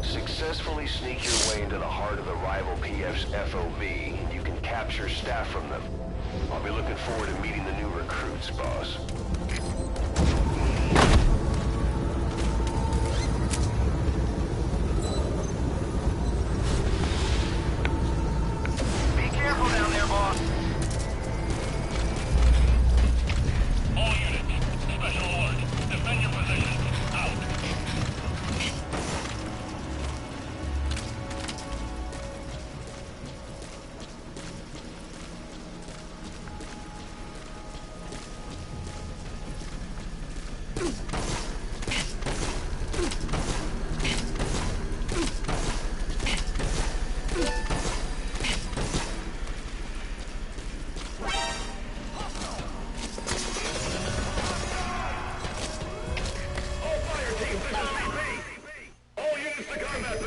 Successfully sneak your way into the heart of the rival PF's FOV, and you can capture staff from them. I'll be looking forward to meeting the new recruits, boss. Be careful down there, boss. All units, special alert. Defend your position. Out.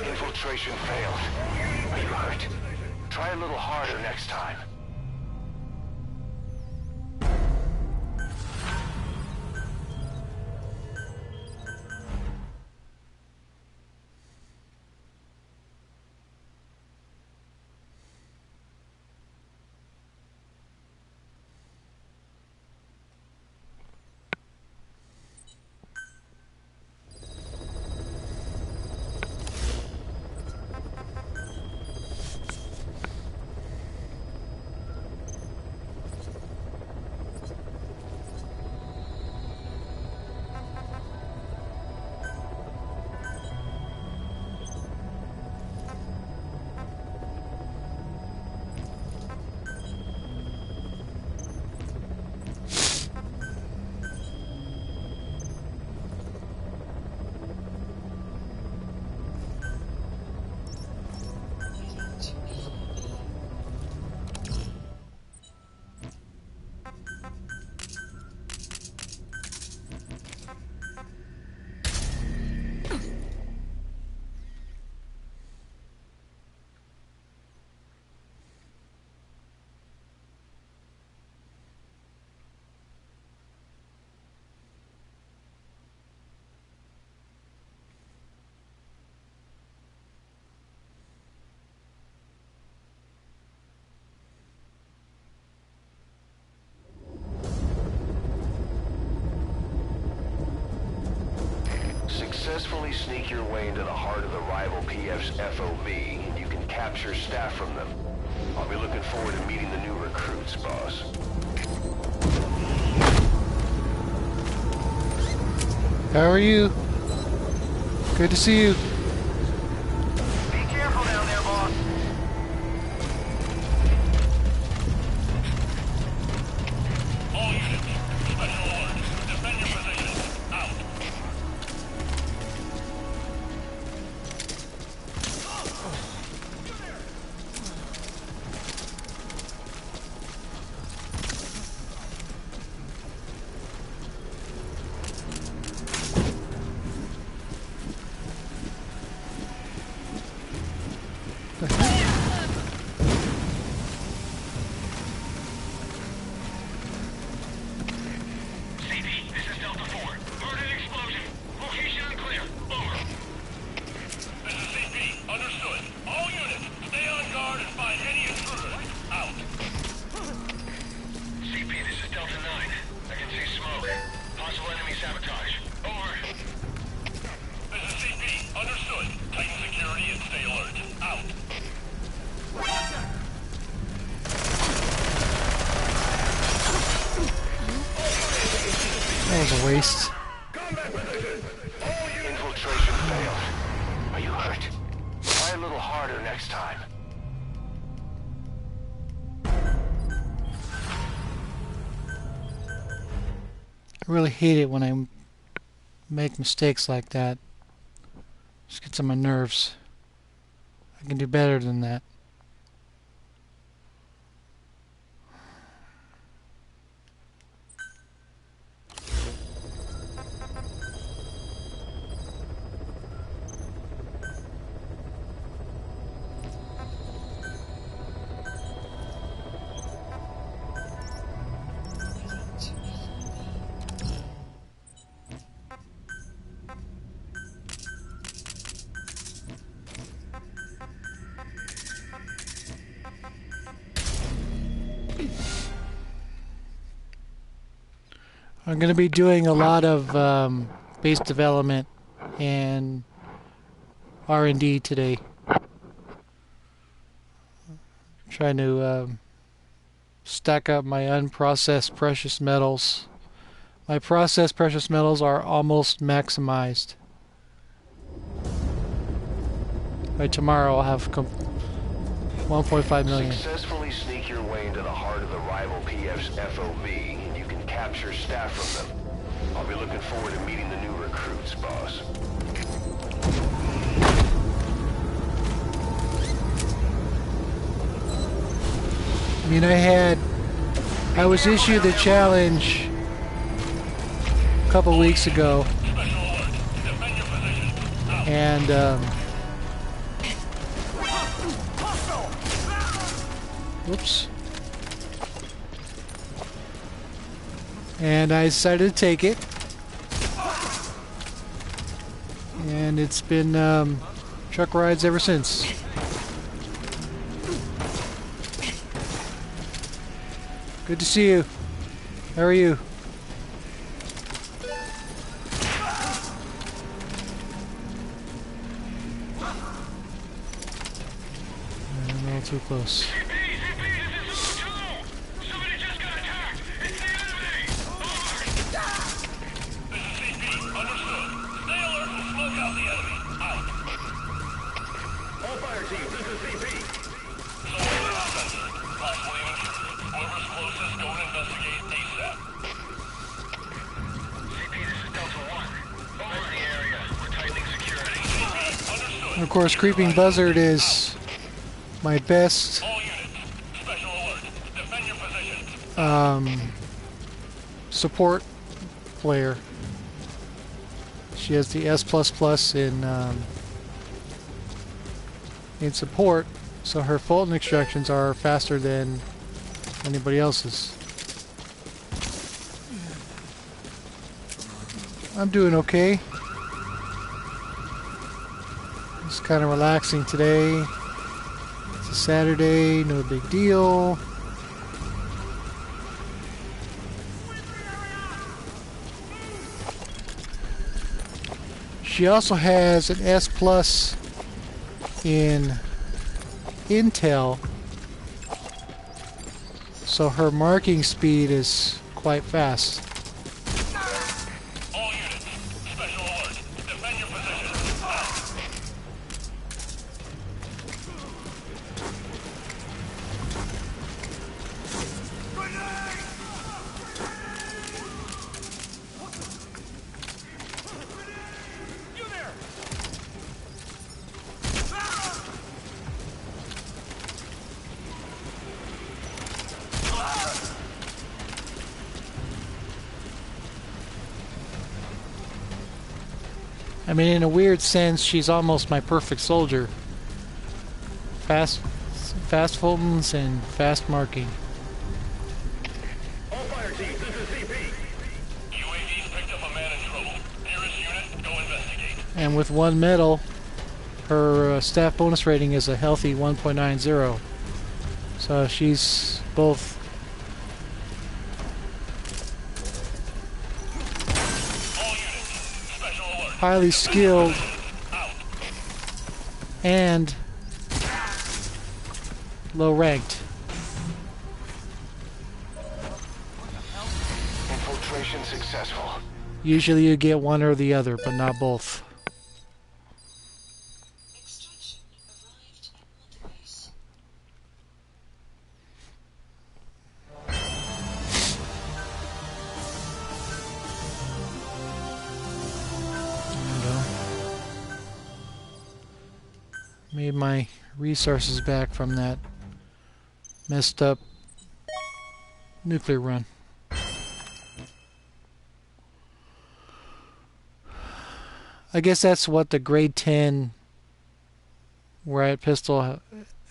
Infiltration failed. Are you hurt? Try a little harder next time. Successfully sneak your way into the heart of the rival PF's FOV, and you can capture staff from them. I'll be looking forward to meeting the new recruits, boss. How are you? Good to see you. Be careful down there, boss. All units, special alert. Defend your position. Out. That was a waste. Infiltration failed. Are you hurt? Try a little harder next time. I really hate it when I make mistakes like that. Just gets on my nerves. I can do better than that. I'm going to be doing a lot of base development and R&D today. Trying to stack up my unprocessed precious metals. My processed precious metals are almost maximized. By tomorrow I'll have 1.5 million. Successfully sneak your way into the heart of the rival PF's FOB, and you can capture staff from them. I'll be looking forward to meeting the new recruits, boss. I mean, I was issued the challenge a couple weeks ago, and whoops, and I decided to take it, and it's been truck rides ever since. Good to see you. How are you? I'm a little too close. Of course, creeping Buzzard is my best support player. She has the S++ in support, so her Fulton extractions are faster than anybody else's. I'm doing okay. It's kind of relaxing today. It's a Saturday, no big deal. She also has an S+ in Intel, so her marking speed is quite fast. I mean, in a weird sense, she's almost my perfect soldier. Fast Fultons and fast marking. All fire teams, this is CP. UAV's picked up a man in trouble. Nearest unit, go investigate. And with one medal, her staff bonus rating is a healthy 1.90. So she's both highly skilled and low ranked. Infiltration successful. Usually you get one or the other, but not both. Extraction arrived in one base. made my resources back from that messed up nuclear run. I guess that's what the grade 10 riot pistol,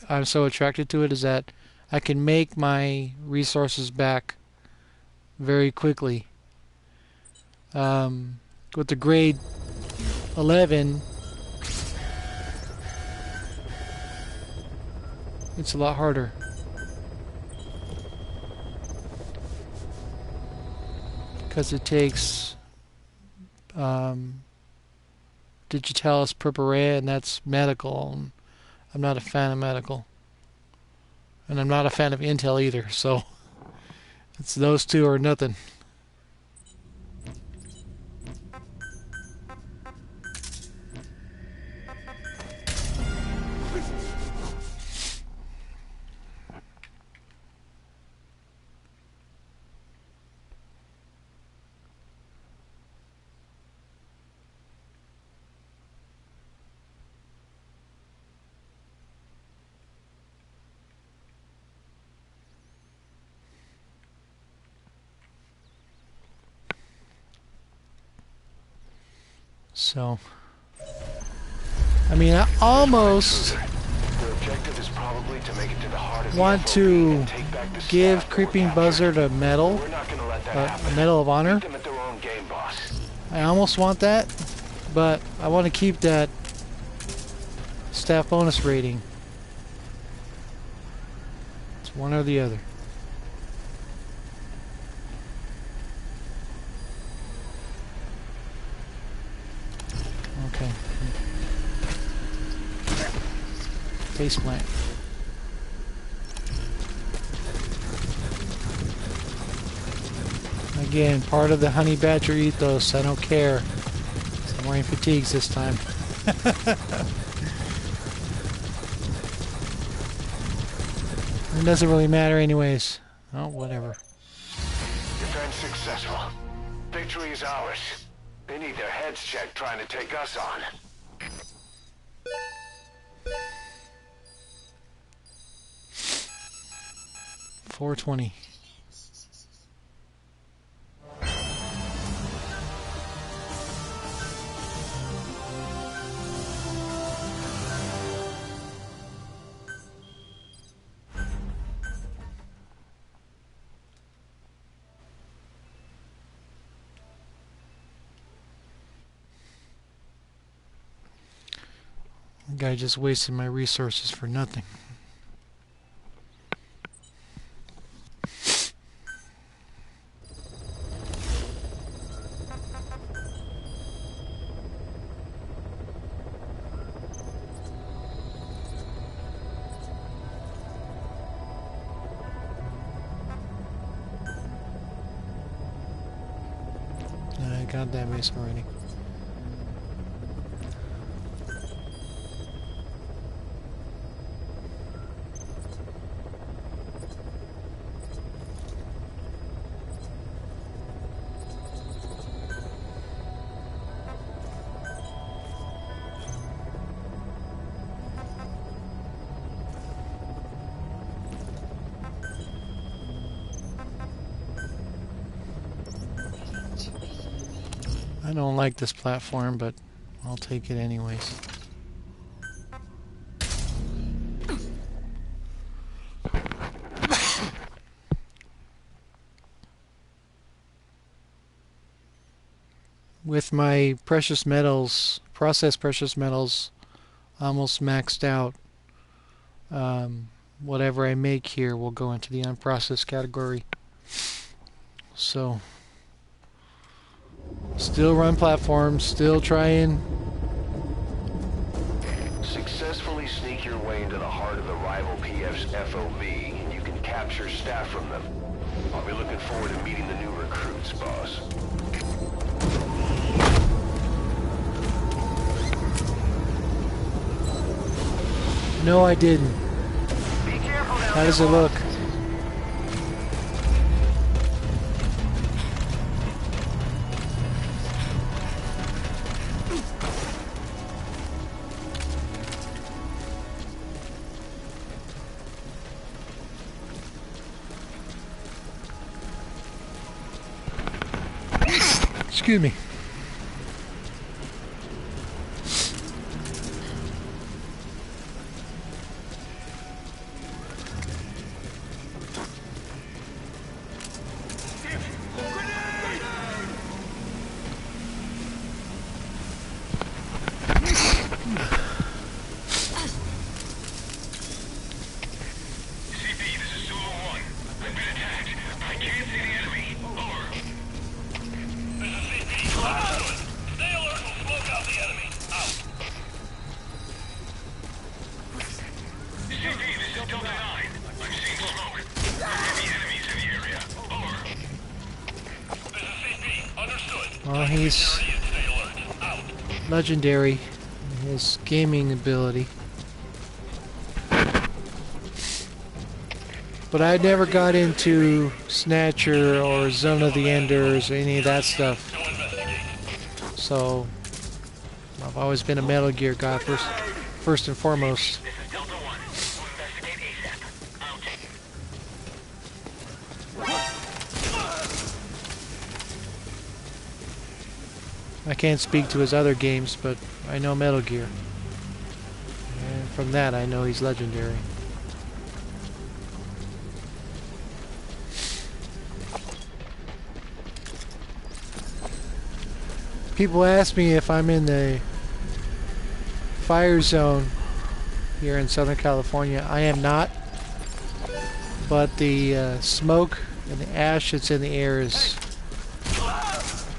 I'm so attracted to it, is that I can make my resources back very quickly. With the grade 11, it's a lot harder. Because it takes digitalis purpurea, and that's medical. And I'm not a fan of medical. And I'm not a fan of Intel either, so it's those two or nothing. So, I mean, I almost The objective is probably to make it to the heart of the want FOB to and take back the give staff that Creeping were Buzzard a medal, captured. We're not gonna let that a happen. medal of honor. Beat them at their own game, boss. I almost want that, but I want to keep that staff bonus rating. It's one or the other. Okay. Face plant. Again, part of the honey badger ethos. I don't care. I'm wearing fatigues this time. It doesn't really matter anyways. Oh, whatever. Defense successful. Victory is ours. They need their heads checked trying to take us on. $420. The guy just wasted my resources for nothing. I got that base already. I don't like this platform, but I'll take it anyways. With my precious metals, processed precious metals, almost maxed out, whatever I make here will go into the unprocessed category. So, still run platforms, still trying. Successfully sneak your way into the heart of the rival PF's FOB, and you can capture staff from them. I'll be looking forward to meeting the new recruits, boss. No, I didn't. Be careful down How there, does it boss. look? Excuse me. Well, he's legendary in his gaming ability. But I never got into Snatcher or Zone of the Enders or any of that stuff. So I've always been a Metal Gear guy first and foremost. I can't speak to his other games, but I know Metal Gear. And from that I know he's legendary. People ask me if I'm in the fire zone here in Southern California. I am not, but the smoke and the ash that's in the air is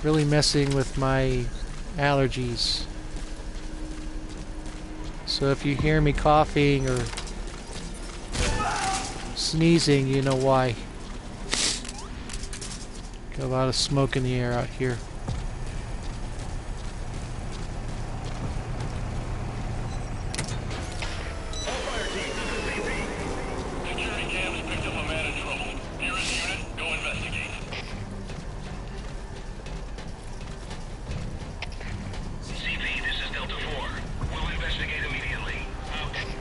really messing with my allergies. So if you hear me coughing or sneezing, you know why. Got a lot of smoke in the air out here.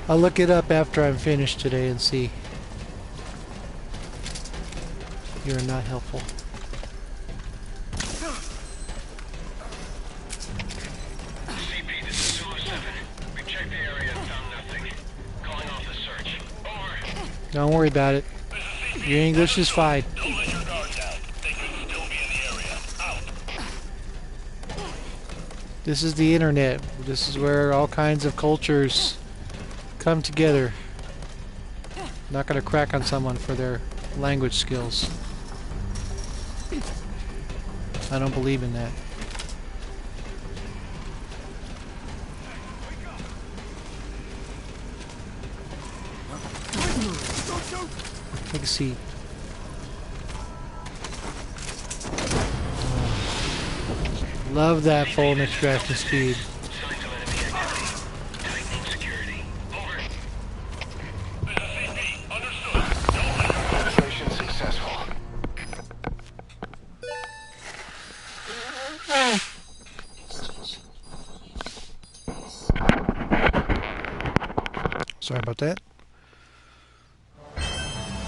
I'll look it up after I'm finished today and see. You're not helpful. CP, this is Zulu 7. We've checked the area and found nothing. Calling off the search. Over. Don't worry about it. Your English is fine. Don't let your guard down. They could still be in the area. Out. This is the internet. This is where all kinds of cultures come together. Not gonna crack on someone for their language skills. I don't believe in that. Take a seat. Love that phone extraction speed. Infiltration successful. Sorry about that.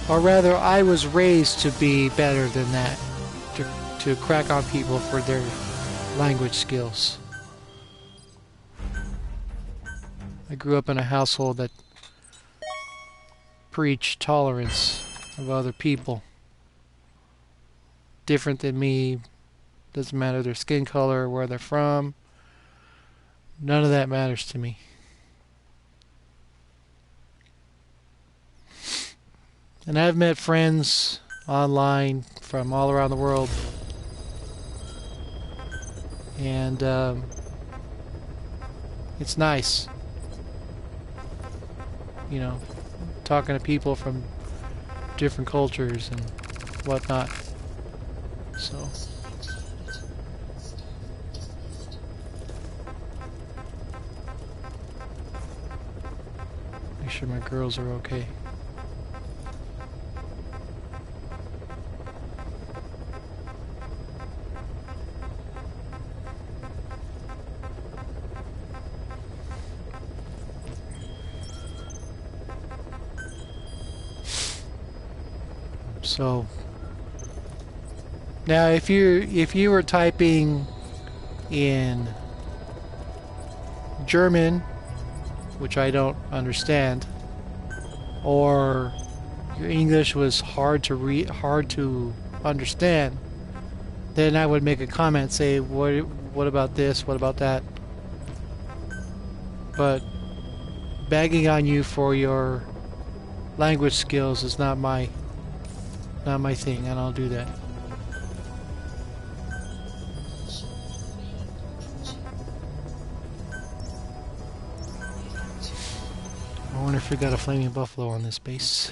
Or rather, I was raised to be better than that. To crack on people for their language skills. I grew up in a household that preached tolerance of other people. Different than me. Doesn't matter their skin color, where they're from. None of that matters to me. And I've met friends online from all around the world. And it's nice, you know, talking to people from different cultures and whatnot. So make sure my girls are okay. So Now, if you were typing in German, which I don't understand, or your English was hard to understand, then I would make a comment, say, what about this? What about that? But bagging on you for your language skills is not my thing, and I'll do that. I wonder if we got a flaming buffalo on this base.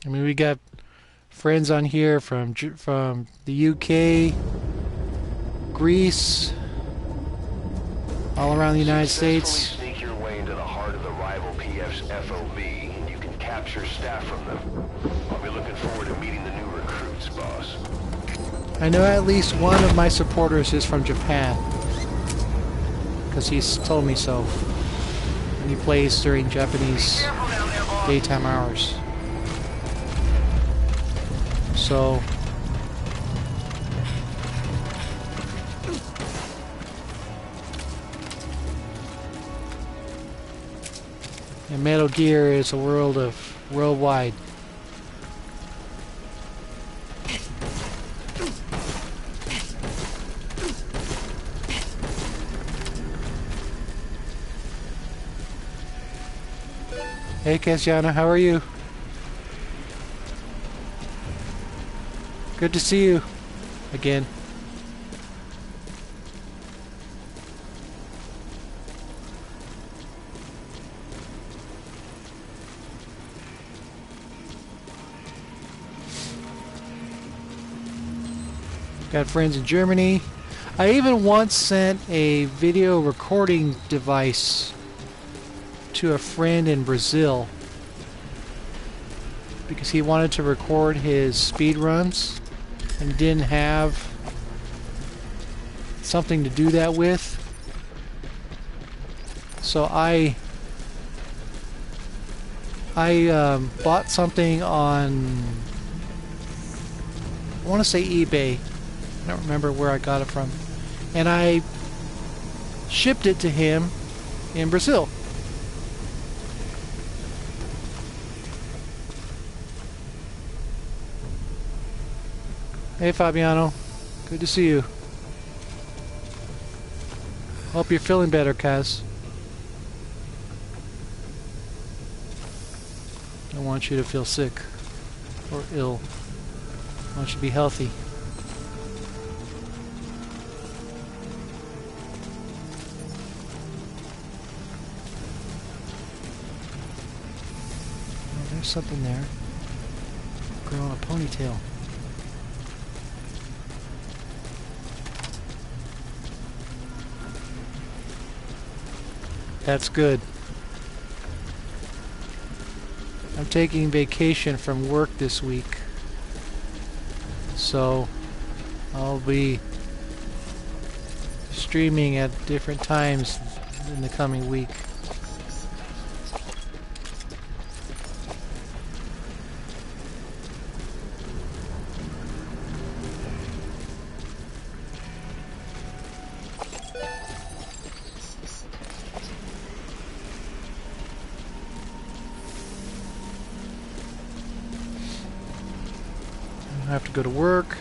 I mean, we got friends on here from the UK, Greece, all around the United States. Successfully sneak your way into the heart of the rival PF's FOB, and you can capture staff from them. I'll be looking forward to meeting the new recruits, boss. I know at least one of my supporters is from Japan, because he's told me so. And he plays during Japanese daytime hours. So and Metal Gear is a worldwide. Hey Cassiano, how are you? Good to see you again. Got friends in Germany. I even once sent a video recording device to a friend in Brazil because he wanted to record his speed runs and didn't have something to do that with. So I bought something on, I want to say eBay. I don't remember where I got it from. And I shipped it to him in Brazil. Hey Fabiano, good to see you. Hope you're feeling better, Kaz. I don't want you to feel sick or ill. I want you to be healthy. Oh, there's something there. Growing a ponytail. That's good. I'm taking vacation from work this week, so I'll be streaming at different times in the coming week. I have to go to work.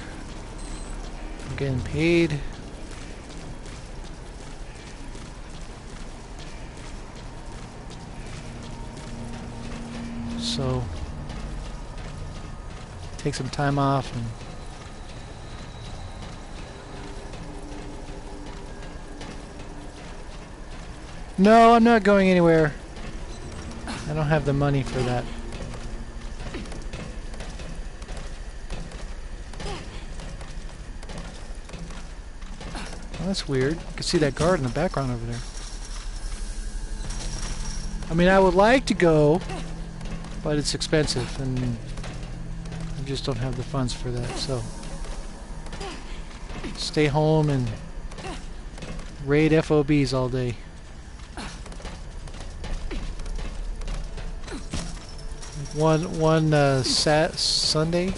I'm getting paid. So take some time off and no, I'm not going anywhere. I don't have the money for that. Well, that's weird. You can see that guard in the background over there. I mean, I would like to go, but it's expensive, and I just don't have the funds for that, so stay home and raid FOBs all day. One Sunday,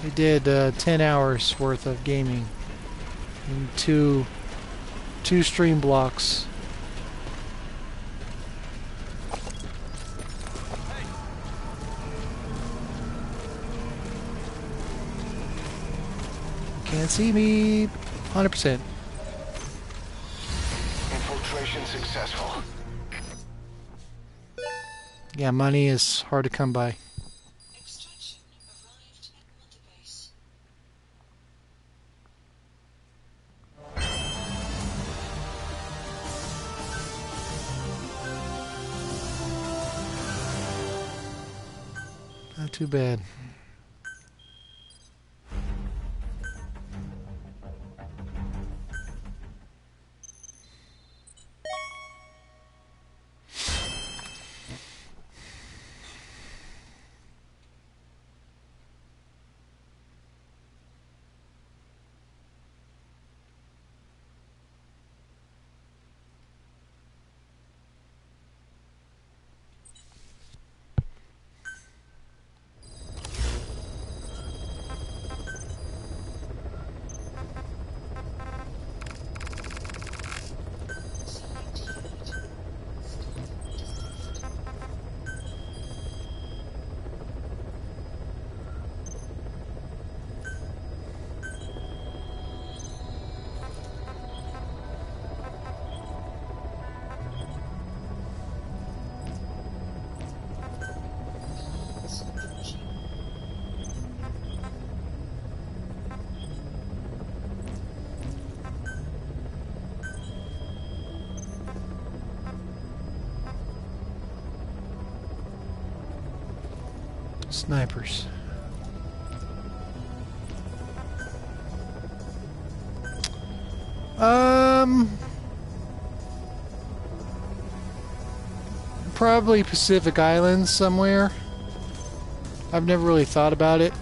we did 10 hours worth of gaming in two stream blocks. Can't see me. 100%. Infiltration successful. Yeah, money is hard to come by. Extraction arrived at mother base. Not too bad. Snipers. Probably Pacific Islands somewhere. I've never really thought about it.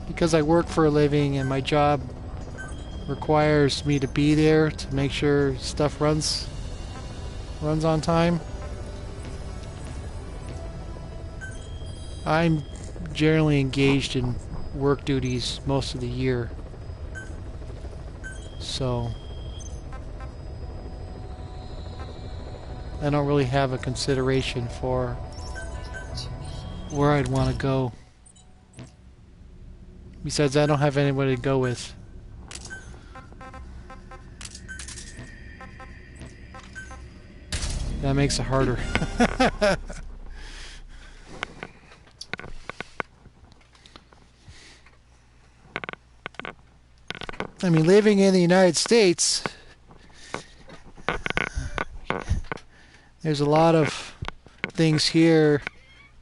Because I work for a living and my job requires me to be there to make sure stuff runs on time. I'm generally engaged in work duties most of the year, so I don't really have a consideration for where I'd want to go. Besides, I don't have anybody to go with. That makes it harder. I mean, living in the United States, there's a lot of things here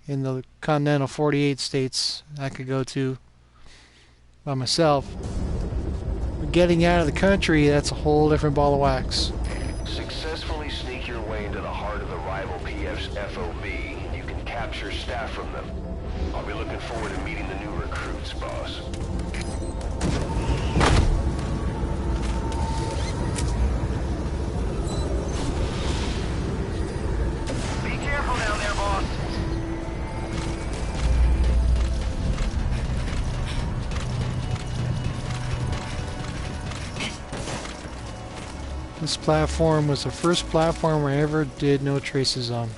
in the continental 48 states I could go to by myself. But getting out of the country, that's a whole different ball of wax. Successfully sneak your way into the heart of the rival PF's FOB, and you can capture staff from them. I'll be looking forward to meeting the new recruits, boss. Be careful down there, boss. This platform was the first platform I ever did no traces on.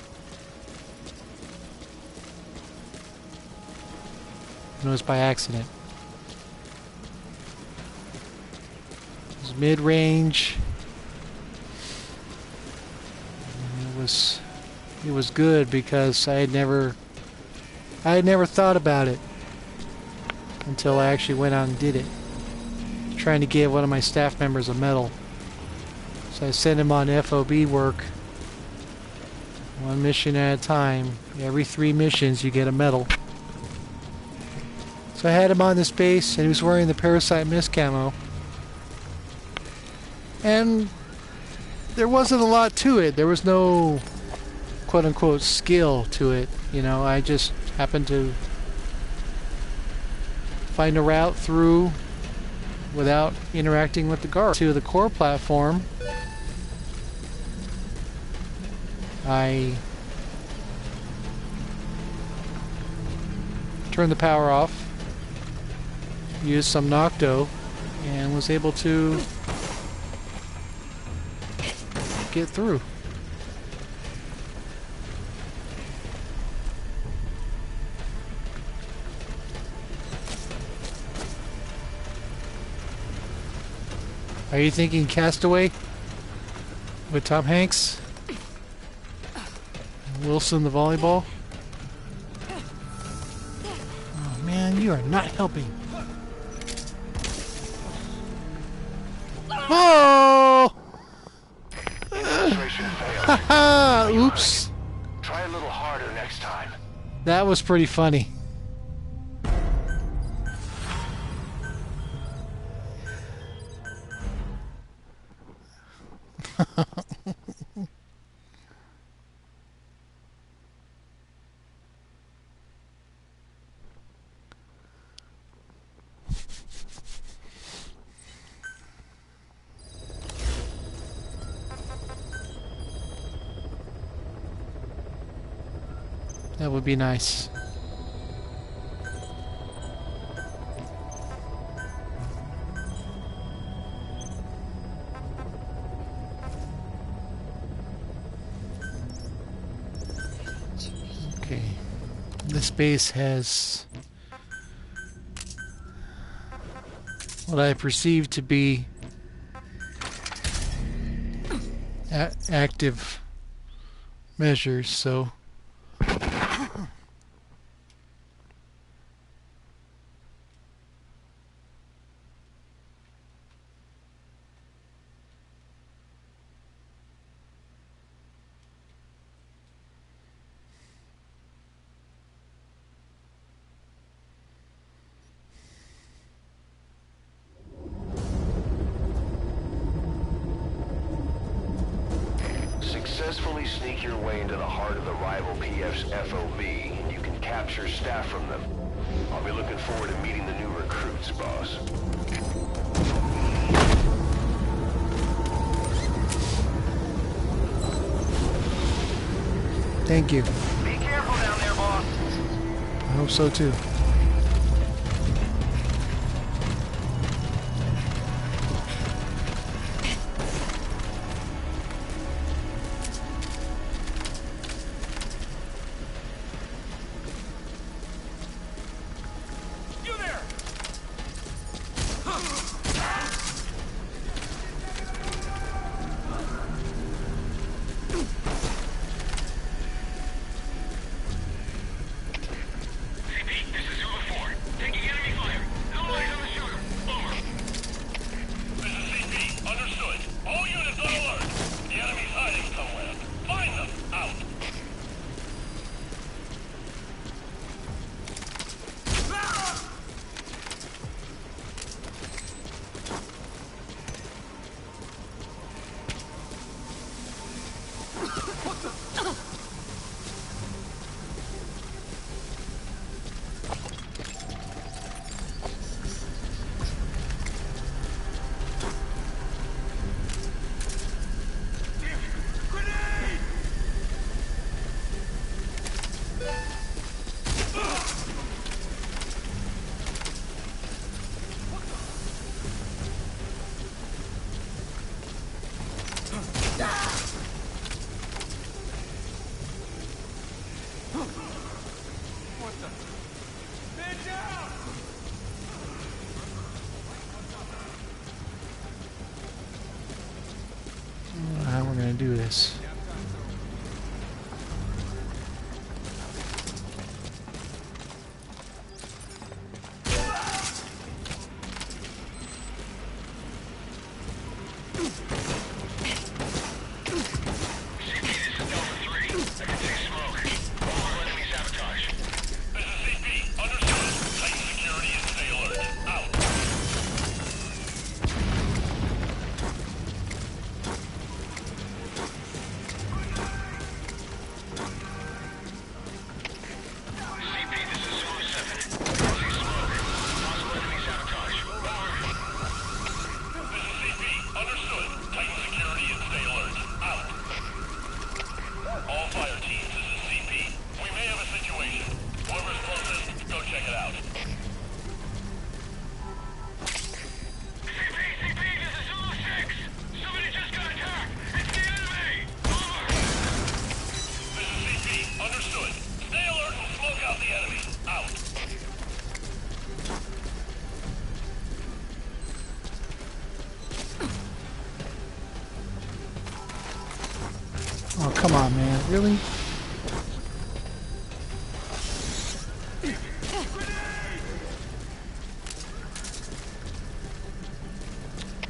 And it was by accident. It was mid-range. It was good because I had never thought about it until I actually went out and did it. Trying to give one of my staff members a medal. So I sent him on FOB work, one mission at a time. Every 3 missions you get a medal. So I had him on this base and he was wearing the Parasite Mist camo. And there wasn't a lot to it. There was no quote-unquote skill to it. You know, I just happened to find a route through without interacting with the guard. To the core platform, I turned the power off, used some Nocto, and was able to get through. Are you thinking Castaway with Tom Hanks? Wilson the volleyball? Oh man, you are not helping. Oh! Infiltration failed. Haha! Oops. Try a little harder next time. That was pretty funny. That would be nice. Okay. This base has what I perceive to be active measures, so Successfully sneak your way into the heart of the rival PF's FOB, and you can capture staff from them. I'll be looking forward to meeting the new recruits, boss. thank you. Be careful down there, boss. I hope so too. You there! CP, this is Zulu 4. Taking enemy fire. No eyes on the shooter. Over. This is CP. Understood. All units on alert. The enemy's hiding somewhere. Find them. Out. I don't know how we're gonna do this. Come on, man. Really?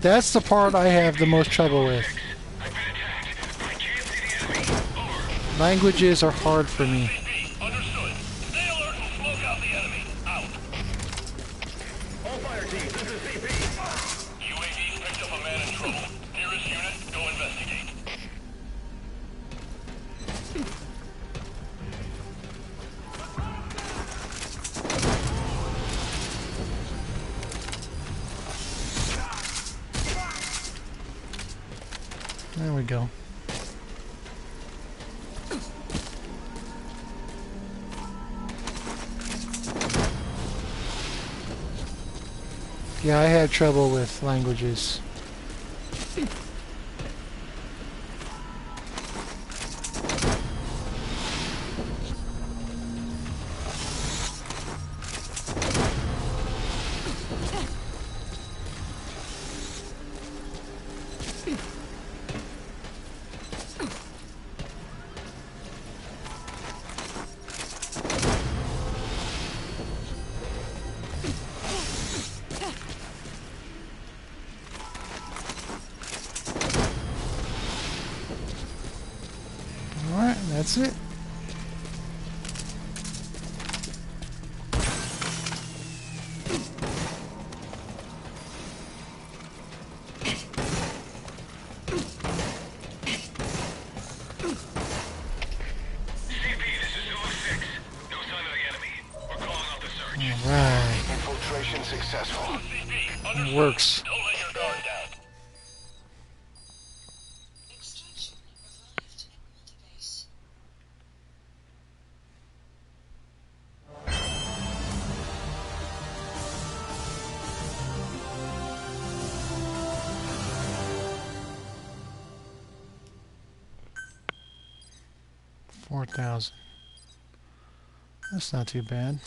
That's the part I have the most trouble with. Languages are hard for me. Understood. Stay alert and smoke out the enemy. Out. All fire teams, this is CP. UAV's picked up a man in trouble. Nearest unit, go investigate. There we go. Yeah, I had trouble with languages. Alright, that's it. Alright, Infiltration successful. it works. Don't let your guard down. Extraction arrived at the base. 4,000. That's not too bad.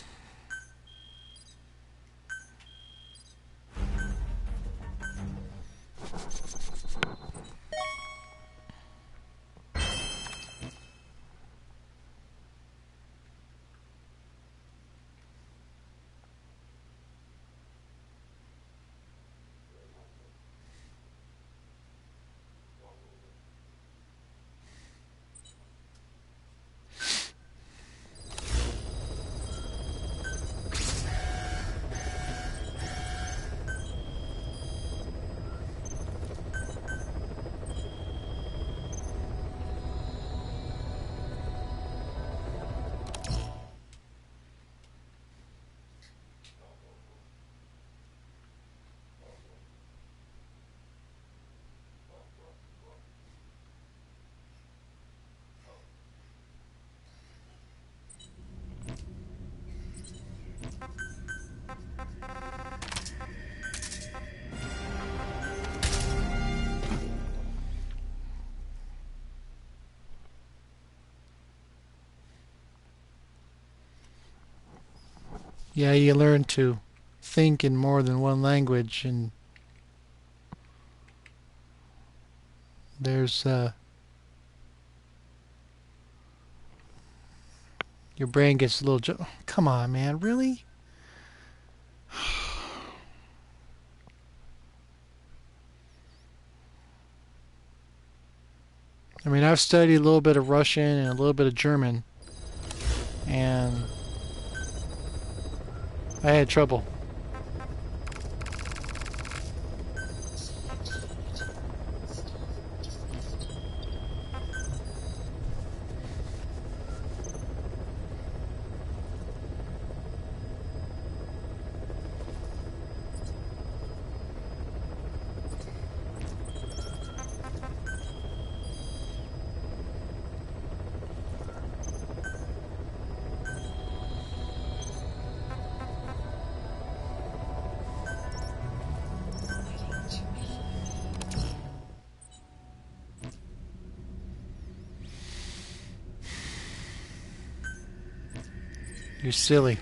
Yeah, you learn to think in more than one language, and there's your brain gets a little come on, man, really? I mean, I've studied a little bit of Russian and a little bit of German, and I had trouble. You're silly.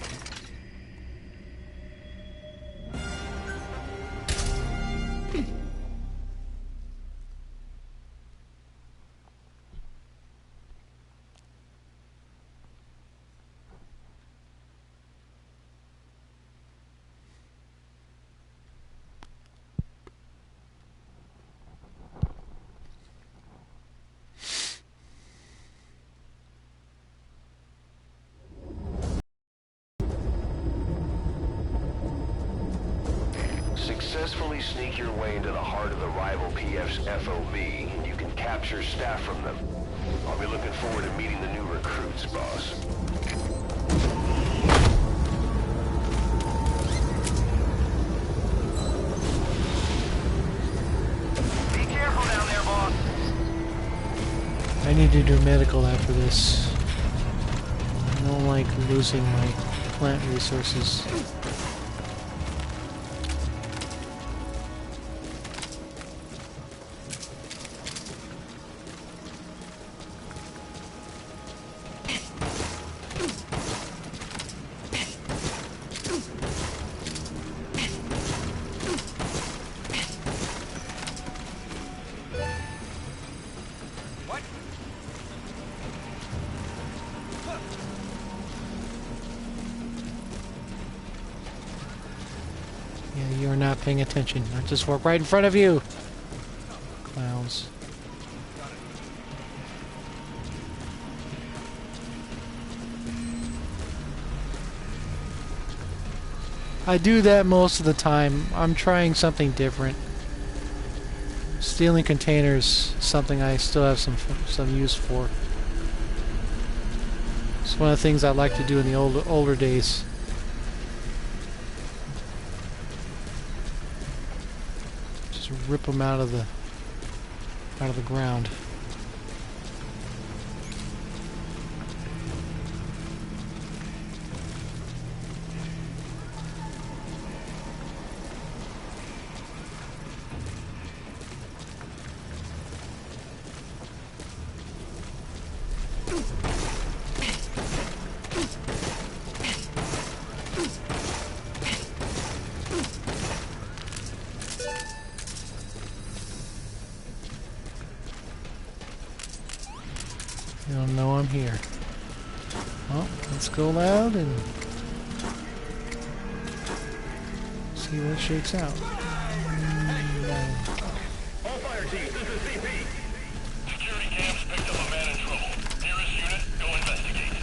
Successfully sneak your way into the heart of the rival PF's FOB, and you can capture staff from them. I'll be looking forward to meeting the new recruits, boss. Be careful down there, boss. I need to do medical after this. I don't like losing my plant resources. Yeah, you're not paying attention. I just walk right in front of you. Clowns. I do that most of the time. I'm trying something different. Stealing containers, something I still have some use for. It's one of the things I like to do in the older days. Just rip them out of the ground. They don't know I'm here. Well, let's go loud and see what shakes out. All fire teams, this is CP. Security cams picked up a man in trouble. Nearest unit, go investigate.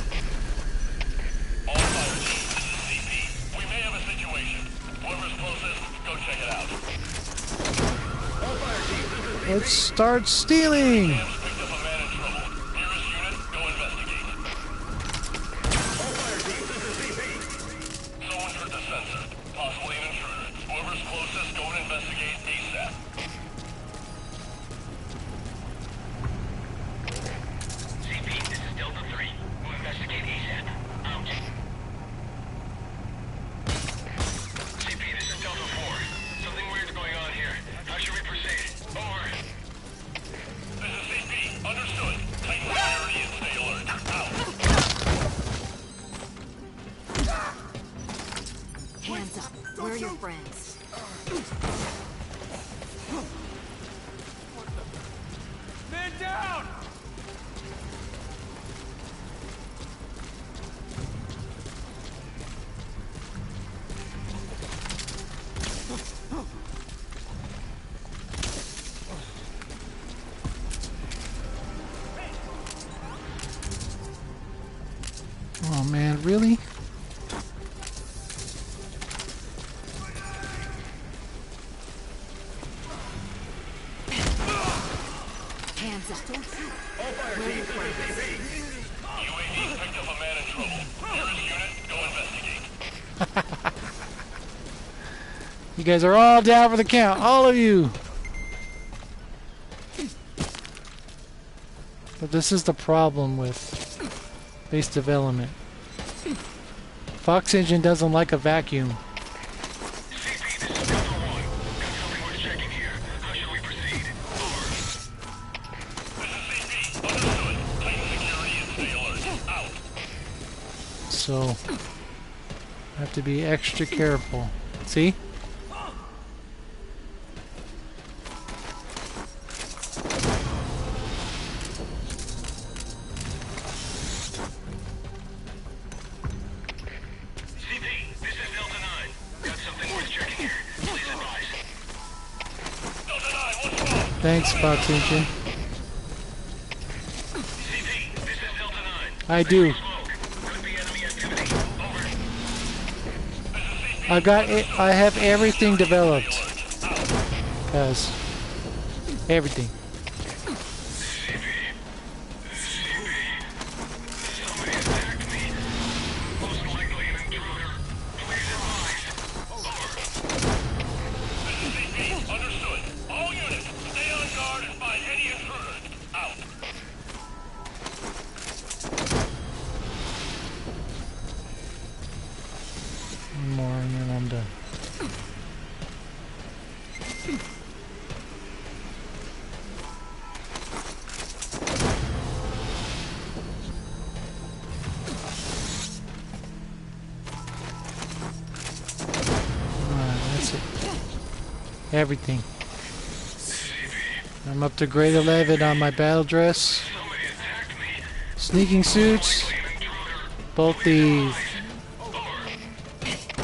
All fire teams, this is CP. We may have a situation. Whoever's closest, go check it out. All fire teams, this is CP. Let's start stealing! Cams picked up a man in trouble. Nearest unit, go investigate. All fire teams, this is CP. Someone hurt the sensor. Possibly an intruder. Whoever's closest, go and investigate ASAP. CP, this is Delta 3. We'll investigate ASAP. Out. CP, this is Delta 4. Something weird's going on here. How should we proceed? Over. This is CP. Understood. Tighten security and stay alert. Out. Hands up. Where are your friends? Man down! Oh man, really? Hands up. All fire teams, this is CP. UAV picked up a man in trouble. Nearest unit, go investigate. You guys are all down for the count, all of you! But this is the problem with base development. Fox Engine doesn't like a vacuum. CP, this is Delta 1. Got something worth checking here. How should we proceed? Over. This is CP. Understood. Tighten security and stay alert. Out. So I have to be extra careful. See? CP, this is Delta 9. Got something worth checking here. Please advise. Delta 9, what's wrong? Thanks, Fox Engine. CP, this is Delta 9. I do. Smoke. Could be enemy activity. Over. This is CP. I have everything developed. Cause everything. Somebody attacked me. Most likely an intruder. Please advise. CP, understood. All units, stay on guard and find any intruders. Out. One more and then I'm done. Alright, that's it. Everything. I'm up to grade 11 on my battle dress. Somebody attacked me. Sneaking suits. An intruder. Both the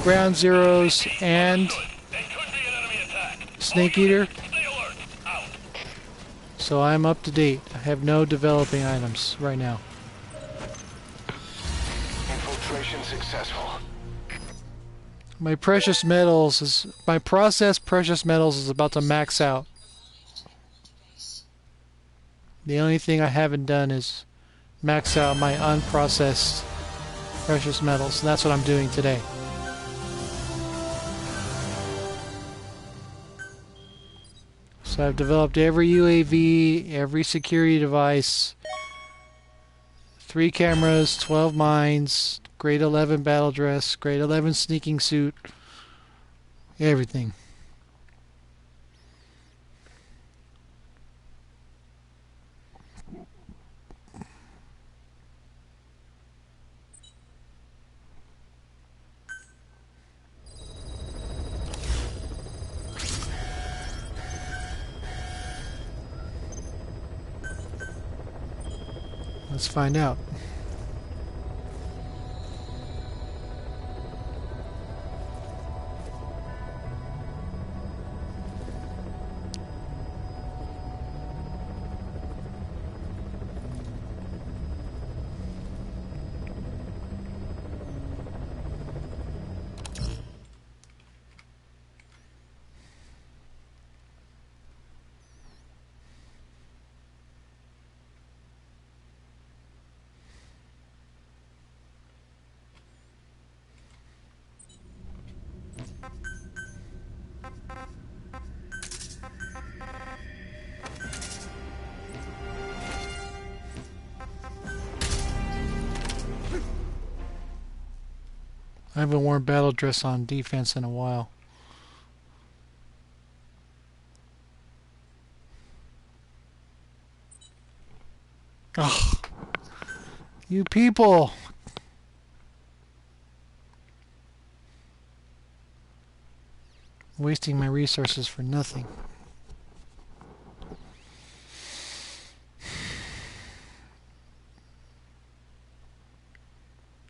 ground zeros and It could be an enemy attack. snake eater. Stay alert. Out. So I'm up to date. I have no developing items right now. Infiltration successful. My processed precious metals is about to max out. The only thing I haven't done is max out my unprocessed precious metals. And that's what I'm doing today. So I've developed every UAV, every security device, 3 cameras, 12 mines, grade 11 battle dress, grade 11 sneaking suit, everything. Let's find out. I haven't worn battle dress on defense in a while. Ugh. You people! Wasting my resources for nothing.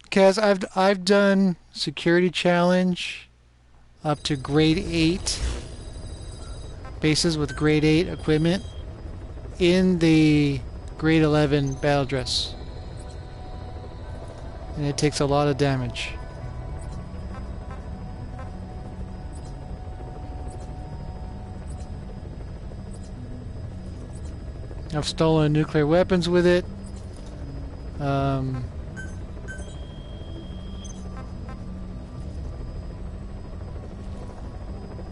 Kaz, I've done security challenge up to grade 8 bases with grade 8 equipment in the grade 11 battle dress, and it takes a lot of damage. I've stolen nuclear weapons with it.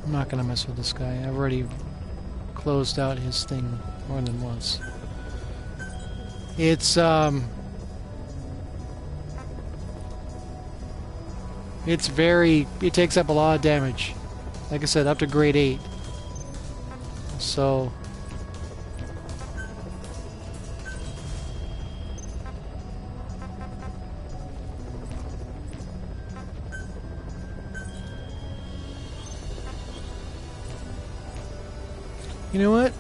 I'm not gonna mess with this guy. I've already closed out his thing more than once. It's it takes up a lot of damage. Like I said, up to grade 8. So you know what?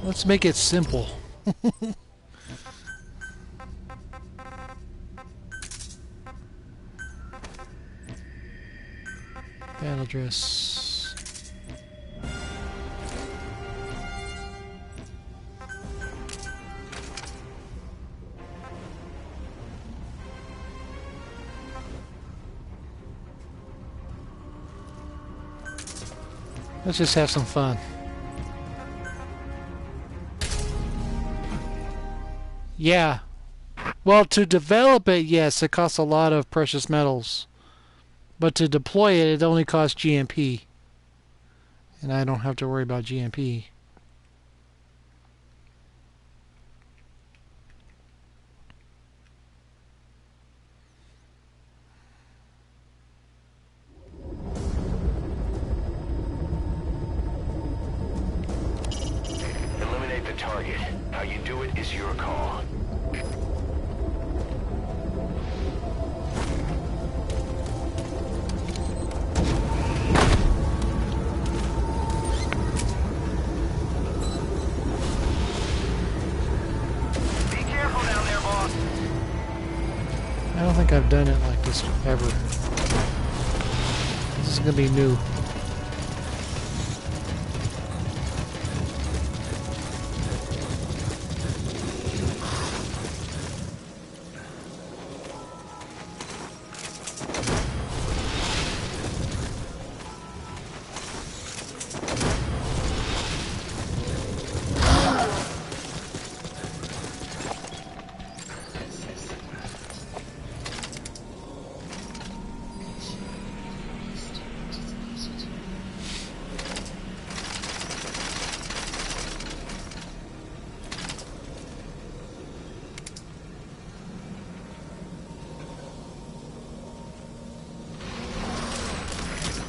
Let's make it simple. Battle dress. Let's just have some fun. Yeah. Well, to develop it, yes, it costs a lot of precious metals. But to deploy it, it only costs GMP. And I don't have to worry about GMP. Eliminate the target. How you do it is your call. Be careful down there, boss. I don't think I've done it like this ever. This is going to be new.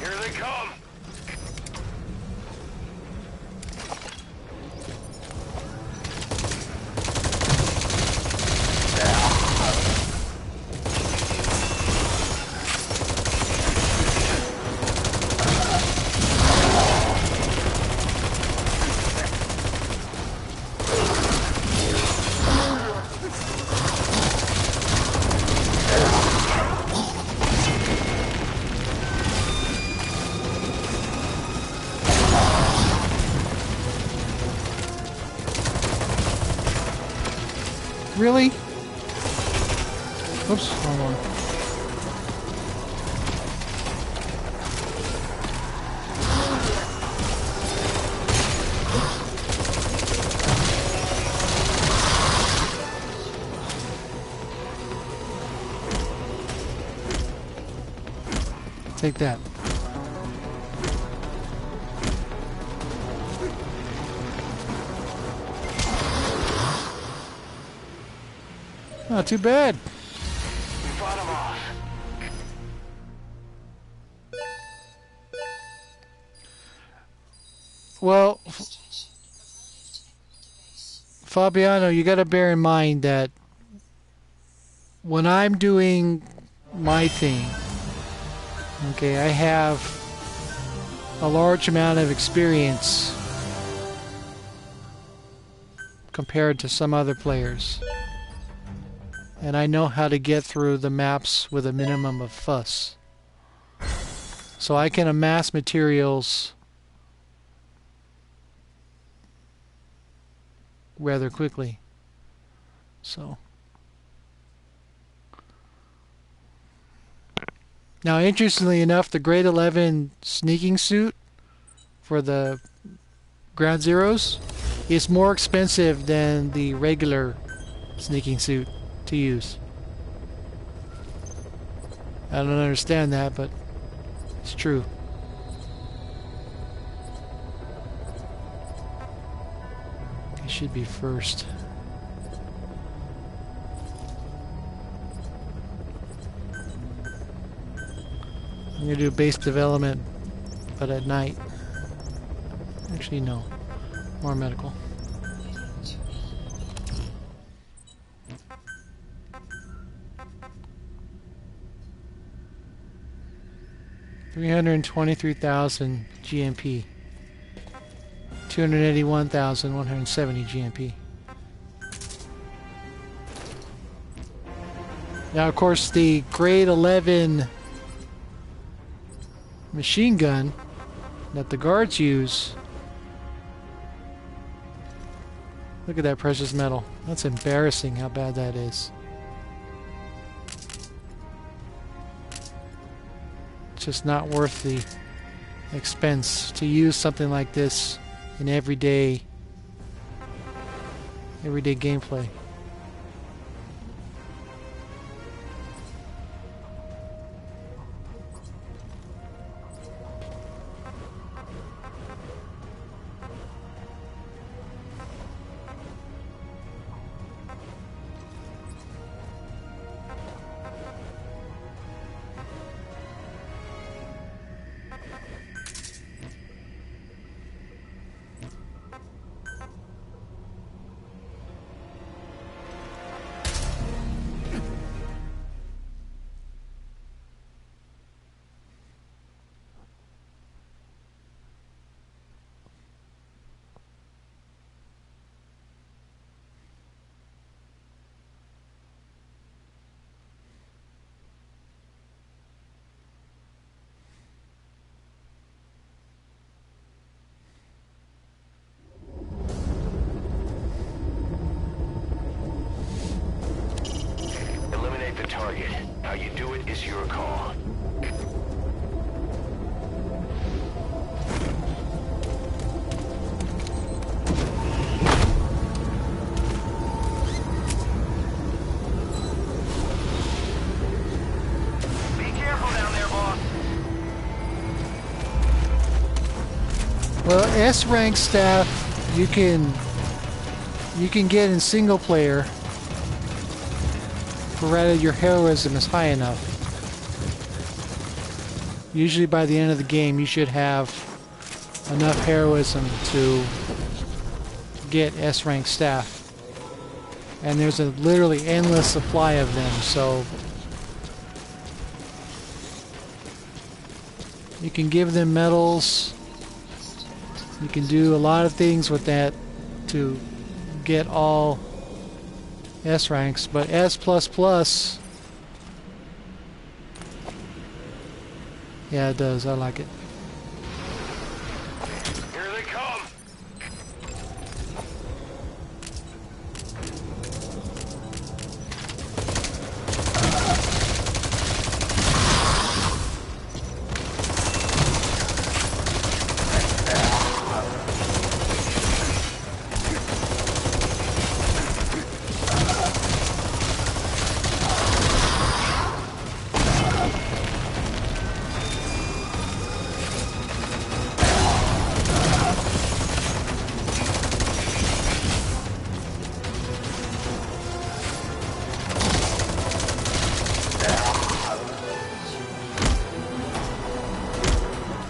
Here they come! Really? Oops, wrong one. Take that. Not too bad. We fought them off. Well, Fabiano, you got to bear in mind that when I'm doing my thing, okay, I have a large amount of experience compared to some other players. And I know how to get through the maps with a minimum of fuss. So I can amass materials rather quickly. So now, interestingly enough, the grade 11 sneaking suit for the ground zeros is more expensive than the regular sneaking suit to use. I don't understand that, but it's true. It should be first. I'm gonna do base development, but at night. Actually, no. More medical. $323,000 GMP. 281,170 GMP. Now, of course, the grade 11 machine gun that the guards use. Look at that precious metal. That's embarrassing how bad that is. It's just not worth the expense to use something like this in everyday gameplay. Eliminate the target. How you do it is your call. Be careful down there, boss. Well, S rank staff you can get in single player, provided your heroism is high enough. Usually by the end of the game you should have enough heroism to get S rank staff. And there's a literally endless supply of them, so you can give them medals. You can do a lot of things with that to get all S ranks, but S++, yeah, it does. I like it. Here they come.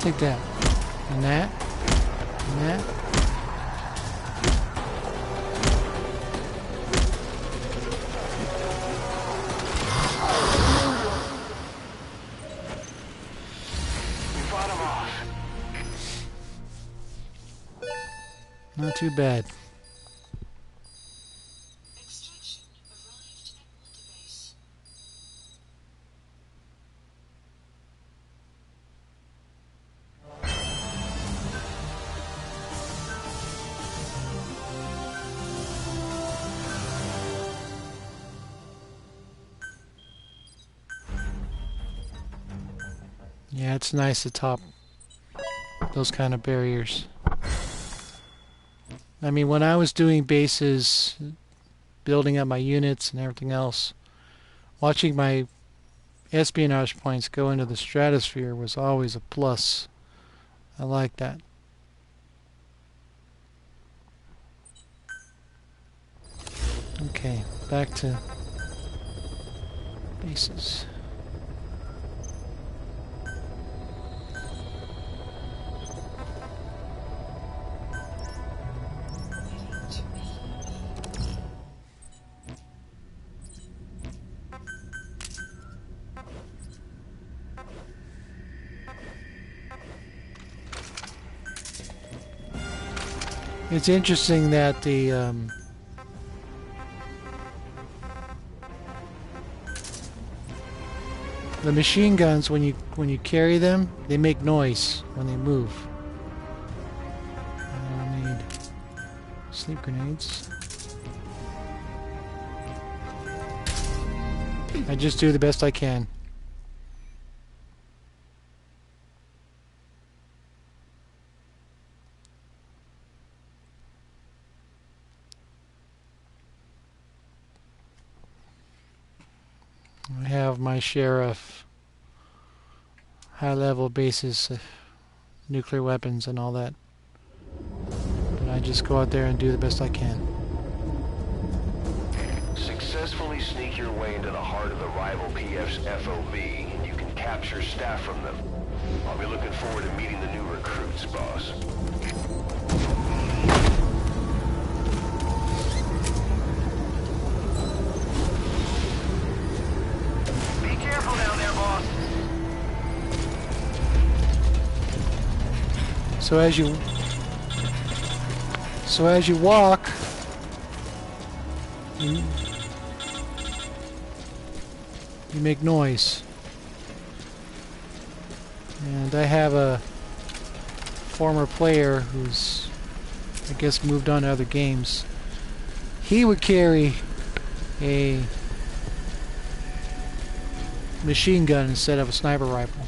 Take that. And that. And that. We fought him off. Not too bad. Extraction arrived at multibase. Yeah, it's nice to top those kind of barriers. I mean, when I was doing bases, building up my units and everything else, watching my espionage points go into the stratosphere was always a plus. I like that. Okay, back to bases. It's interesting that the machine guns, when you carry them, they make noise when they move. I don't need sleep grenades. I just do the best I can. I have my share of high-level bases, nuclear weapons and all that. But I just go out there and do the best I can. Successfully sneak your way into the heart of the rival PF's FOV, and you can capture staff from them. I'll be looking forward to meeting the new recruits, boss. Be careful down there, boss. So as you walk, you make noise. And I have a former player who's, I guess, moved on to other games. He would carry a machine gun instead of a sniper rifle.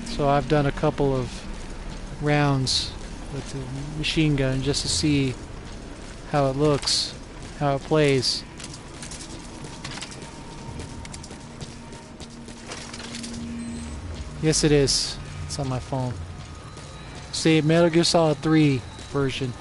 So I've done a couple of rounds with the machine gun just to see how it looks, how it plays. Yes, it is. It's on my phone. See, Metal Gear Solid 3 version.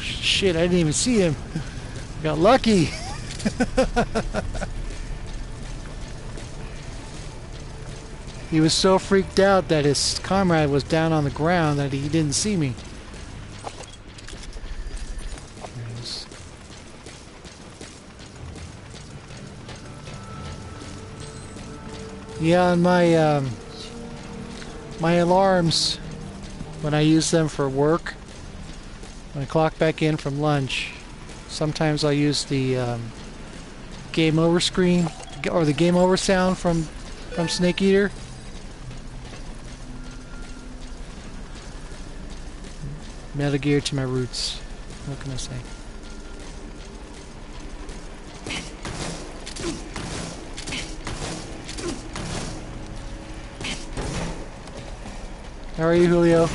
Shit, I didn't even see him. Got lucky. He was so freaked out that his comrade was down on the ground that he didn't see me. Yeah, on my my alarms, when I use them for work, when I clock back in from lunch, sometimes I'll use the game over screen or the game over sound from Snake Eater. Metal Gear to my roots. What can I say? How are you, Julio?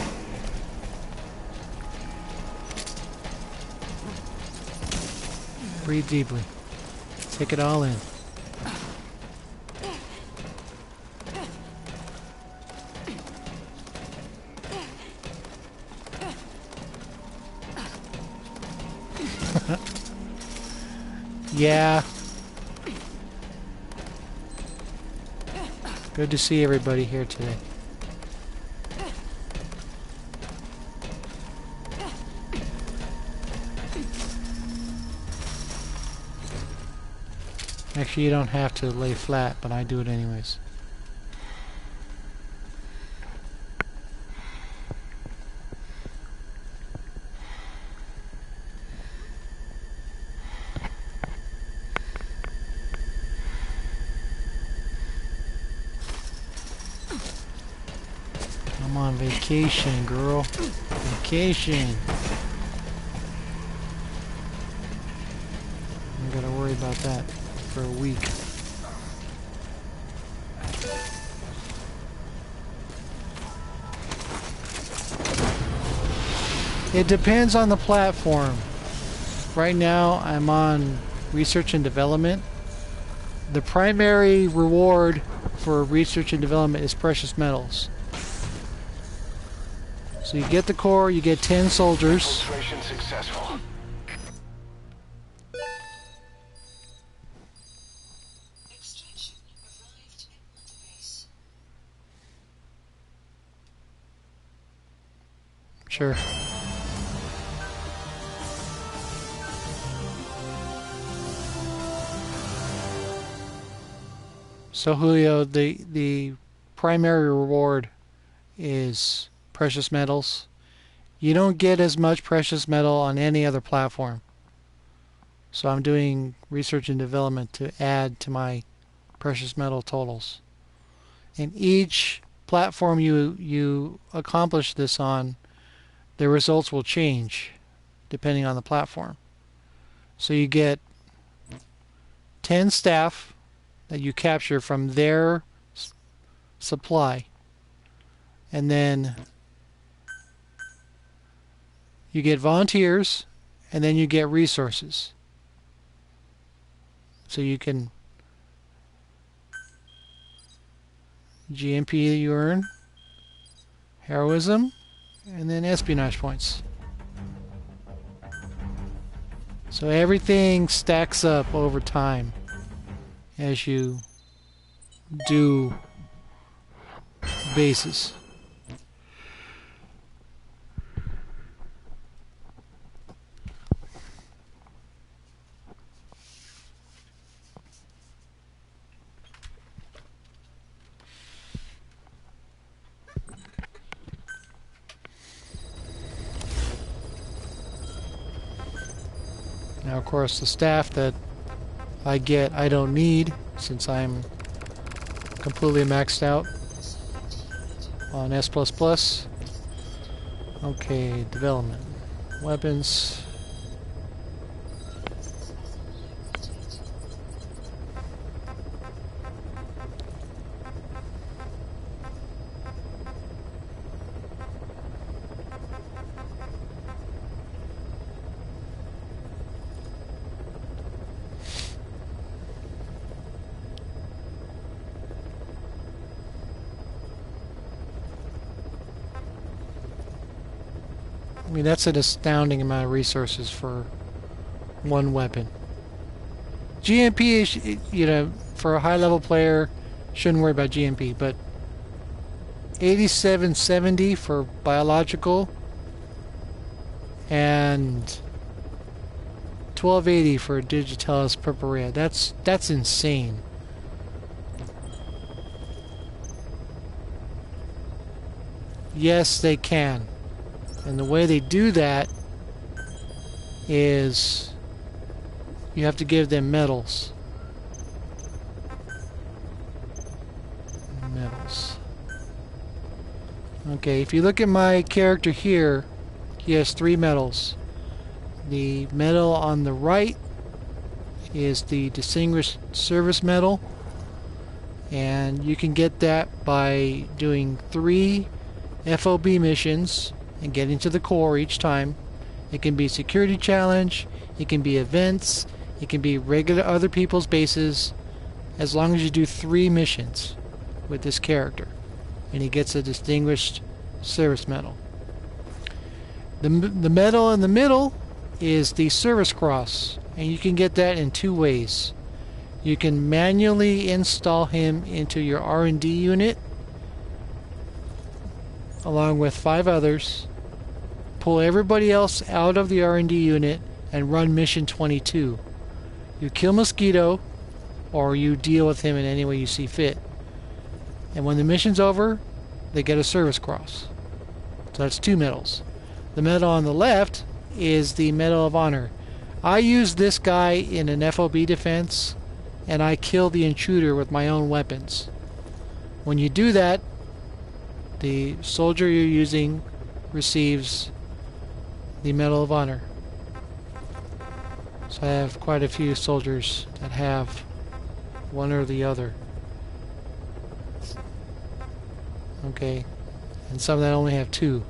Breathe deeply. Take it all in. Yeah. Good to see everybody here today. Actually, you don't have to lay flat, but I do it anyways. I'm on vacation, girl. Vacation. I'm gonna worry about that for a week. It depends on the platform. Right now I'm on research and development. The primary reward for research and development is precious metals. So you get the core, you get 10 soldiers. Infiltration successful. Extraction arrived at the base. Sure. So Julio, the primary reward is precious metals. You don't get as much precious metal on any other platform. So I'm doing research and development to add to my precious metal totals. And each platform you accomplish this on, the results will change depending on the platform. So you get 10 staff that you capture from their supply, and then you get volunteers, and then you get resources. So you can GMP that you earn, heroism, and then espionage points. So everything stacks up over time as you do bases. Now, of course, the staff that I get, I don't need, since I'm completely maxed out on S++. Okay, development. Weapons. I mean, that's an astounding amount of resources for one weapon. GMP is, you know, for a high-level player, shouldn't worry about GMP, but 8770 for biological and 1280 for Digitalis Purpurea. That's insane. Yes, they can. And the way they do that is you have to give them medals. Medals. Okay, if you look at my character here, he has 3 medals. The medal on the right is the Distinguished Service Medal, and you can get that by doing 3 FOB missions and getting to the core each time. It can be security challenge, it can be events, it can be regular other people's bases, as long as you do 3 missions with this character, and he gets a Distinguished Service Medal. The medal in the middle is the Service Cross, and you can get that in 2 ways. You can manually install him into your R&D unit along with 5 others, pull everybody else out of the R&D unit, and run mission 22. You kill Mosquito, or you deal with him in any way you see fit. And when the mission's over, they get a Service Cross. So that's 2 medals. The medal on the left is the Medal of Honor. I use this guy in an FOB defense, and I kill the intruder with my own weapons. When you do that, the soldier you're using receives the Medal of Honor. So I have quite a few soldiers that have one or the other. Okay, and some that only have 2.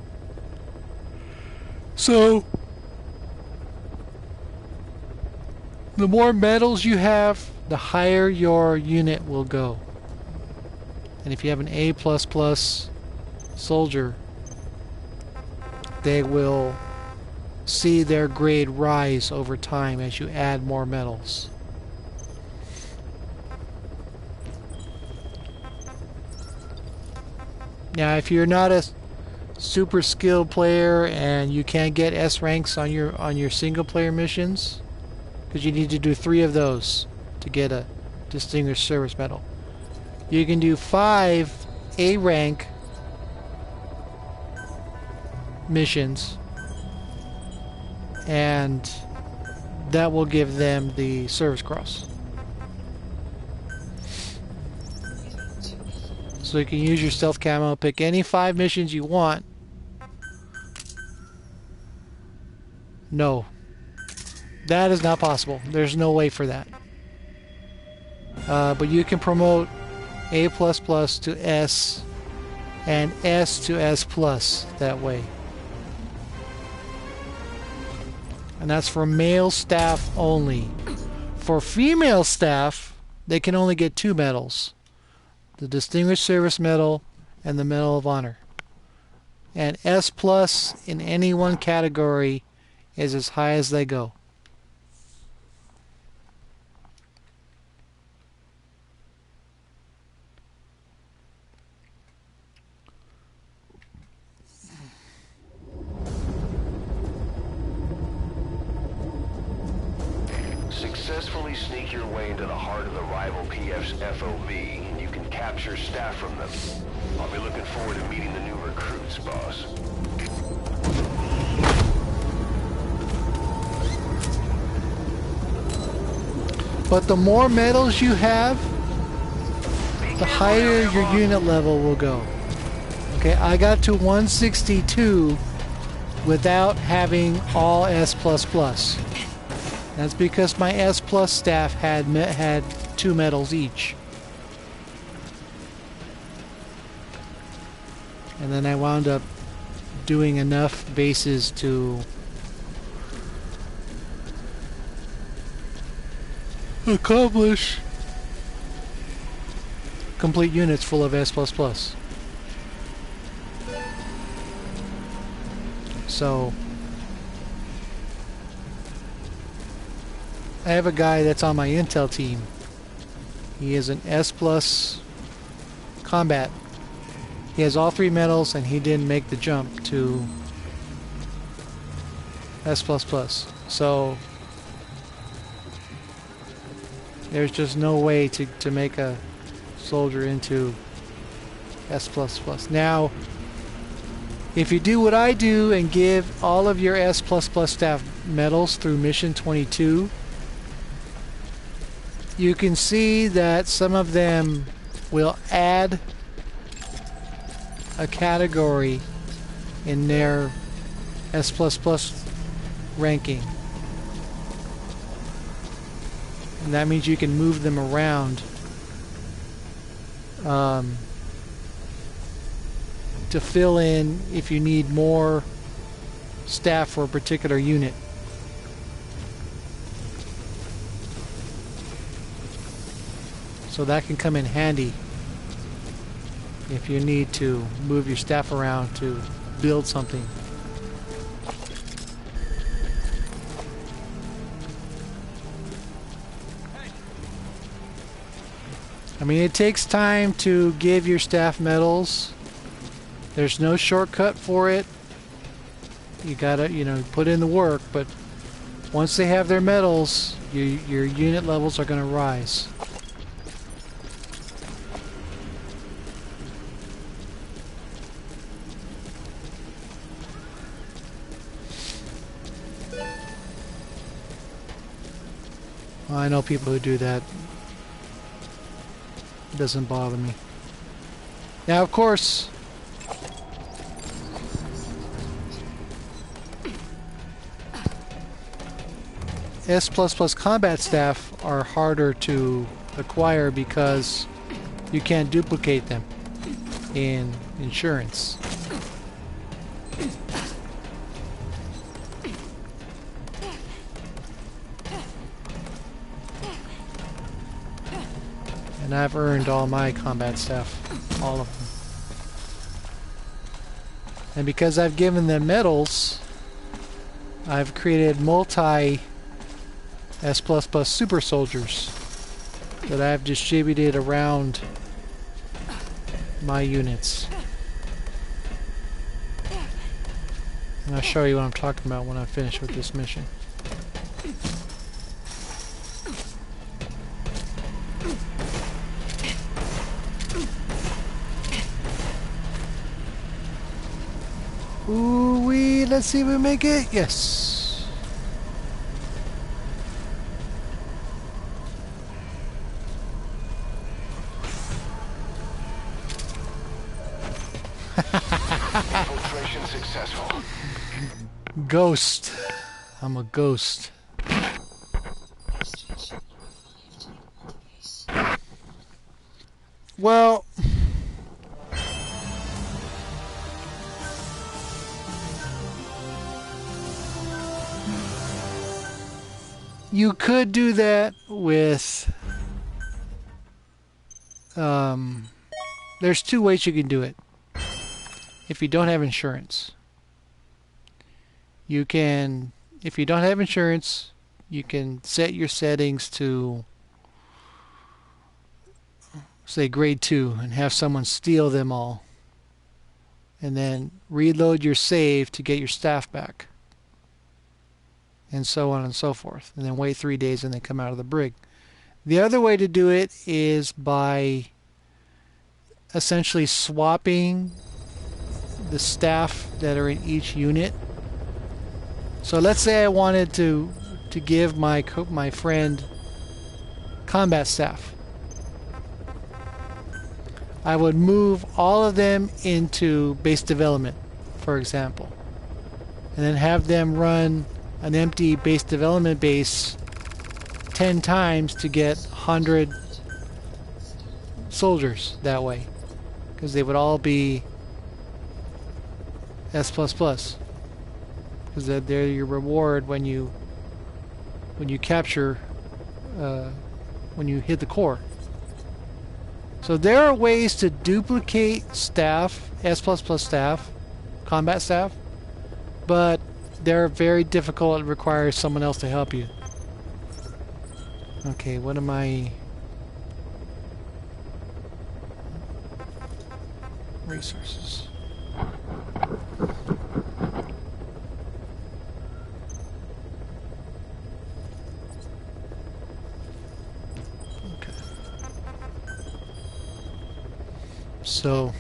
So the more medals you have, the higher your unit will go. And if you have an A++ soldier, they will see their grade rise over time as you add more medals. Now, if you're not a super skilled player and you can't get S ranks on your single player missions, because you need to do 3 of those to get a Distinguished Service Medal, you can do 5 A rank missions and that will give them the service cross. So you can use your stealth camo, pick any 5 missions you want. No. That is not possible. There's no way for that. But you can promote A++ to S and S to S+ that way. And that's for male staff only. For female staff, they can only get 2 medals. The Distinguished Service Medal and the Medal of Honor. And S+ in any one category is as high as they go. Successfully sneak your way into the heart of the rival PF's FOB, and you can capture staff from them. I'll be looking forward to meeting the new recruits, boss. But the more medals you have, the higher your unit level will go. Okay, I got to 162 without having all S++. That's because my S+ staff had 2 medals each. And then I wound up doing enough bases to accomplish complete units full of S++. So I have a guy that's on my intel team. He is an S+ combat. He has all 3 medals and he didn't make the jump to S++. So there's just no way to make a soldier into S++. Now, if you do what I do and give all of your S++ staff medals through Mission 22, you can see that some of them will add a category in their S++ ranking. And that means you can move them around to fill in if you need more staff for a particular unit. So that can come in handy if you need to move your staff around to build something. I mean, it takes time to give your staff medals. There's no shortcut for it. You gotta, put in the work, but once they have their medals, your unit levels are gonna rise. Well, I know people who do that. It doesn't bother me. Now, of course, S++ combat staff are harder to acquire because you can't duplicate them in insurance. And I've earned all my combat staff, all of them. And because I've given them medals, I've created multi S++ super soldiers that I've distributed around my units. And I'll show you what I'm talking about when I'm finished with this mission. Ooh-wee, let's see if we make it. Yes. successful. Ghost. I'm a ghost. Extraction revived on base. Well, you could do that with there's two ways you can do it. If you don't have insurance, you can, if you don't have insurance, you can set your settings to say grade 2 and have someone steal them all, and then reload your save to get your staff back, and so on and so forth, and then wait 3 days and then come out of the brig. The other way to do it is by essentially swapping the staff that are in each unit. So let's say I wanted to give my friend combat staff. I would move all of them into base development, for example, and then have them run an empty base development base 10 times to get 100 soldiers that way, because they would all be S++, because they're your reward when you capture, when you hit the core. So there are ways to duplicate staff, S++ staff, combat staff, but they're very difficult. It requires someone else to help you. Okay, what am I... Resources. Okay. So...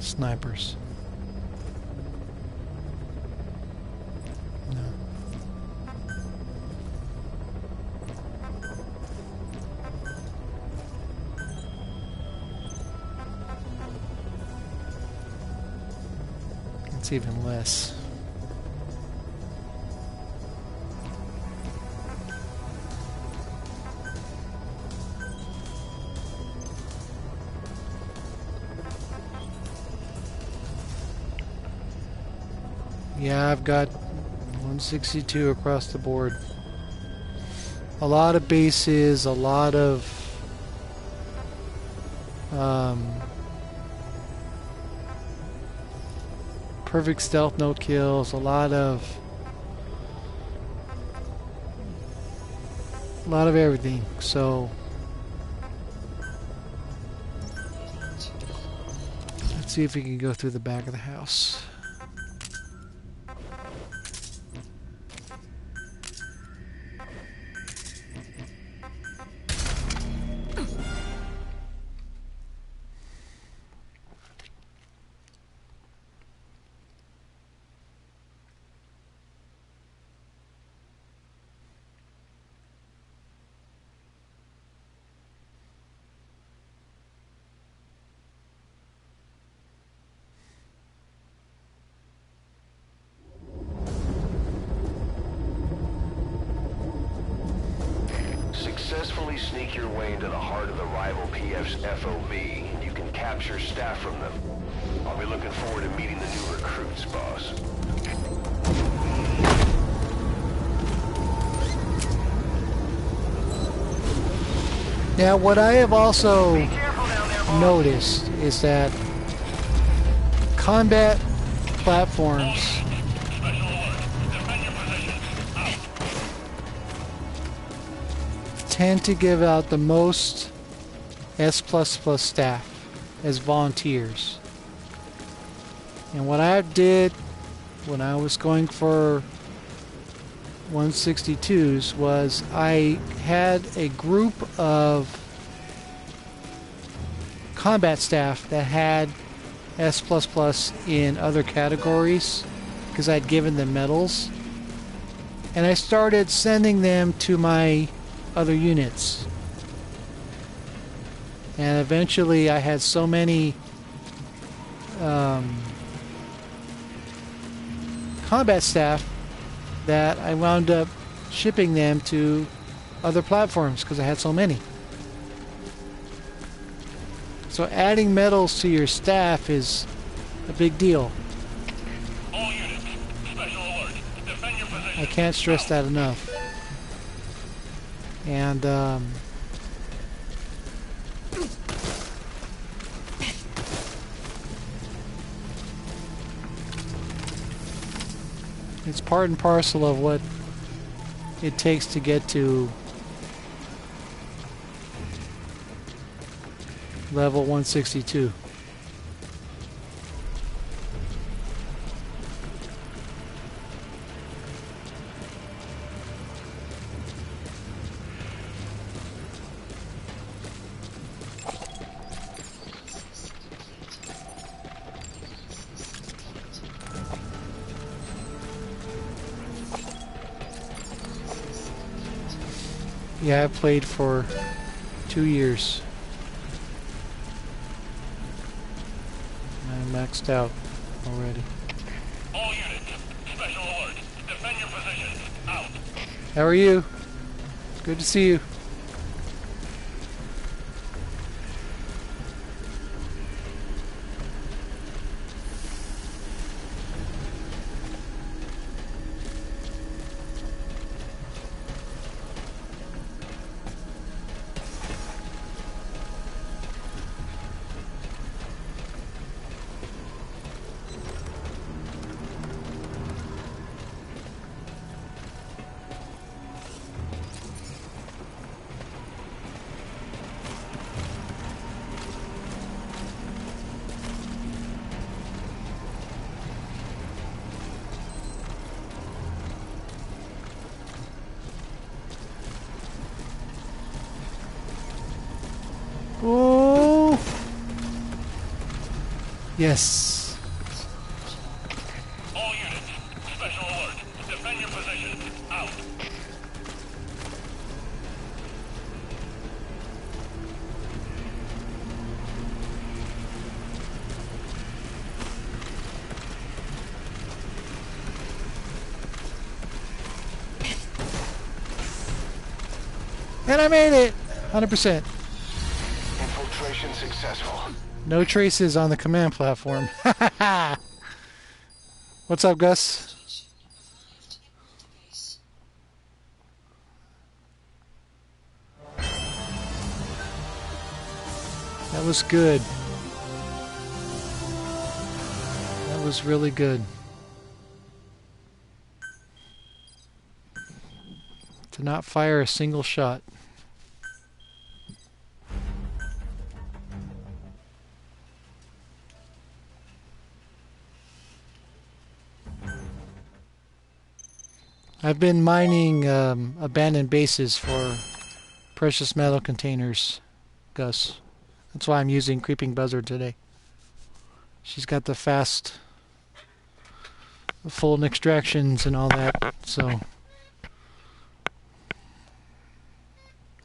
snipers. No. It's even less. Yeah, I've got 162 across the board. A lot of bases, a lot of perfect stealth no kills, a lot of everything. So let's see if we can go through the back of the house. Successfully sneak your way into the heart of the rival PF's FOB, and you can capture staff from them. I'll be looking forward to meeting the new recruits, boss. Now, what I have also noticed is that combat platforms tend to give out the most S++ staff as volunteers. And what I did when I was going for 162s was I had a group of combat staff that had S++ in other categories, because I'd given them medals. And I started sending them to my other units. And eventually I had so many combat staff that I wound up shipping them to other platforms because I had so many. So adding medals to your staff is a big deal. All units, special alert. Defend your position. I can't stress that enough. And it's part and parcel of what it takes to get to level 162. Yeah, I've played for 2 years. I'm maxed out already. All units, special alert. Defend your positions. Out. How are you? Good to see you. Oh! Yes. All units, special alert. Defend your positions. Out. And I made it! 100%. Infiltration successful. No traces on the command platform. What's up, Gus? That was good. That was really good. To not fire a single shot. I've been mining abandoned bases for precious metal containers, Gus. That's why I'm using Creeping Buzzard today. She's got the fast full extractions and all that, so.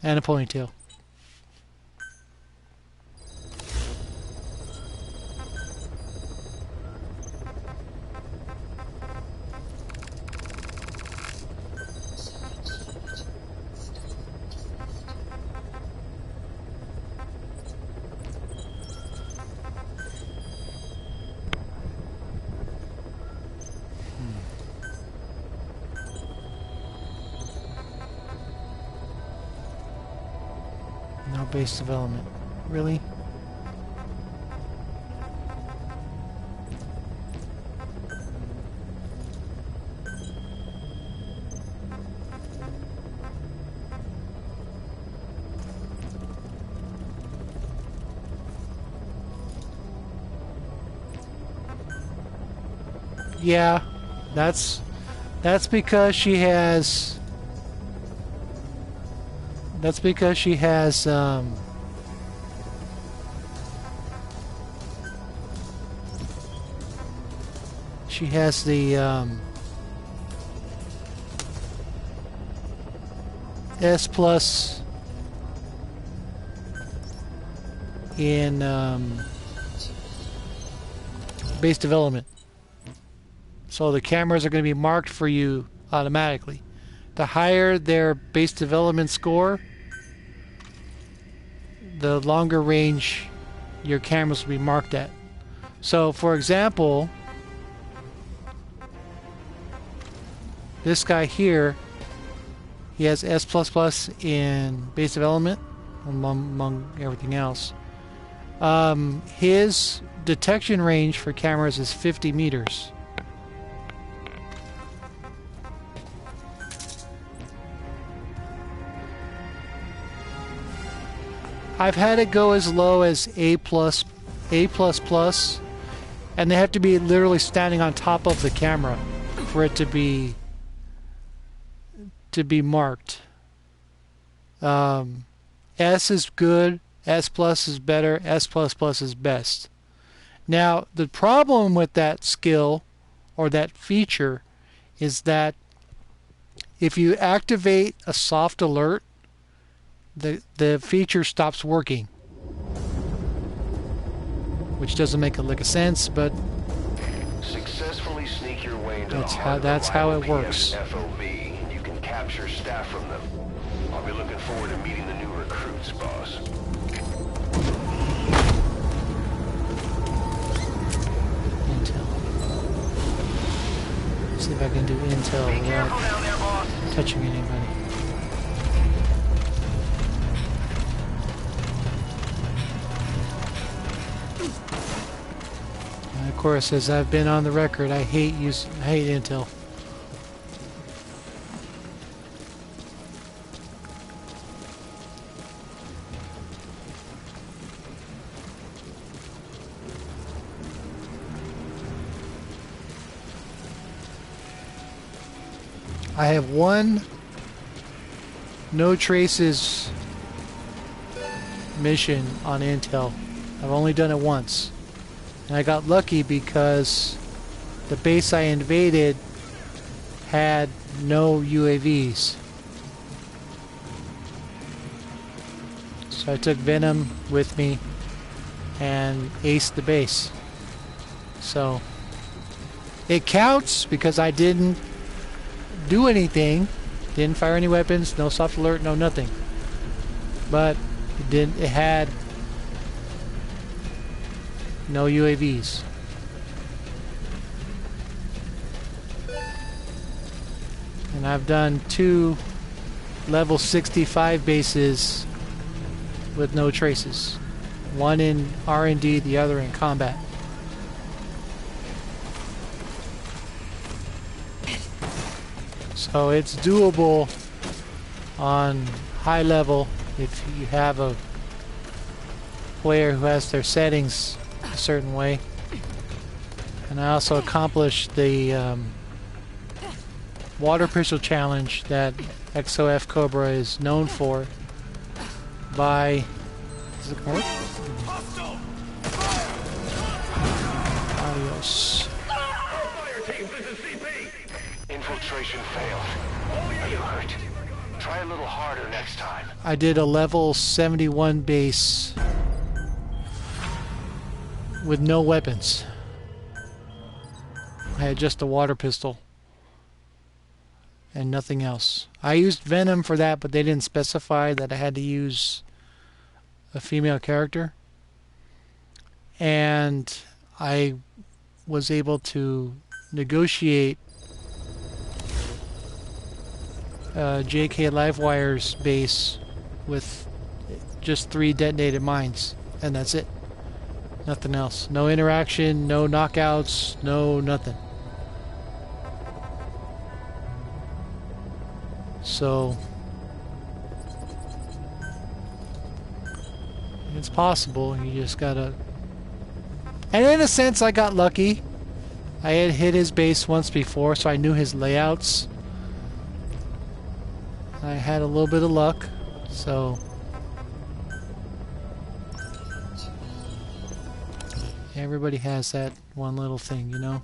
And a ponytail. No base development. Really? Yeah, that's because she has. That's because she has She has the S plus in base development. So the cameras are going to be marked for you automatically. The higher their base development score, the longer range your cameras will be marked at. So for example, this guy here, he has S++ in base development among everything else. His detection range for cameras is 50 meters. I've had it go as low as A++, and they have to be literally standing on top of the camera for it to be marked. S is good, S+ is better, S++ is best. Now, the problem with that skill or that feature is that if you activate a soft alert, the feature stops working, which doesn't make a lick of sense, but Successfully sneak your way into that's how it works. FOB, and you can capture staff from them. I'll be looking forward to meeting the new recruits, boss. Intel. See if I can do intel Be careful without down there, boss. touching anybody. And of course, as I've been on the record, I hate intel. I have one no traces mission on intel. I've only done it once. And I got lucky because the base I invaded had no UAVs. So I took Venom with me and aced the base. So it counts because I didn't do anything, didn't fire any weapons, no soft alert, no nothing. But it had no UAVs. And I've done 2 level 65 bases with no traces. One in R&D, the other in combat. So it's doable on high level if you have a player who has their settings a certain way. And I also accomplished the water pistol challenge that XOF Cobra is known for by... Is it called? Adios. Infiltration failed. Are you hurt? Try a little harder next time. I did a level 71 base with no weapons. I had just a water pistol and nothing else. I used Venom for that, but they didn't specify that I had to use a female character. And I was able to negotiate JK Livewire's base with just 3 detonated mines, and that's it. Nothing else. No interaction, no knockouts, no nothing. So it's possible. You just gotta... And in a sense, I got lucky. I had hit his base once before, so I knew his layouts. I had a little bit of luck, so... Everybody has that one little thing, you know?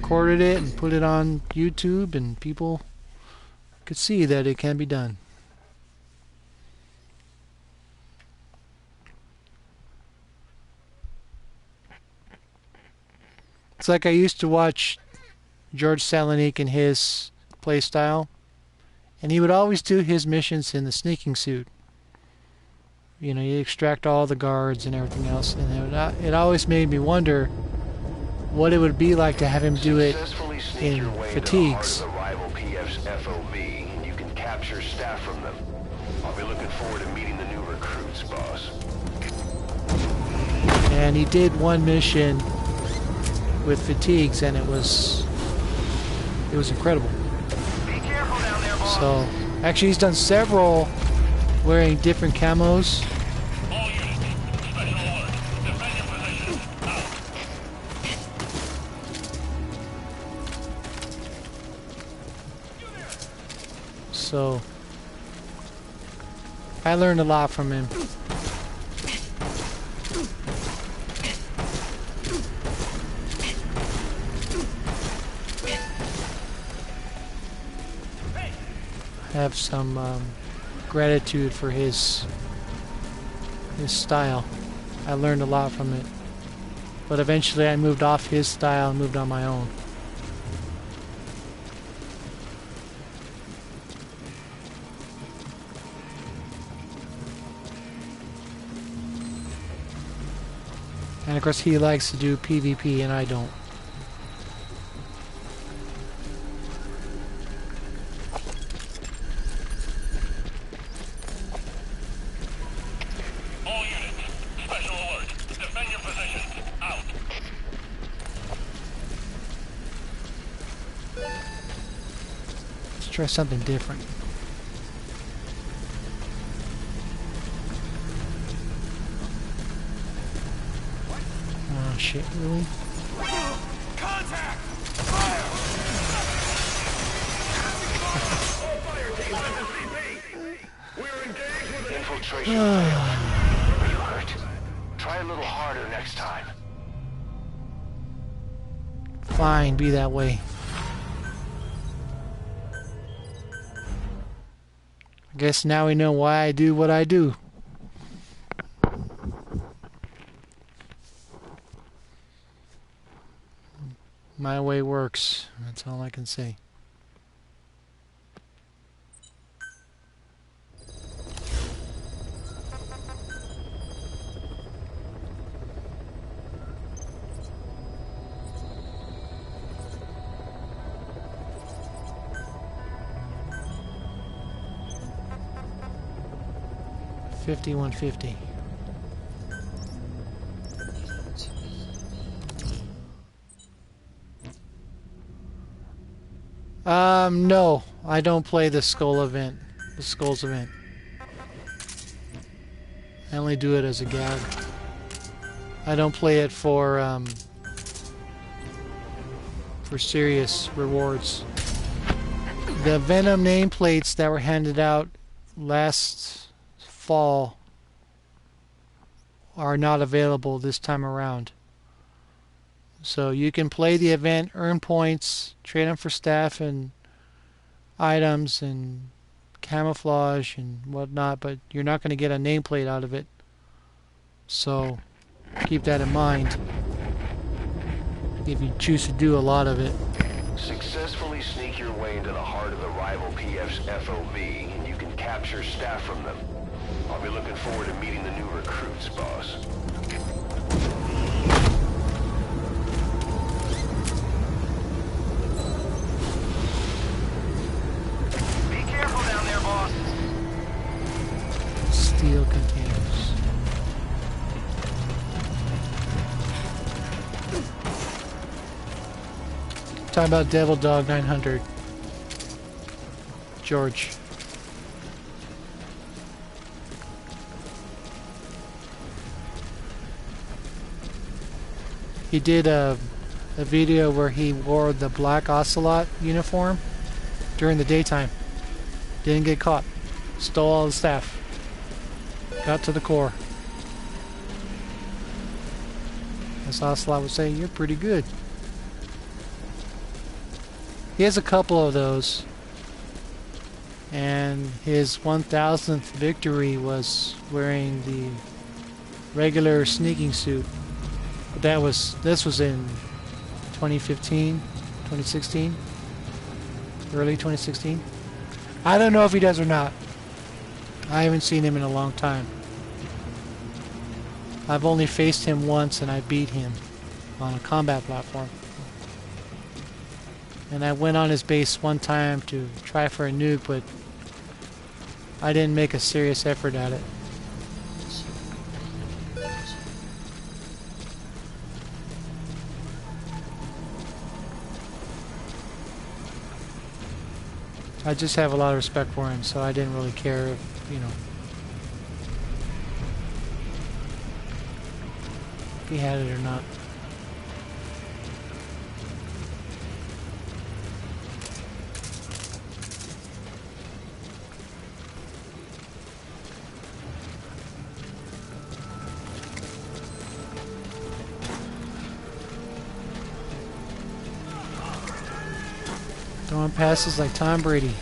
recorded it and put it on YouTube, and people could see that it can be done. It's like I used to watch George Salonik and his play style, and he would always do his missions in the sneaking suit. You know, you extract all the guards and everything else, and it always made me wonder what it would be like to have him do it Successfully sneak in your way fatigues. into the heart of the rival PF's FOB, and you can capture staff from them. I'll be looking forward to meeting the new recruits, boss. And he did one mission with fatigues, and it was incredible. Be careful down there, boss. So actually he's done several wearing different camos. All units, special alert. Defend your positions. Out. So I learned a lot from him. Have some gratitude for his style. I learned a lot from it, but eventually I moved off his style and moved on my own. And of course he likes to do PvP and I don't. All units, special alert. Defend your positions. Out. Let's try something different. Oh shit, really? Contact! Infiltration failed. Are you hurt? Try a little harder next time. Fine, be that way. I guess now we know why I do what I do. My way works. That's all I can say. $51.50. No, I don't play the Skull event. The Skulls event. I only do it as a gag. I don't play it for serious rewards. The Venom nameplates that were handed out last fall are not available this time around. So you can play the event, earn points, trade them for staff and items and camouflage and whatnot, but you're not going to get a nameplate out of it. So keep that in mind if you choose to do a lot of it. Successfully sneak your way into the heart of the rival PF's FOB, and you can capture staff from them. I'll be looking forward to meeting the new recruits, boss. Be careful down there, boss. Steel containers. Talking about Devil Dog 900. George. He did a video where he wore the black ocelot uniform during the daytime. Didn't get caught. Stole all the staff. Got to the core. As Ocelot would say, you're pretty good. He has a couple of those. And his 1000th victory was wearing the regular sneaking suit. But this was in 2015, 2016, early 2016. I don't know if he does or not. I haven't seen him in a long time. I've only faced him once and I beat him on a combat platform. And I went on his base one time to try for a nuke, but I didn't make a serious effort at it. I just have a lot of respect for him, so I didn't really care if, you know, if he had it or not. Throwing passes like Tom Brady.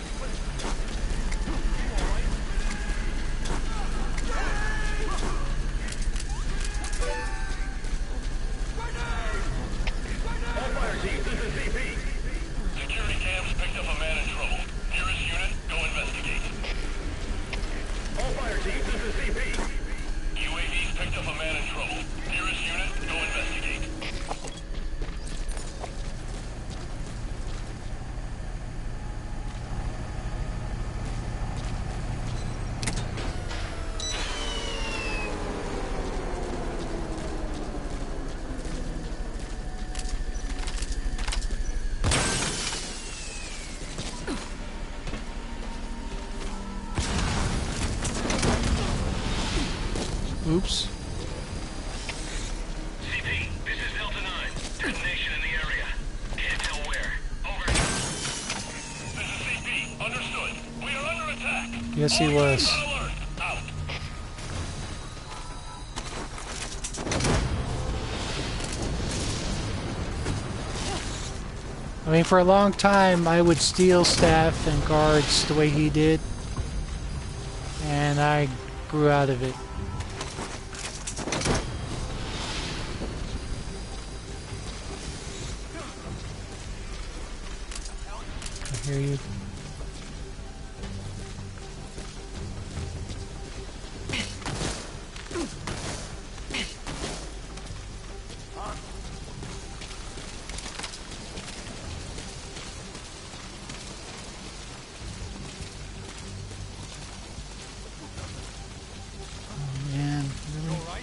Security cams picked up a man in trouble. Nearest unit, go investigate. All fire teams, this is CP. UAVs picked up a man in trouble. Nearest unit, go investigate. Oops. CP, this is Delta 9. Detonation in the area. Can't tell where. Over. This is CP. Understood. We are under attack. Yes, he was. All units on alert. Out. I mean, for a long time, I would steal staff and guards the way he did, and I grew out of it. I hear you. Man, really?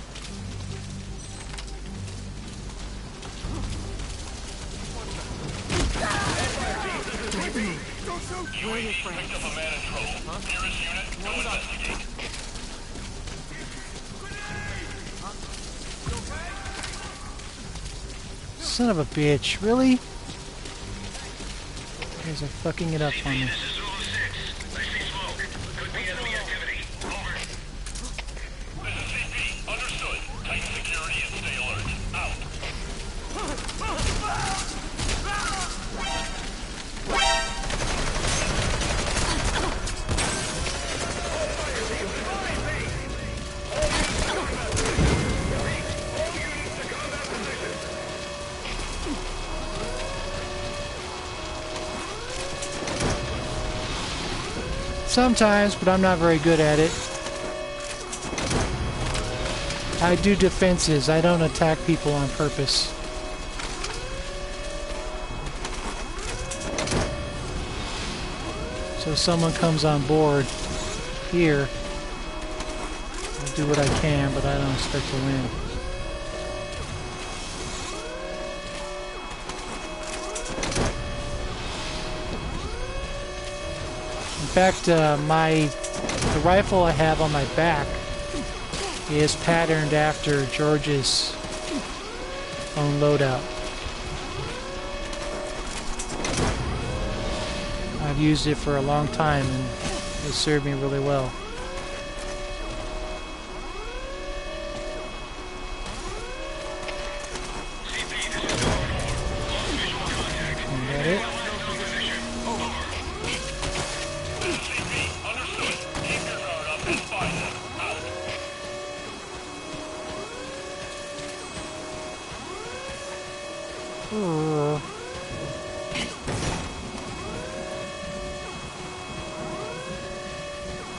UAV picked up a man in trouble. Nearest unit, go investigate. Son of a bitch, really? You guys are fucking it up on me. This is Zulu 6. I see smoke. Could be enemy activity. Over. This is CP. Understood. Tighten security and stay alert. Out. Sometimes, but I'm not very good at it. I do defenses. I don't attack people on purpose. So if someone comes on board here, I'll do what I can, but I don't expect to win. In fact, the rifle I have on my back is patterned after George's own loadout. I've used it for a long time and it served me really well. Is that it?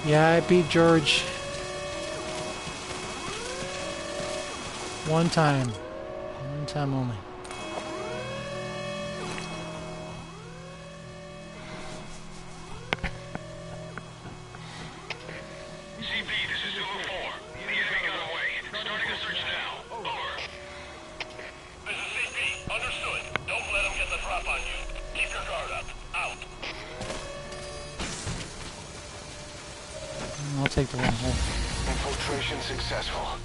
Yeah, I beat George. One time. One time only. CP, this is Zulu 4. The enemy got away. Starting a search now. Over. This is CP. Understood. Don't let them get the drop on you. Keep your guard up. Out. I'll take the one hole. Infiltration successful.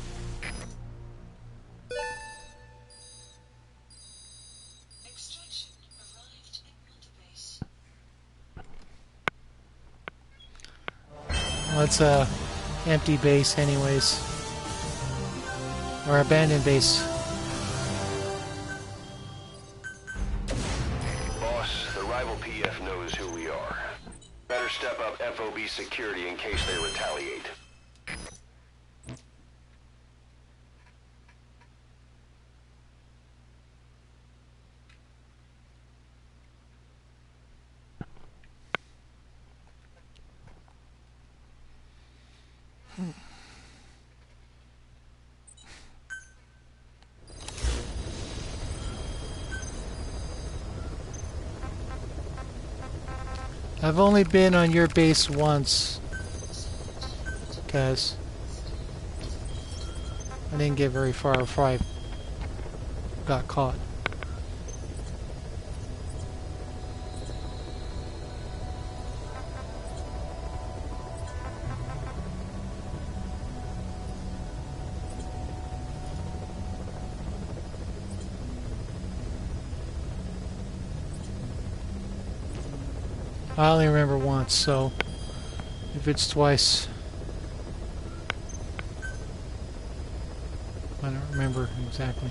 Extraction arrived at Mother Base. Well, it's a empty base anyways. Or abandoned base. Boss, the rival PF knows who we are. Better step up FOB security in case they retaliate. I've only been on your base once, because I didn't get very far before I got caught. I only remember once, so if it's twice, I don't remember exactly.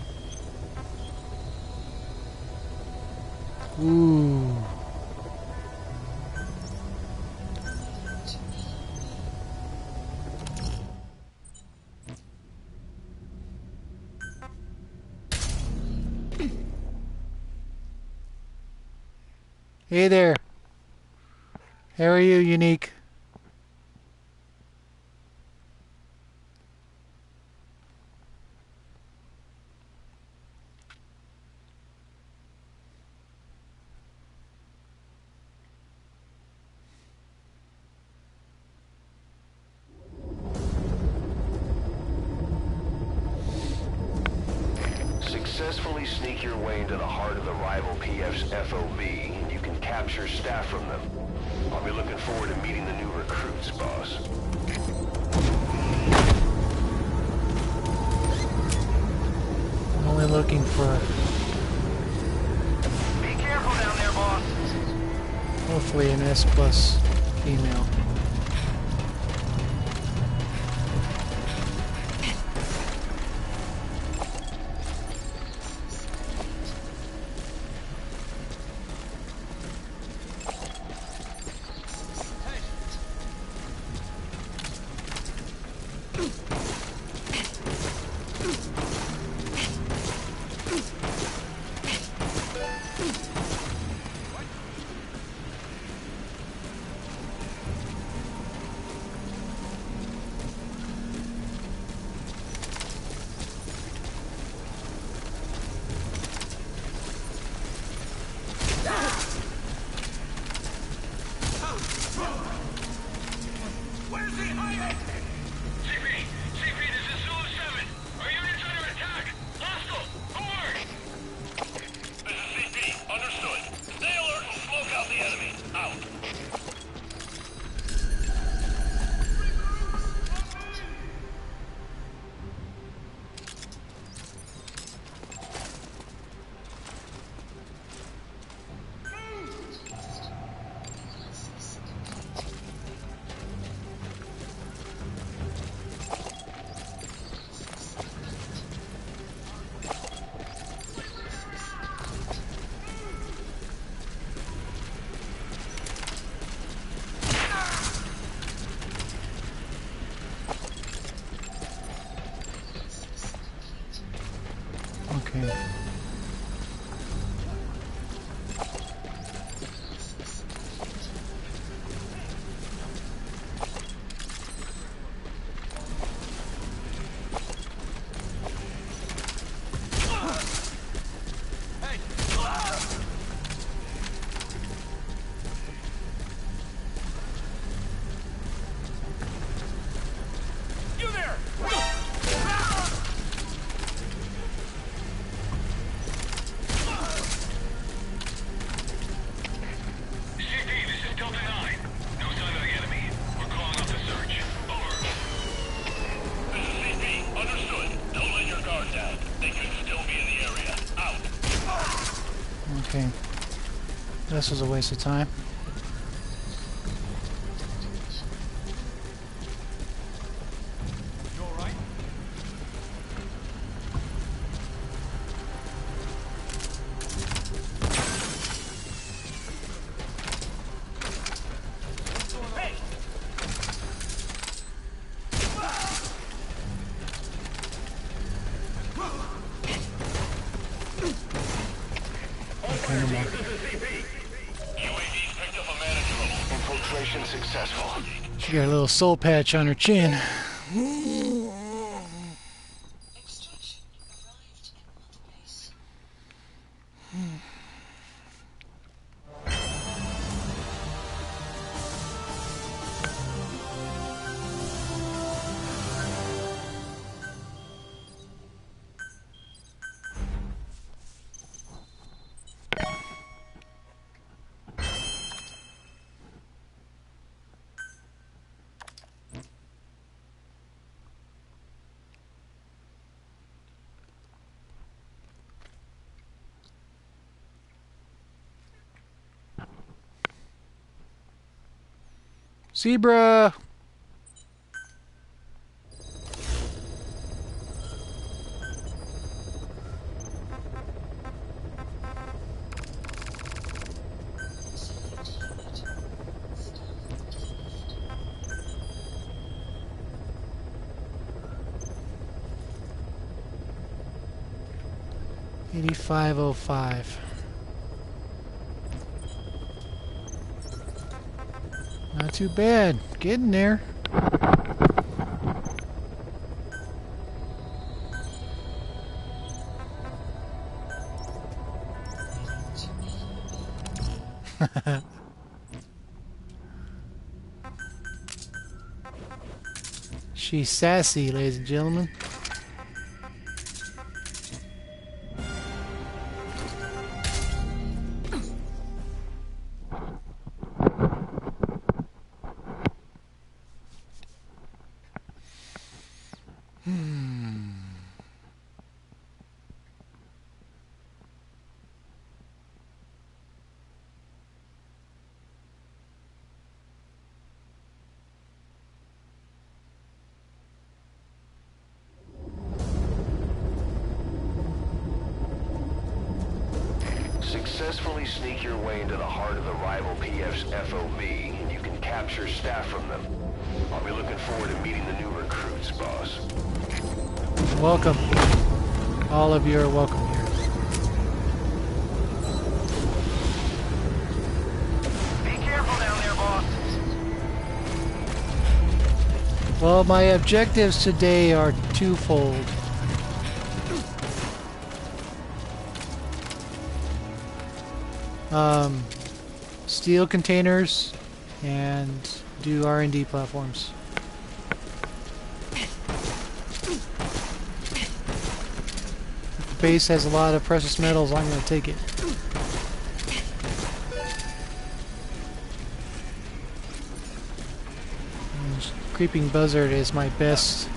Ooh. Hey there. How are you, Unique? Successfully sneak your way into the heart of the rival PF's FOB, and you can capture staff from them. I'll be looking forward to meeting the new recruits, boss. I'm only looking for Be careful down there, boss. hopefully an S plus female. This was a waste of time. You alright? Hey! Okay, no more. UAV's picked up a manageable. Infiltration successful. She got a little soul patch on her chin. Extraction arrived at mother base. Zebra! Select unit. Staff dismissed. 8505. Not too bad. Getting there. She's sassy, ladies and gentlemen. Successfully sneak your way into the heart of the rival PF's FOB, and you can capture staff from them. I'll be looking forward to meeting the new recruits, boss. Welcome. All of you are welcome here. Be careful down there, boss. Well, my objectives today are twofold. Steal containers and do R&D platforms. If the base has a lot of precious metals, I'm going to take it. And Creeping Buzzard is my best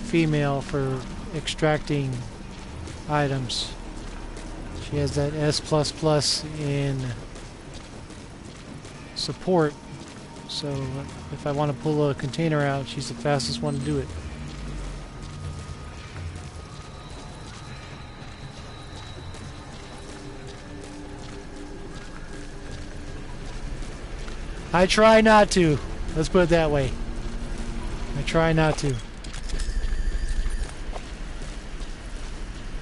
female for extracting items. She has that S++ in support, so if I want to pull a container out, she's the fastest one to do it. I try not to. Let's put it that way. I try not to.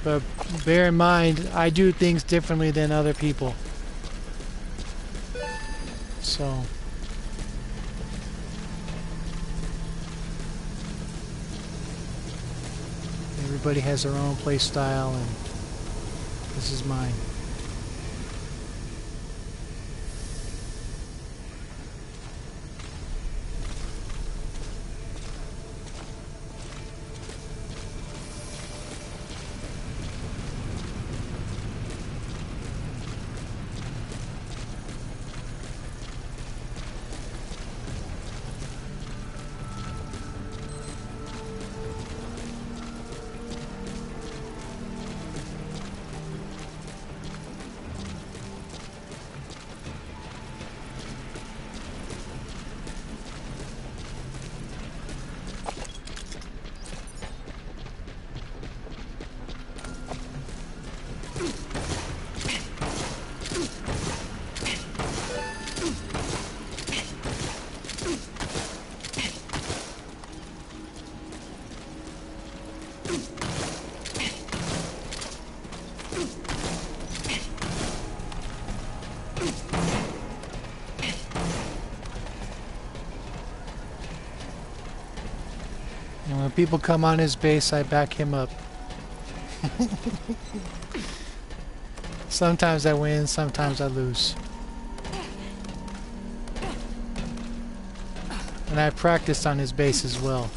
But bear in mind, I do things differently than other people. So everybody has their own play style, and this is mine. people come on his base, I back him up. Sometimes I win, sometimes I lose. And I practiced on his base as well.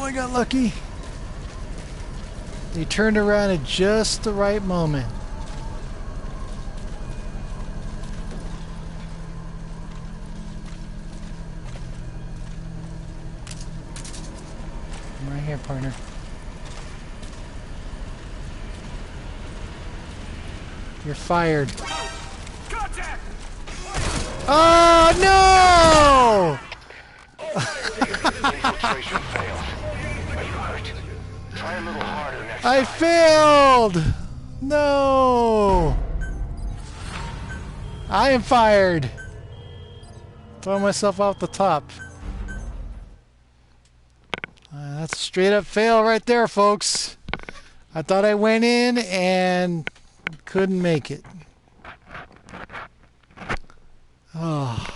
I got lucky. He turned around at just the right moment. I'm right here, partner. You're fired. Contact! Oh no! Infiltration failed. Are you hurt? Try a little harder next I time. failed! No! I am fired! Throw myself off the top. That's a straight up fail right there, folks. I thought I went in and couldn't make it. Oh.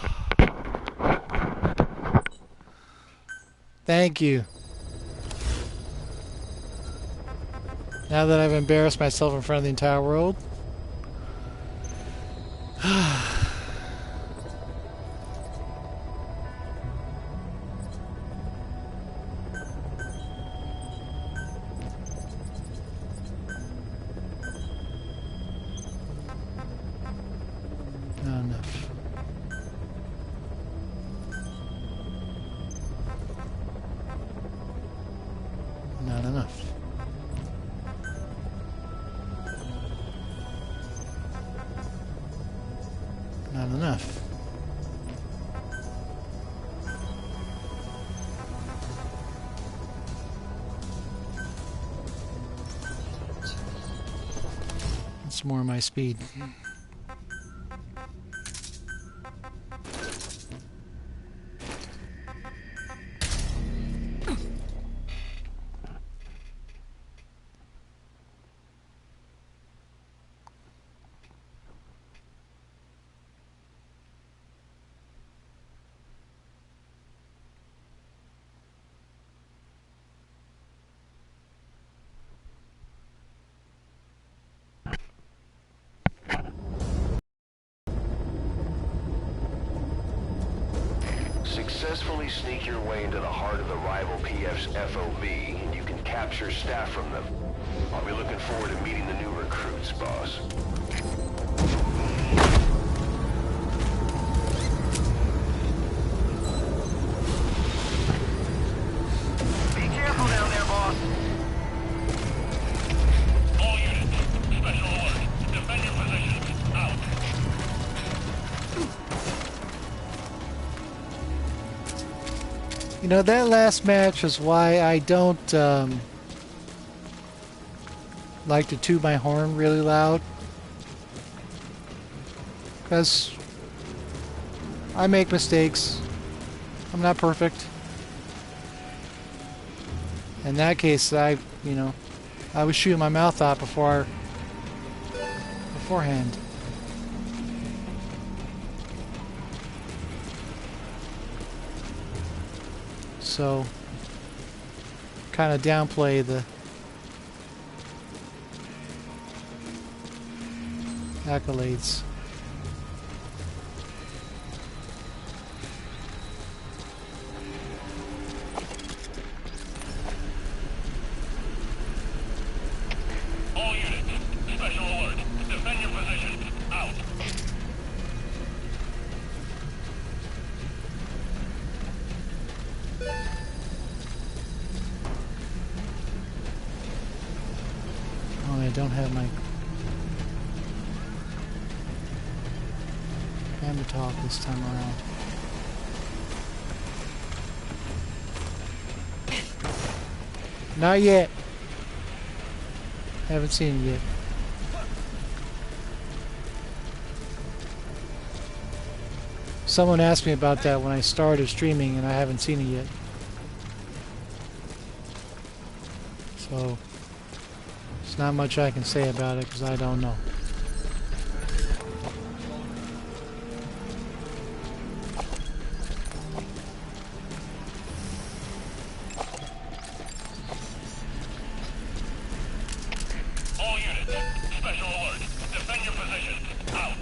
Thank you. Now that I've embarrassed myself in front of the entire world. Not enough. Not enough. Not enough. It's more my speed. Successfully sneak your way into the heart of the rival PF's FOB, and you can capture staff from them. I'll be looking forward to meeting the new recruits, boss. Be careful down there, boss. All units, special alert. Defend your positions. Out. You know, that last match is why I don't like to toot my horn really loud. Because I make mistakes. I'm not perfect. In that case, I was shooting my mouth out beforehand. So, kind of downplay the accolades. All units, special alert. Defend your positions. Out. Oh, I don't have my camera talk this time around. Not yet. Haven't seen it yet. Someone asked me about that when I started streaming, and I haven't seen it yet. So, there's not much I can say about it because I don't know. All units, special alert. Defend your position. Out.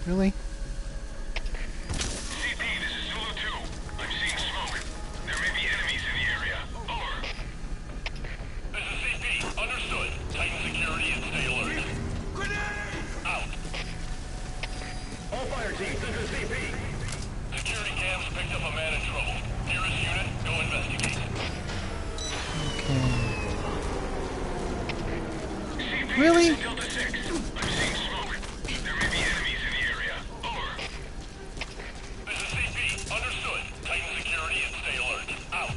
Really? CP, this is Zulu 2. I'm seeing smoke. There may be enemies in the area. Over. This is CP. Understood. Tighten security and stay alert. Out. All fire teams, this is CP. Security cams picked up a man in trouble. Nearest unit, go investigate. CP, Really? this is Delta 6. I'm seeing smoke. There may be enemies in the area. Over. This is CP. Understood. Tighten security and stay alert. Out.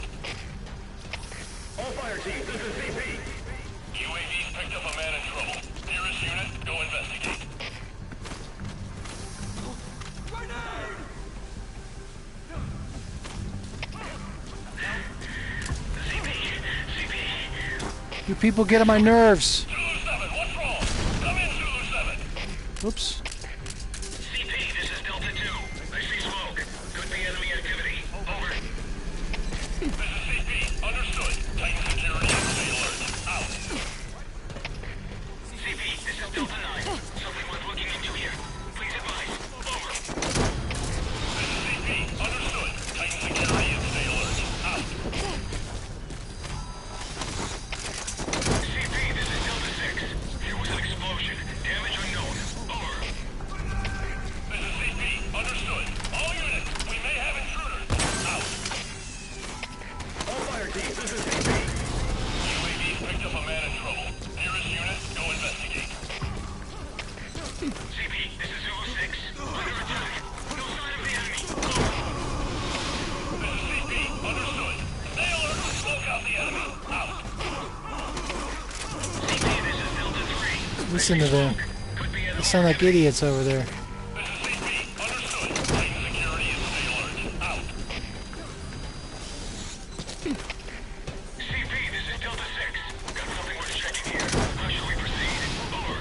All fire teams, this is CP. UAVs picked up a man in trouble. Nearest unit, go investigate. You people get on my nerves. Zulu 7, what's wrong? Come in, Zulu 7. Oops. CP, this is Delta 2. I see smoke. Could be enemy activity. Over. This is CP. Understood. Tighten security and stay alert. Out. CP, this is Delta 9. Something worth looking into here. Please advise. Over. This is CP. Understood. Tighten security and stay alert. Out. CP, this is Delta 6. There was an explosion. Damage unknown. Over. This is CP. Understood. All units, we may have intruders. Out. All fire teams, this is CP. UAVs picked up a man in trouble. Nearest unit, go investigate. CP, this is Zulu 6. Under attack. No sign of the enemy. Over. This is CP. Understood. Stay alert and smoke out the enemy. Out. CP, this is Delta 3. Listen to them. Could be They enemy sound like activity. idiots over there. This is CP. Understood. Tighten security and stay alert. Out. CP, this is Delta 6. Got something worth checking here. How shall we proceed? Over.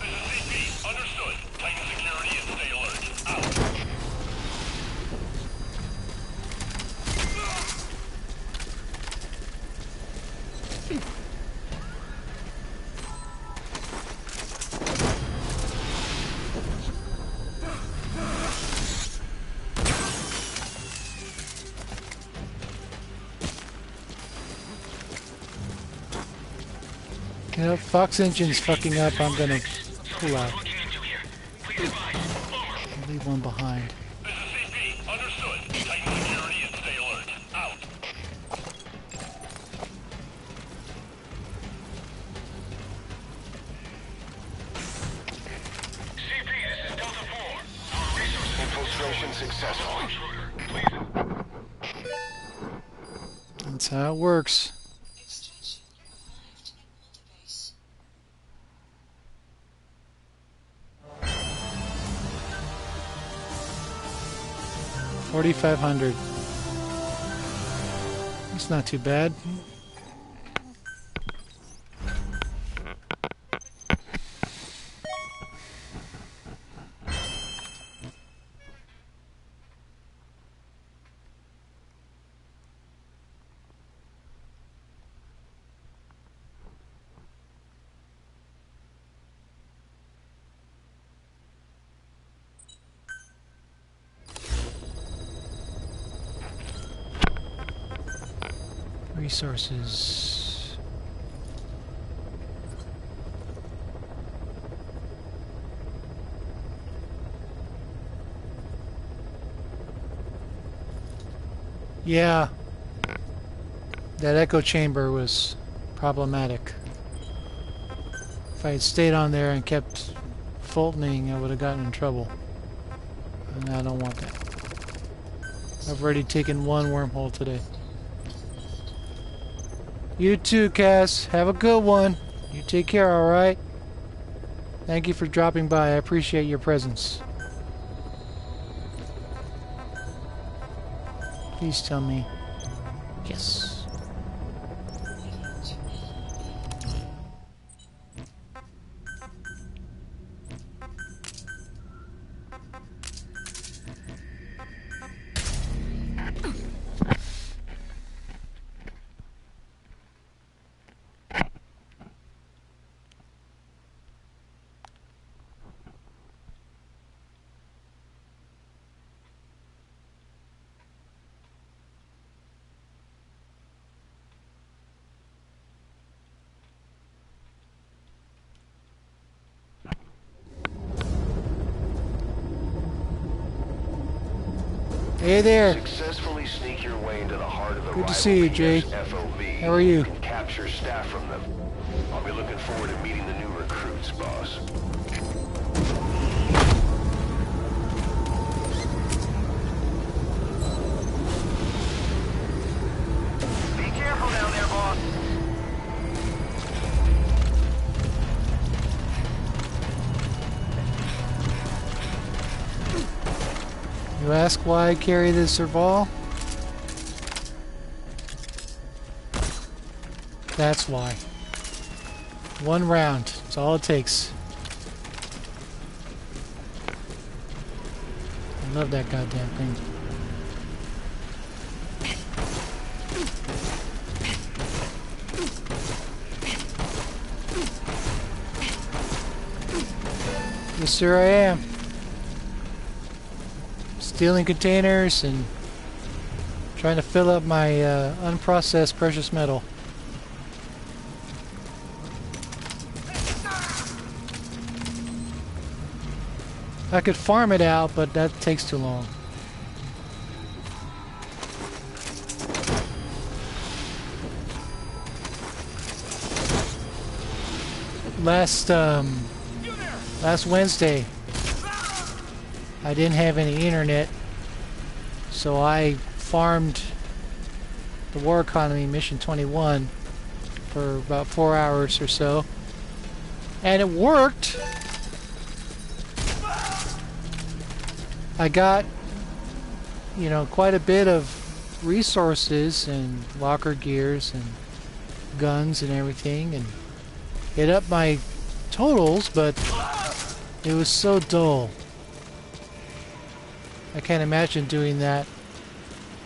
This is CP. Understood. Tighten security and stay alert. Out. You know, Fox Engine's fucking up. I'm gonna pull out. Looking into here. Please advise. Over. Leave one behind. This is CP. Understood. Tighten security and stay alert. Out. CP, this is Delta 4. Our resources Infiltration successful. intruder. Please. That's how it works. Extraction arrived at Mother Base. 4,500. It's not too bad. Resources. Yeah. That echo chamber was problematic. If I had stayed on there and kept Fultoning, I would have gotten in trouble. And I don't want that. I've already taken one wormhole today. You too, Cass. Have a good one. You take care, alright? Thank you for dropping by. I appreciate your presence. Please tell me. Yes. Hey there. Successfully sneak your way into the heart of the Good to rival see you, Jay. FOV. How are you? Can capture staff from them. I'll be looking forward to meeting the new recruits, boss. Be careful down there, boss. You ask why I carry this Serval? That's why. One round. That's all it takes. I love that goddamn thing. Yes, sir, I am. Stealing containers and trying to fill up my unprocessed precious metal. I could farm it out, but that takes too long. Last Wednesday, I didn't have any internet, so I farmed the War Economy Mission 21 for about 4 hours or so, and it worked. I got, you know, quite a bit of resources and locker gears and guns and everything, and hit up my totals, but it was so dull. I can't imagine doing that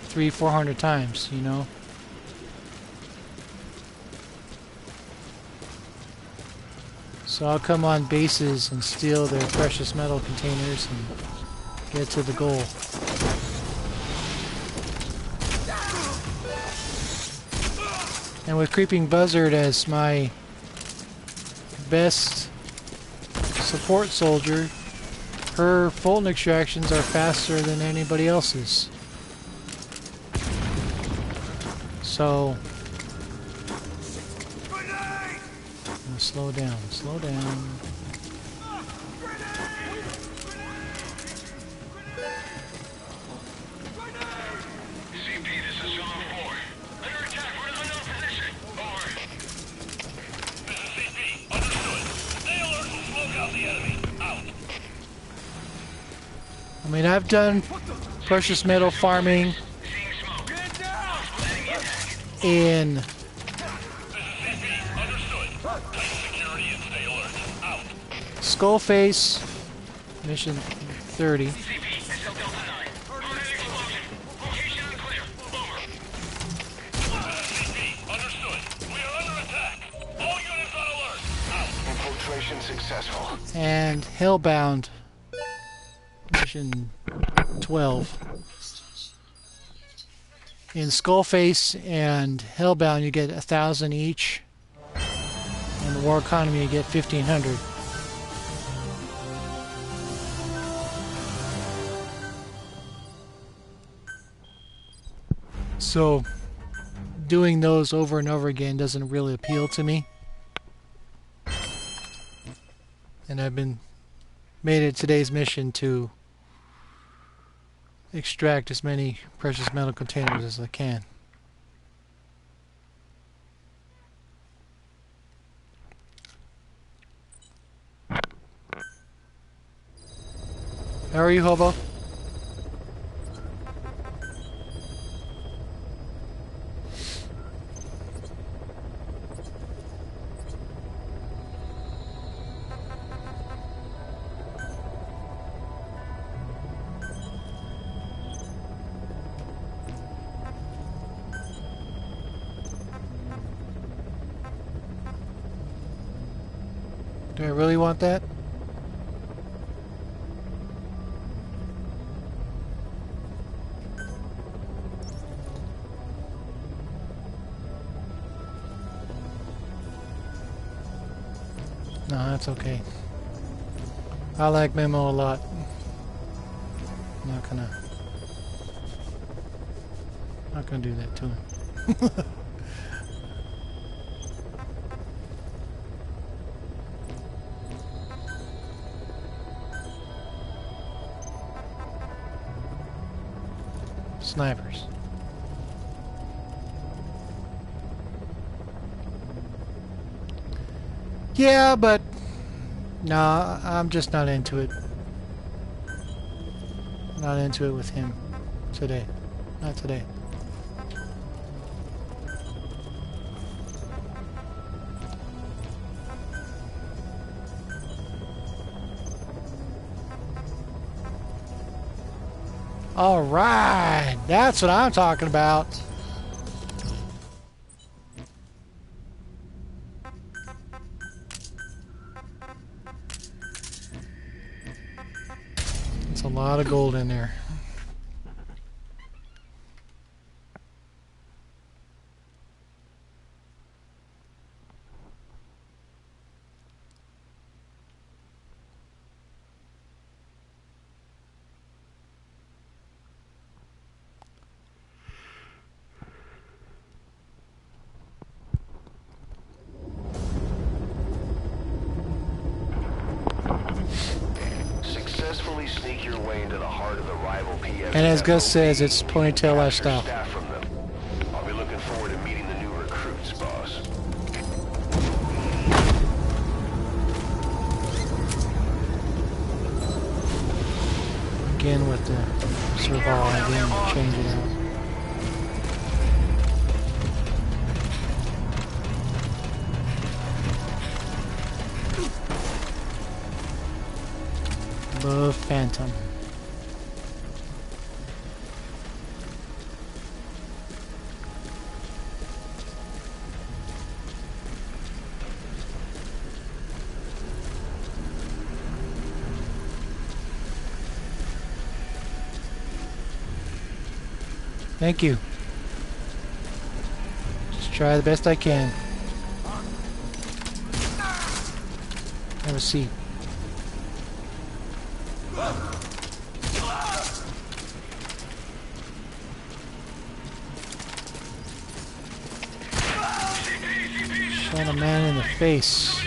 300-400 times, you know. So I'll come on bases and steal their precious metal containers and get to the goal. And with Creeping Buzzard as my best support soldier, her Fulton extractions are faster than anybody else's. So, slow down, slow down. CP, this is Zone 4. Under attack, we're in an unknown position. Over. This is CP. Understood. Stay alert and smoke out the enemy. Out. I mean, I've done precious metal farming Seeing smoke. Planning attack. in This is CP. Understood. Tighten security and stay alert. Out. Skullface, mission 30. CP, SL Delta 9. Heard an explosion. Location unclear. Over. This is CP. Understood. We are under attack. All units on alert. Out. Infiltration successful. And Hellbound, mission 12. In Skullface and Hellbound, you get 1,000 each. In the War Economy, you get 1,500. So, doing those over and over again doesn't really appeal to me. And I've made it today's mission to extract as many precious metal containers as I can. How are you, Hobo? Do I really want that? No, that's okay. I like Memo a lot. I'm not gonna do that to him. Snipers. Yeah, but nah, I'm just not into it. Not into it with him today. Not today. All right, that's what I'm talking about. It's a lot of gold in there. Successfully sneak your way into the heart of the rival PF. And as Gus says, it's ponytail lifestyle. Staff from them. I'll be looking forward to meeting the new recruits, boss. Again with the survival, again change it out. Love Phantom. Thank you. Just try the best I can. Have a seat. Shot a man in the face.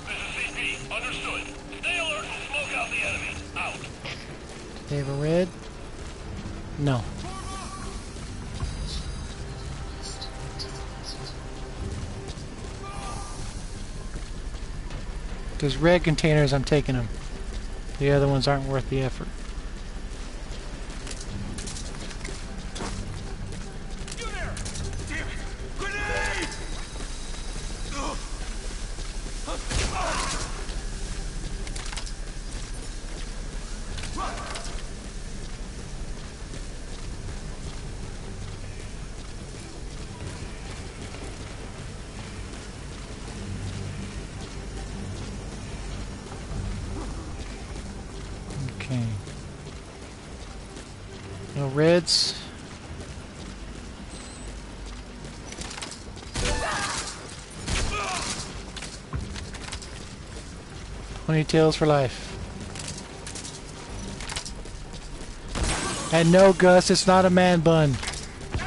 This is CP. Understood. Stay alert and smoke out the enemy. Out. They have a red? No. There's red containers, I'm taking them. The other ones aren't worth the effort. Okay. No reds. Ponytails for life. And no, Gus, it's not a man bun. I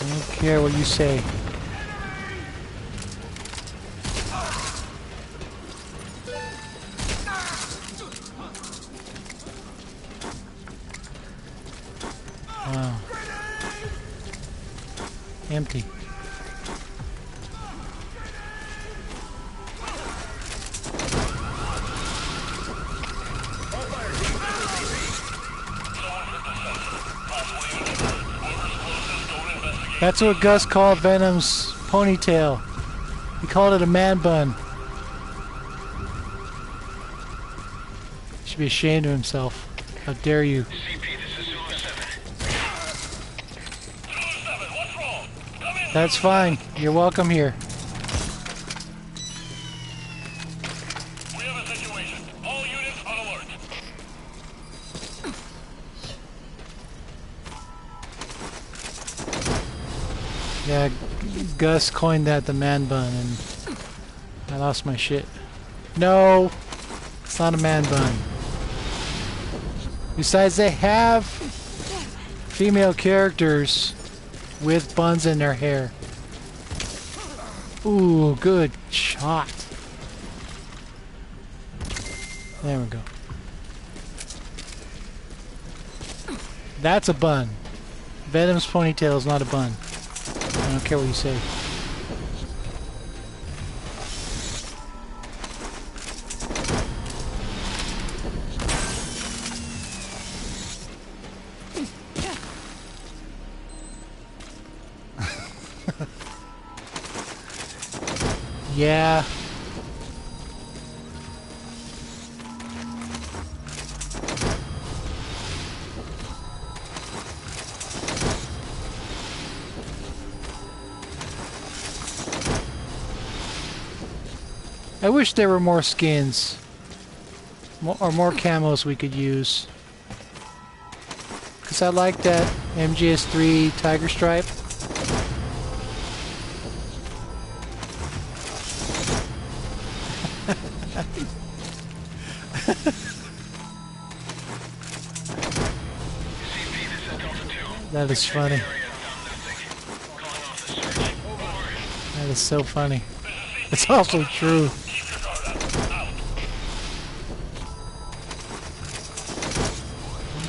don't care what you say. Wow. Empty. That's what Gus called Venom's ponytail. He called it a man bun. He should be ashamed of himself. How dare you? CP, this is Zulu 7. Zulu 7, what's wrong? Come in. That's fine. You're welcome here. We have a situation. All units on alert. Yeah, Gus coined that the man bun, and I lost my shit. No, it's not a man bun. Besides, they have female characters with buns in their hair. Ooh, good shot. There we go. That's a bun. Venom's ponytail is not a bun. I don't care what you say. Yeah. I wish there were more skins. Or more camos we could use. Because I like that MGS3 Tiger Stripe. That is funny. That is so funny. It's also true.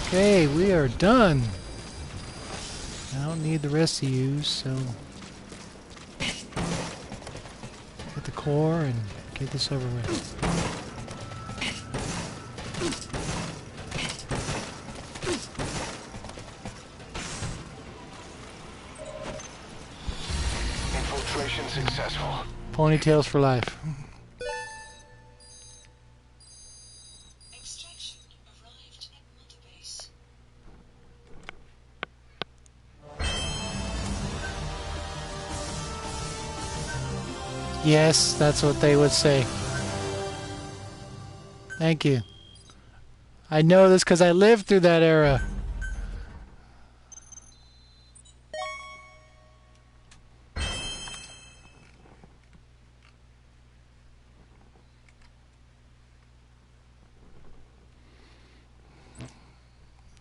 Okay, we are done. I don't need the rest of you, so get the core and get this over with. Infiltration successful. Ponytails for life. Extraction arrived at Mother Base. Yes, that's what they would say. Thank you. I know this because I lived through that era.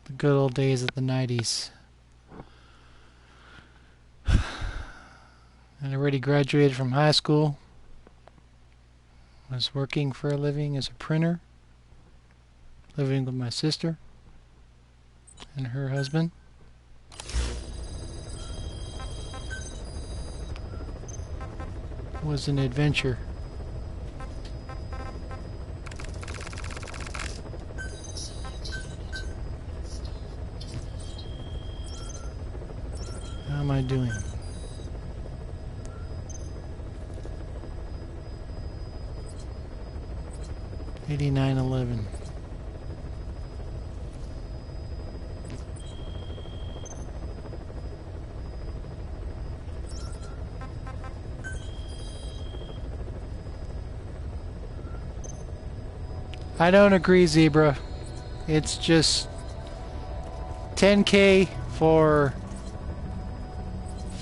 The good old days of the 90s. I already graduated from high school. Was working for a living as a printer. Living with my sister and her husband. It was an adventure. Select unit. Staff delivered. How am I doing? $89.11. I don't agree, Zebra. It's just 10K for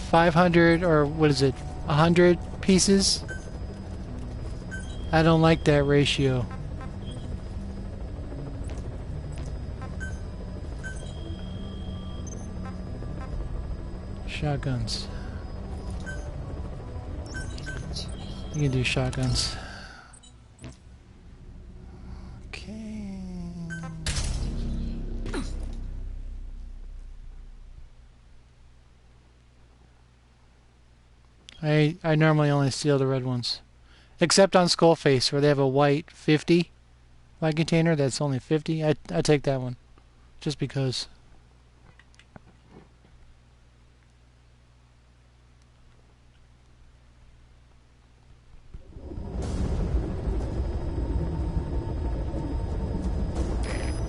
500 or what is it? 100 pieces? I don't like that ratio. Shotguns. You can do shotguns. Okay. I normally only steal the red ones. Except on Skullface where they have a white 50 light container that's only 50. I take that one. Just because.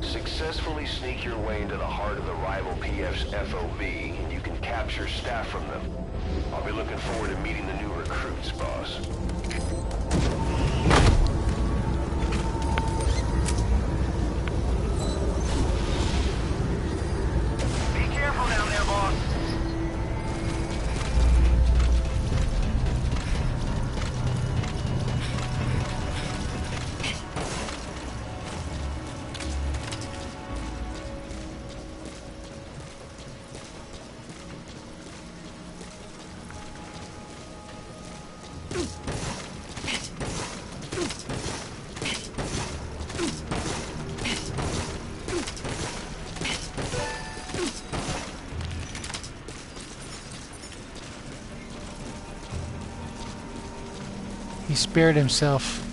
Successfully sneak your way into the heart of the rival PF's FOB, and you can capture staff from them. I'll be looking forward to meeting the new recruits, boss. Be careful down there, boss. He spared himself.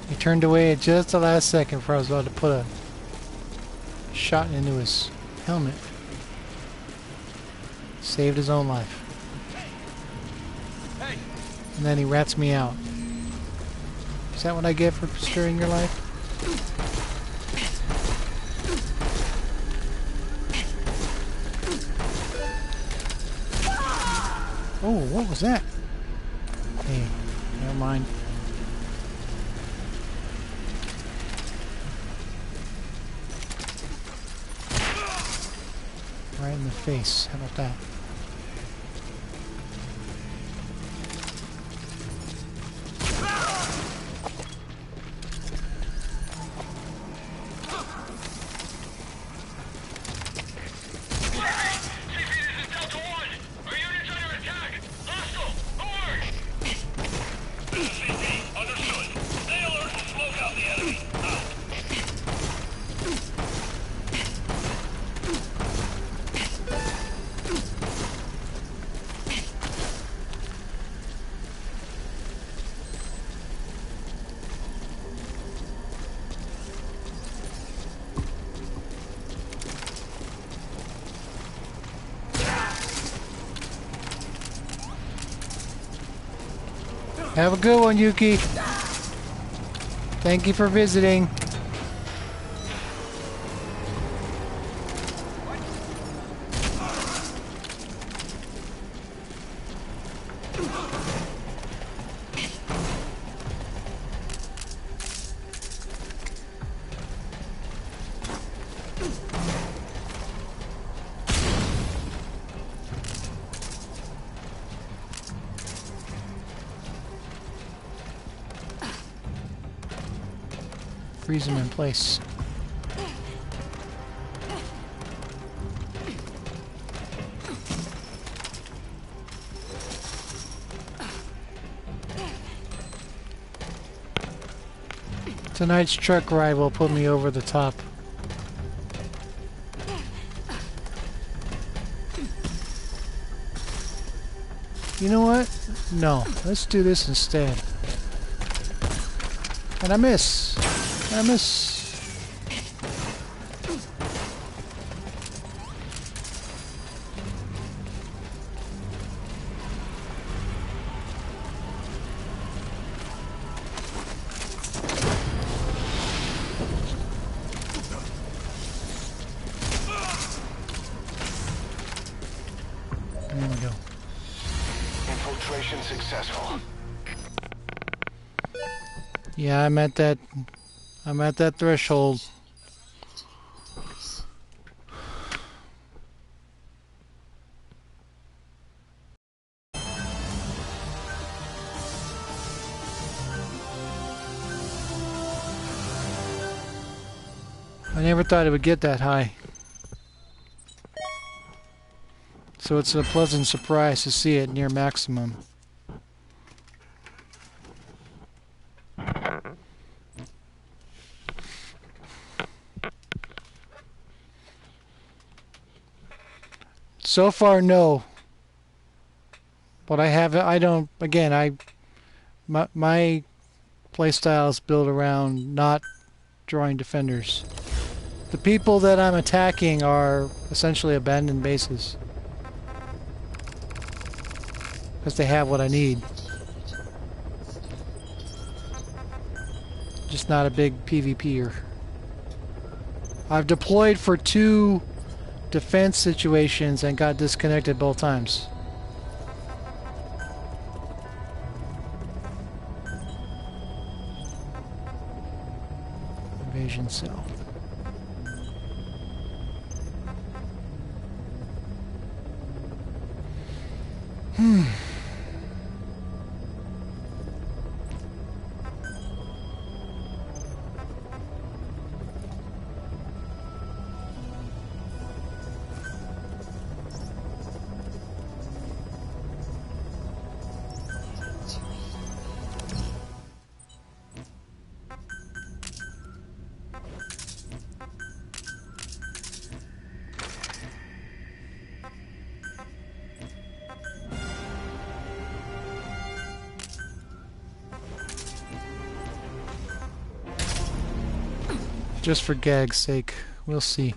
He turned away at just the last second before I was about to put a shot into his helmet. Saved his own life. Hey! And then he rats me out. Is that what I get for sparing your life? Oh, what was that? Hey, never mind. Right in the face. How about that? Have a good one, Yuki. Thank you for visiting. Freeze him in place. Tonight's truck ride will put me over the top. You know what? No, let's do this instead. And I miss. I miss. There we go. Infiltration successful. Yeah, I'm at that threshold. I never thought it would get that high. So it's a pleasant surprise to see it near maximum. So far, no. But I don't, again, my playstyle is built around not drawing defenders. The people that I'm attacking are essentially abandoned bases. Because they have what I need. Just not a big PvPer. I've deployed for 2 defense situations and got disconnected both times. Invasion cell. Just for gag's sake, we'll see.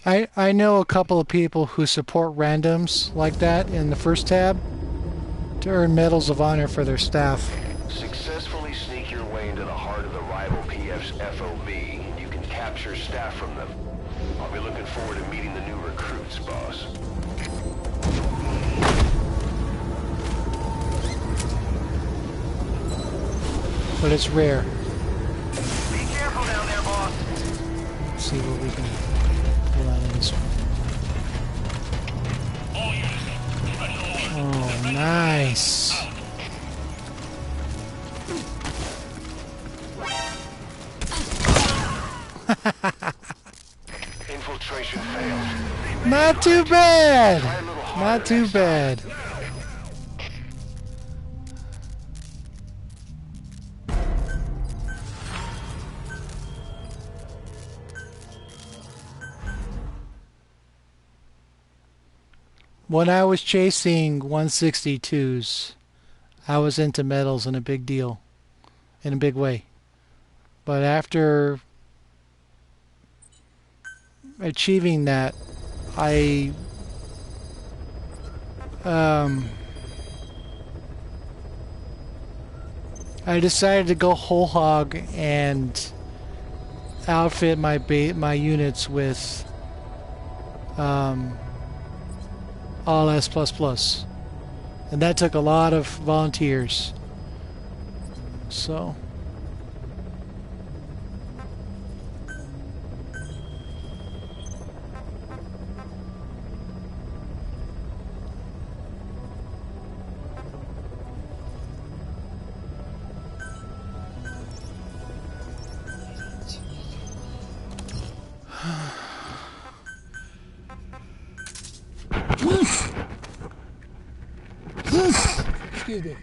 I know a couple of people who support randoms like that in the first tab to earn medals of honor for their staff. Successfully sneak your way into the heart of the rival PF's FOB, and you can capture staff from them. I'll be looking forward to meeting the new recruits, boss. But it's rare. Be careful down there, boss. Let's see what we can pull out of this one. All units, special alert. Oh, nice. Infiltration failed. Not too bad. Not too bad. When I was chasing 162s, I was into medals in a big deal, in a big way. But after achieving that, I decided to go whole hog and outfit my units with all S++, and that took a lot of volunteers. So excuse me.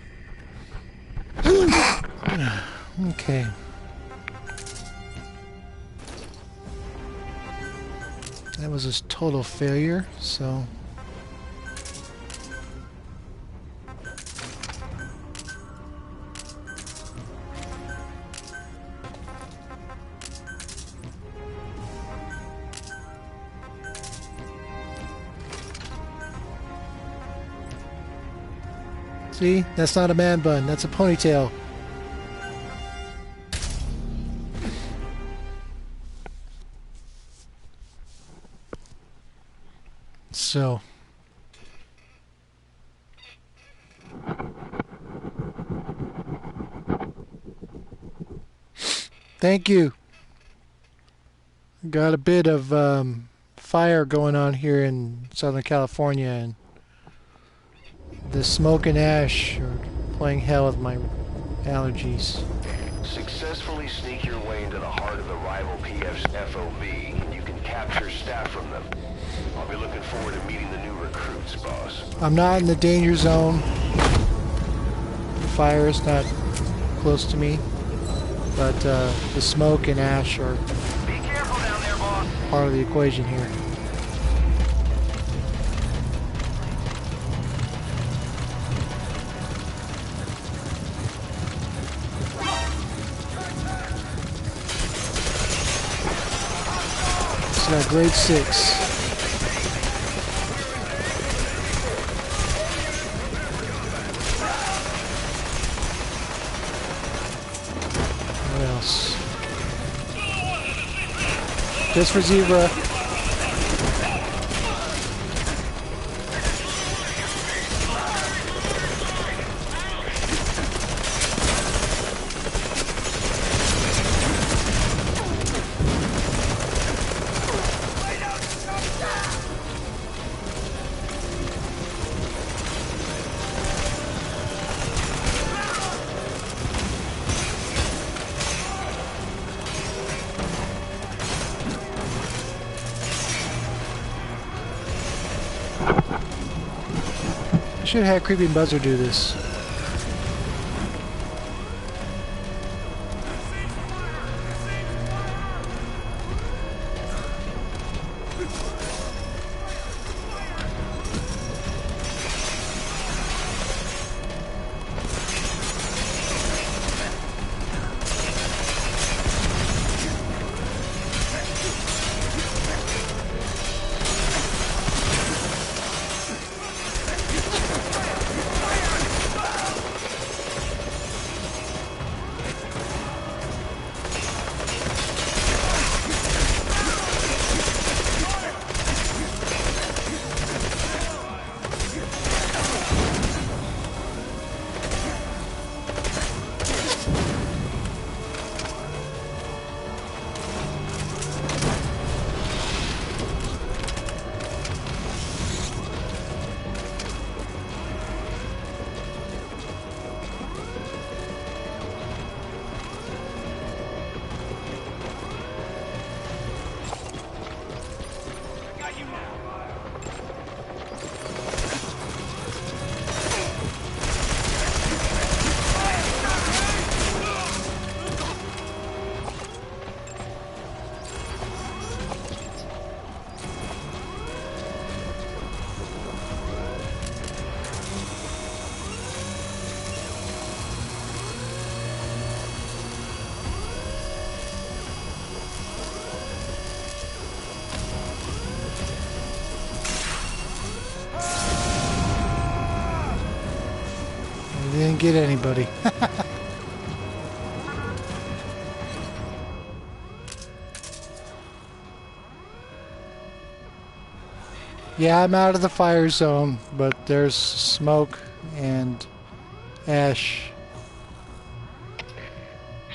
Okay. That was a total failure, so see, that's not a man bun, that's a ponytail. So thank you. Got a bit of fire going on here in Southern California, and the smoke and ash are playing hell with my allergies. Successfully sneak your way into the heart of the rival PF's FOB, and you can capture staff from them. I'll be looking forward to meeting the new recruits, boss. I'm not in the danger zone. The fire is not close to me, but the smoke and ash are Be careful down there, boss. part of the equation here. It's got grade 6. What else? Just for Zebra. Should have had Creeping Buzzard do this. Didn't get anybody. Yeah, I'm out of the fire zone, but there's smoke and ash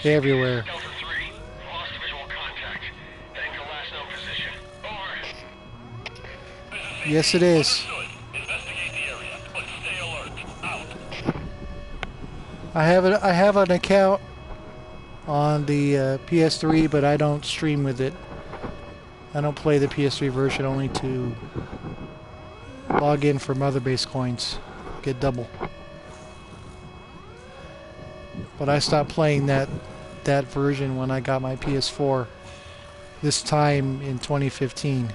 everywhere. Delta 3, lost visual contact. Tango last known position. Over. Yes, it is. Investigate the area, but stay alert. Out. I have an account on the PS3, but I don't stream with it. I don't play the PS3 version, only to log in for Mother Base coins, get double. But I stopped playing that version when I got my PS4. This time in 2015.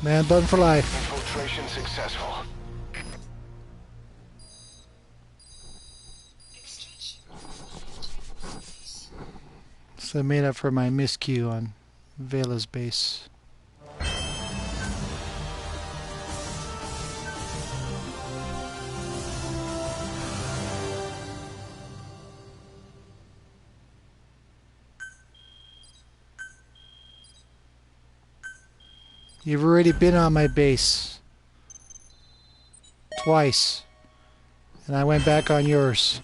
Man bun for life. Infiltration successful. So I made up for my miscue on Vela's base. You've already been on my base. Twice. And I went back on yours.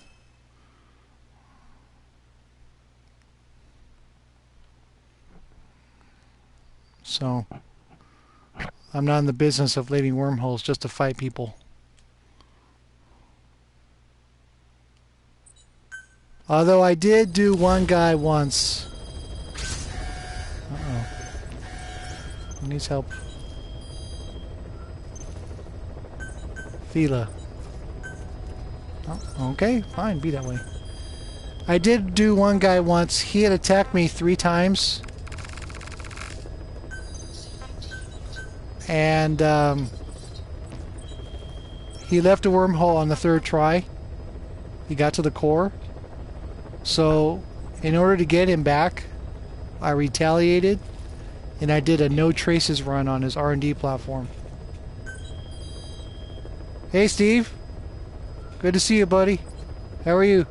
So, I'm not in the business of leaving wormholes just to fight people. Although I did do one guy once. Uh-oh. He needs help. Fila. Oh, okay, fine, be that way. I did do one guy once. He had attacked me 3 times. And he left a wormhole on the 3rd try. He got to the core. So, in order to get him back, I retaliated, and I did a no traces run on his R&D platform. Hey, Steve. Good to see you, buddy. How are you?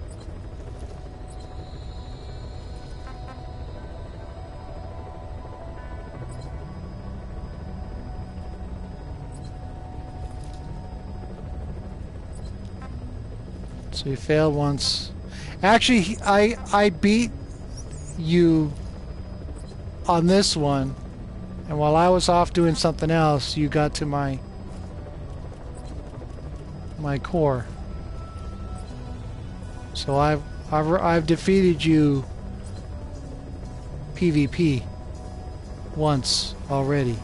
So you failed once. Actually, I beat you on this one, and while I was off doing something else, you got to my core. So I've defeated you PvP once already.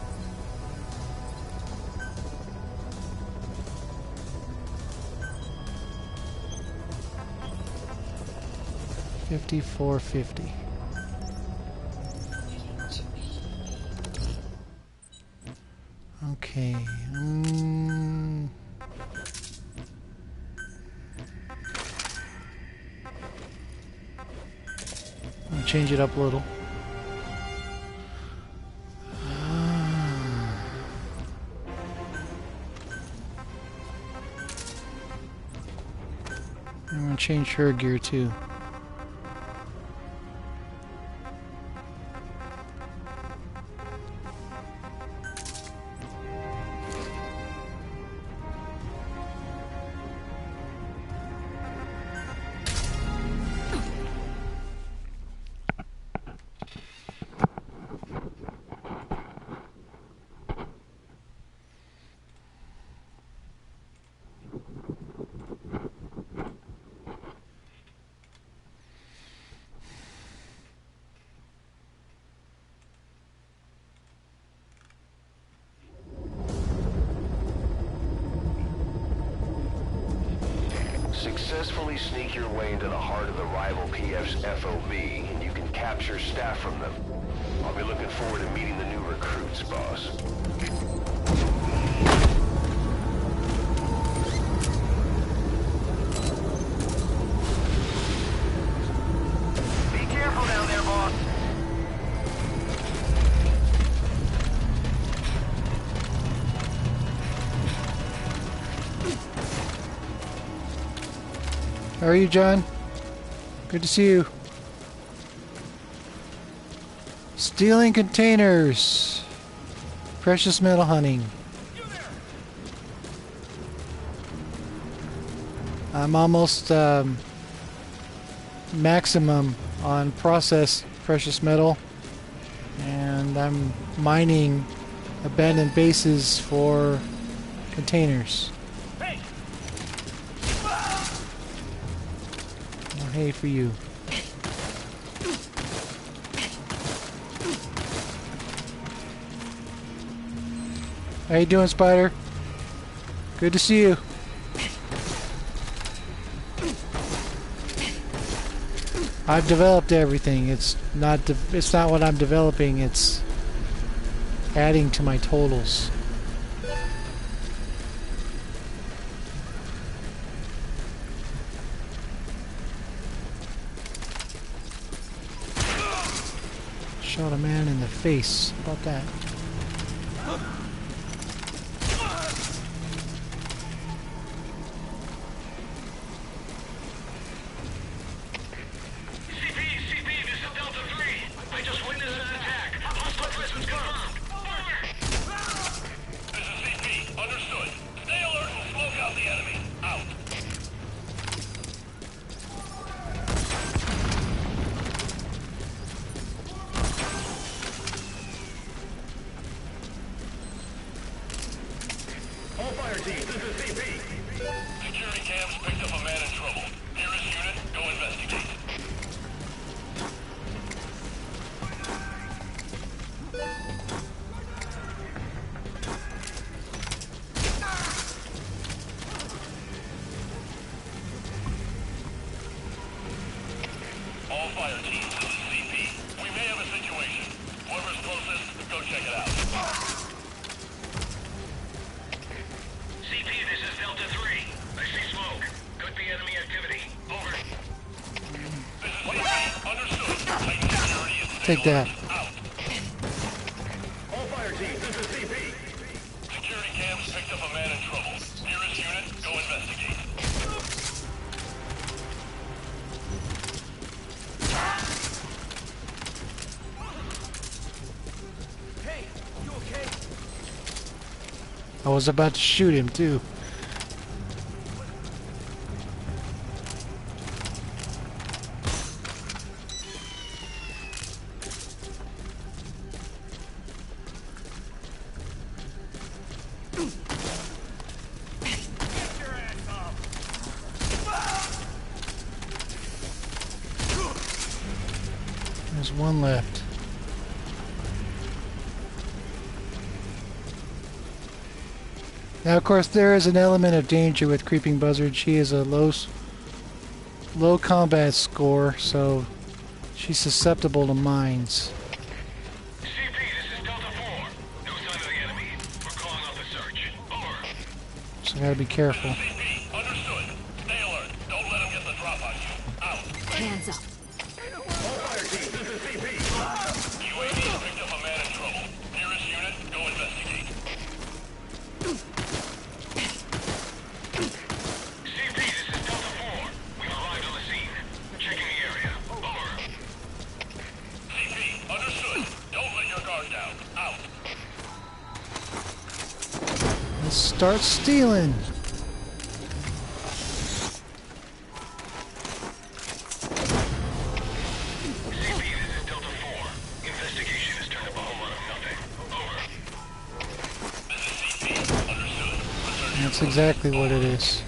$54.50. Okay. I'll change it up a little. I'm going to change her gear too. Successfully sneak your way into the heart of the rival PF's FOB, and you can capture staff from them. I'll be looking forward to meeting the new recruits, boss. Be careful down there, boss. How are you, John? Good to see you. Stealing containers. Precious metal hunting. I'm almost maximum on processed precious metal, and I'm mining abandoned bases for containers. Hey for you. How you doing, Spider? Good to see you. I've developed everything. It's not what I'm developing. It's adding to my totals. Shot a man in the face. How about that? CP, this is Delta 3. I just witnessed an attack. Hostile presence confirmed. Over. fire team, this is CP. Security cams picked up a man in trouble. Nearest unit, go investigate. All fire teams, this is CP. We may have a situation. Whoever's closest, go check it out. CP, this is Delta 3. I see smoke. Could be enemy activity. Over. This is CP. Understood. Titan security is Take that. out. All fire teams, this is CP. Security cams picked up a man in trouble. Nearest unit, go investigate. Hey, you okay? I was about to shoot him too. Get your ass up! There's one left. Now, of course, there is an element of danger with Creeping Buzzard. She is a low combat score, so she's susceptible to mines. CP, this is Delta 4. No sign of the enemy. We're calling off the search. Over. So I gotta be careful. CP, understood. Stay alert. Don't let them get the drop on you. Out. Hands up. All fire teams, this is CP. UAV picked up a man in trouble. Nearest unit, go investigate. CP, this is Delta 4. We've arrived on the scene. Checking the area. Over. CP, understood. Don't let your guard down. Out. Let's start stealing. CP, this is Delta 4. Investigation has turned up a whole lot of nothing. Over. This is CP. Understood. Return to That's exactly what it is.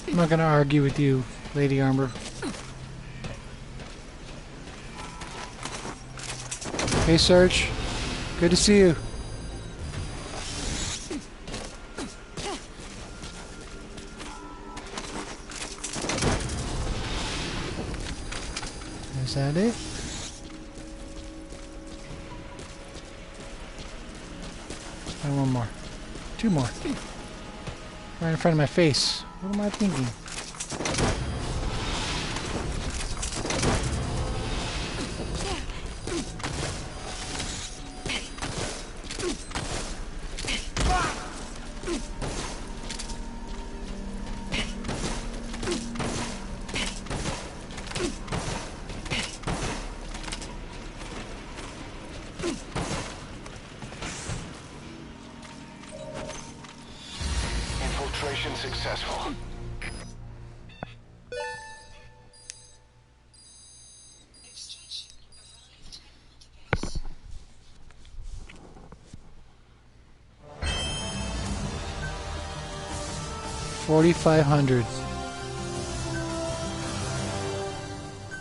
I'm not gonna argue with you, Lady Armor. Hey, Serge. Good to see you. Is that it? And one more. Two more. Right in front of my face. What am I thinking? Infiltration successful. Extraction arrived at the base. 4,500.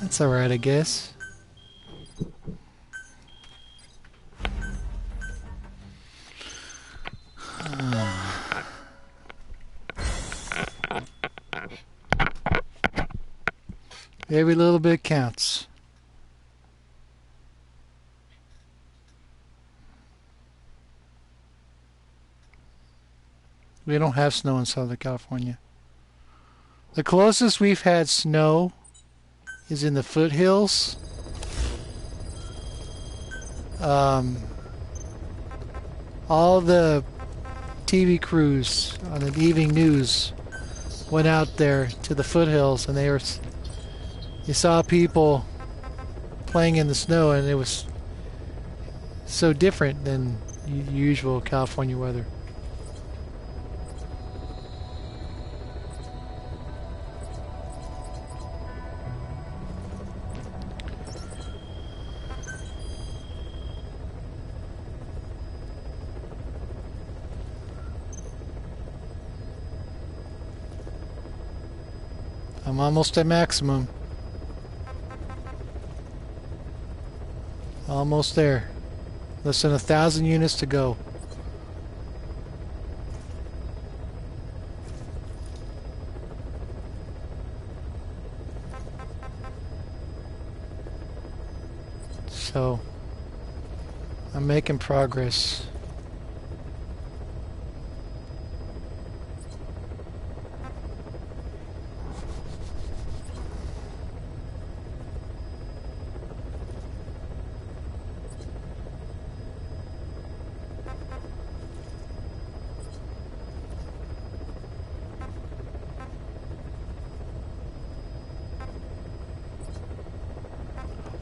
That's alright, I guess. Every little bit counts. We don't have snow in Southern California. The closest we've had snow is in the foothills. All the TV crews on the evening news went out there to the foothills, and you saw people playing in the snow, and it was so different than usual California weather. I'm almost at maximum. Almost there. Less than 1,000 units to go. So, I'm making progress.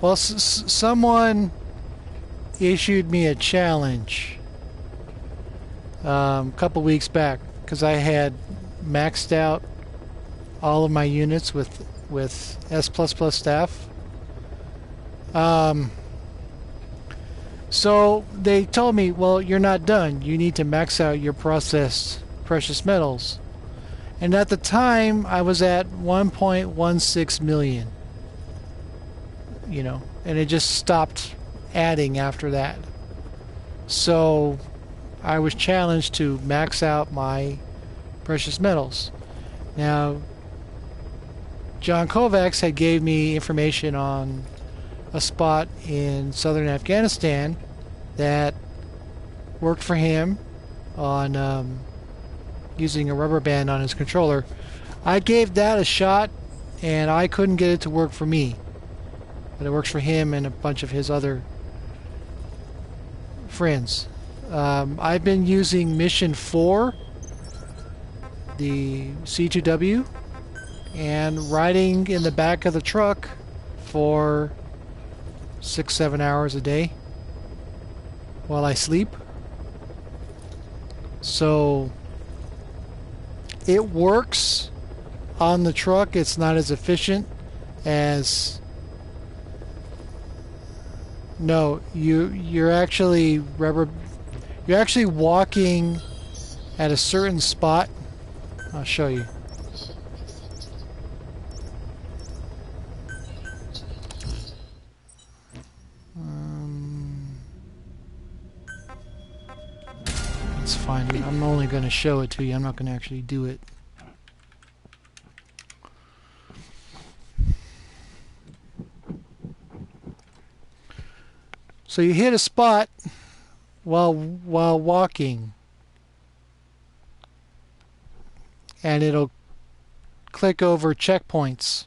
Well, someone issued me a challenge a couple weeks back because I had maxed out all of my units with S++ staff. So they told me, well, you're not done. You need to max out your processed precious metals. And at the time, I was at 1.16 million. You know, and it just stopped adding after that. So I was challenged to max out my precious metals. Now, John Kovacs had gave me information on a spot in southern Afghanistan that worked for him on using a rubber band on his controller. I gave that a shot, and I couldn't get it to work for me. But it works for him and a bunch of his other friends. I've been using Mission 4, the C2W, and riding in the back of the truck for 6-7 hours a day while I sleep. So it works on the truck. It's not as efficient as... No, you're actually walking at a certain spot. I'll show you. It's fine. I'm only going to show it to you. I'm not going to actually do it. So you hit a spot while walking, and it'll click over checkpoints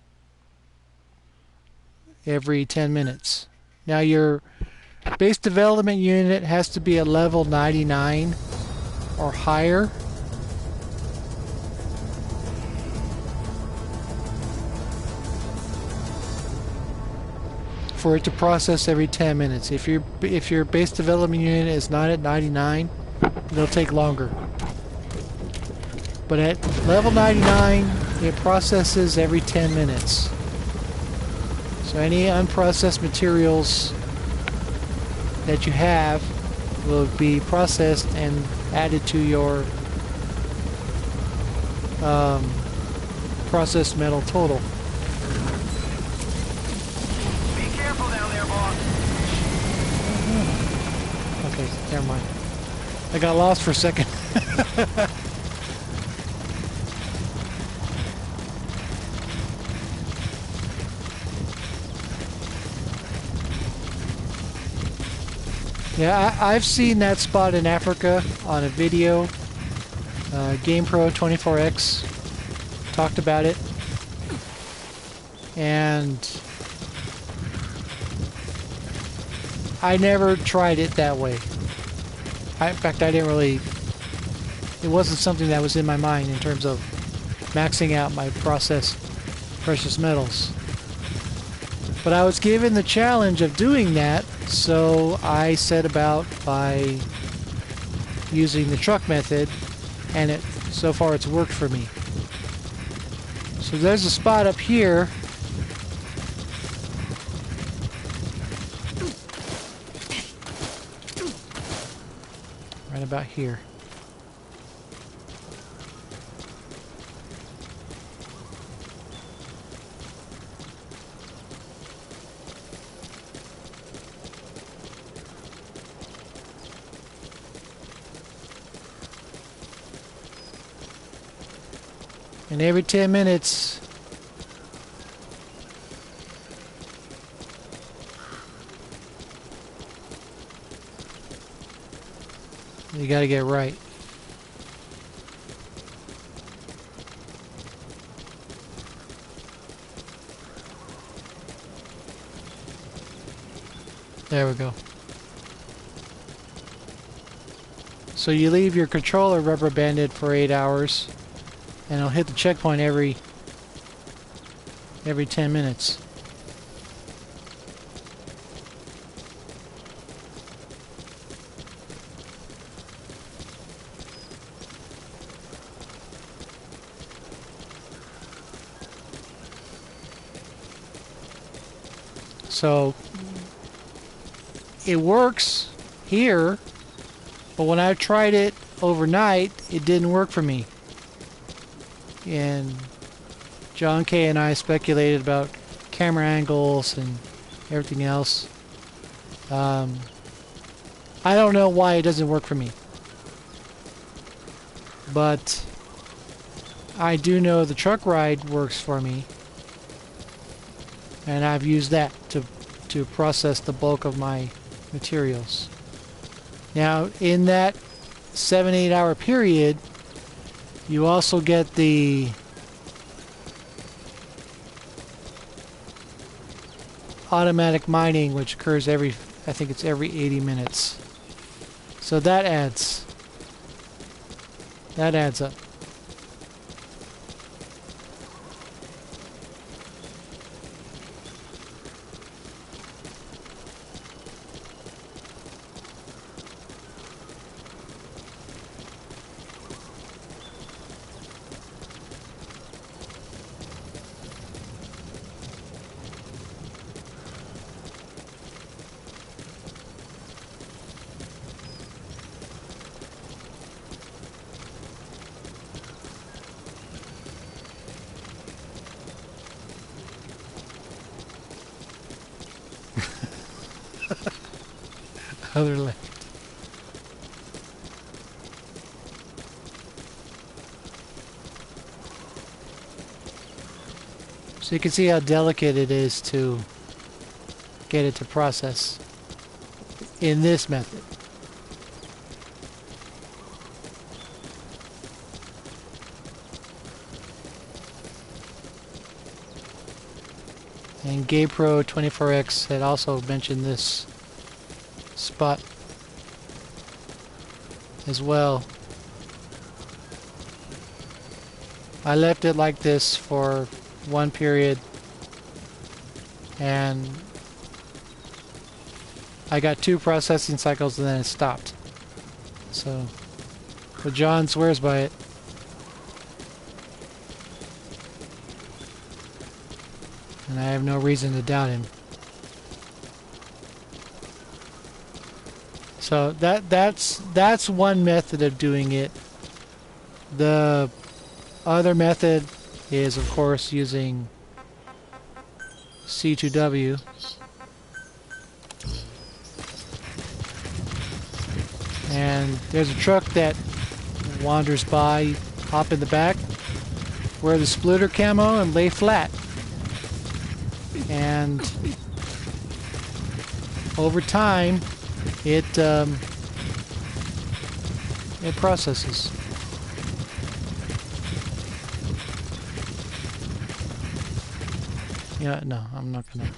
every 10 minutes. Now your base development unit has to be at level 99 or higher. For it to process every 10 minutes. If your base development unit is not at 99, it'll take longer. But at level 99, it processes every 10 minutes. So any unprocessed materials that you have will be processed and added to your processed metal total. Okay, never mind. I got lost for a second. Yeah, I've seen that spot in Africa on a video GamePro 24X talked about it, and I never tried it that way. In fact, I didn't really. It wasn't something that was in my mind in terms of maxing out my processed precious metals. But I was given the challenge of doing that, so I set about by using the truck method, and so far it's worked for me. So there's a spot up here. Right about here. And every 10 minutes, you gotta get right. There we go. So you leave your controller rubber banded for 8 hours. And it'll hit the checkpoint every 10 minutes. So it works here, but when I tried it overnight, it didn't work for me. And John K. and I speculated about camera angles and everything else. I don't know why it doesn't work for me. But I do know the truck ride works for me. And I've used that to process the bulk of my materials. Now, in that 7-8 hour period, you also get the automatic mining, which occurs I think it's every 80 minutes. So that adds up. Other left. So you can see how delicate it is to get it to process in this method. And GamePro 24X had also mentioned this spot as well. I left it like this for one period and I got 2 processing cycles and then it stopped. So, but John swears by it. And I have no reason to doubt him. So that's one method of doing it. The other method is, of course, using C2W. And there's a truck that wanders by, hop in the back, wear the splitter camo, and lay flat. And over time, it processes. Yeah, no, I'm not gonna.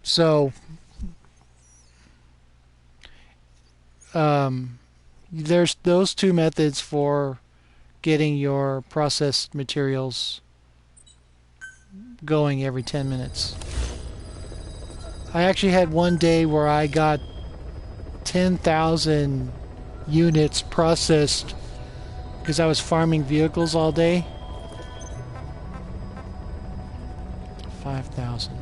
So, there's those two methods for getting your processed materials going every 10 minutes. I actually had one day where I got 10,000 units processed because I was farming vehicles all day. 5,000.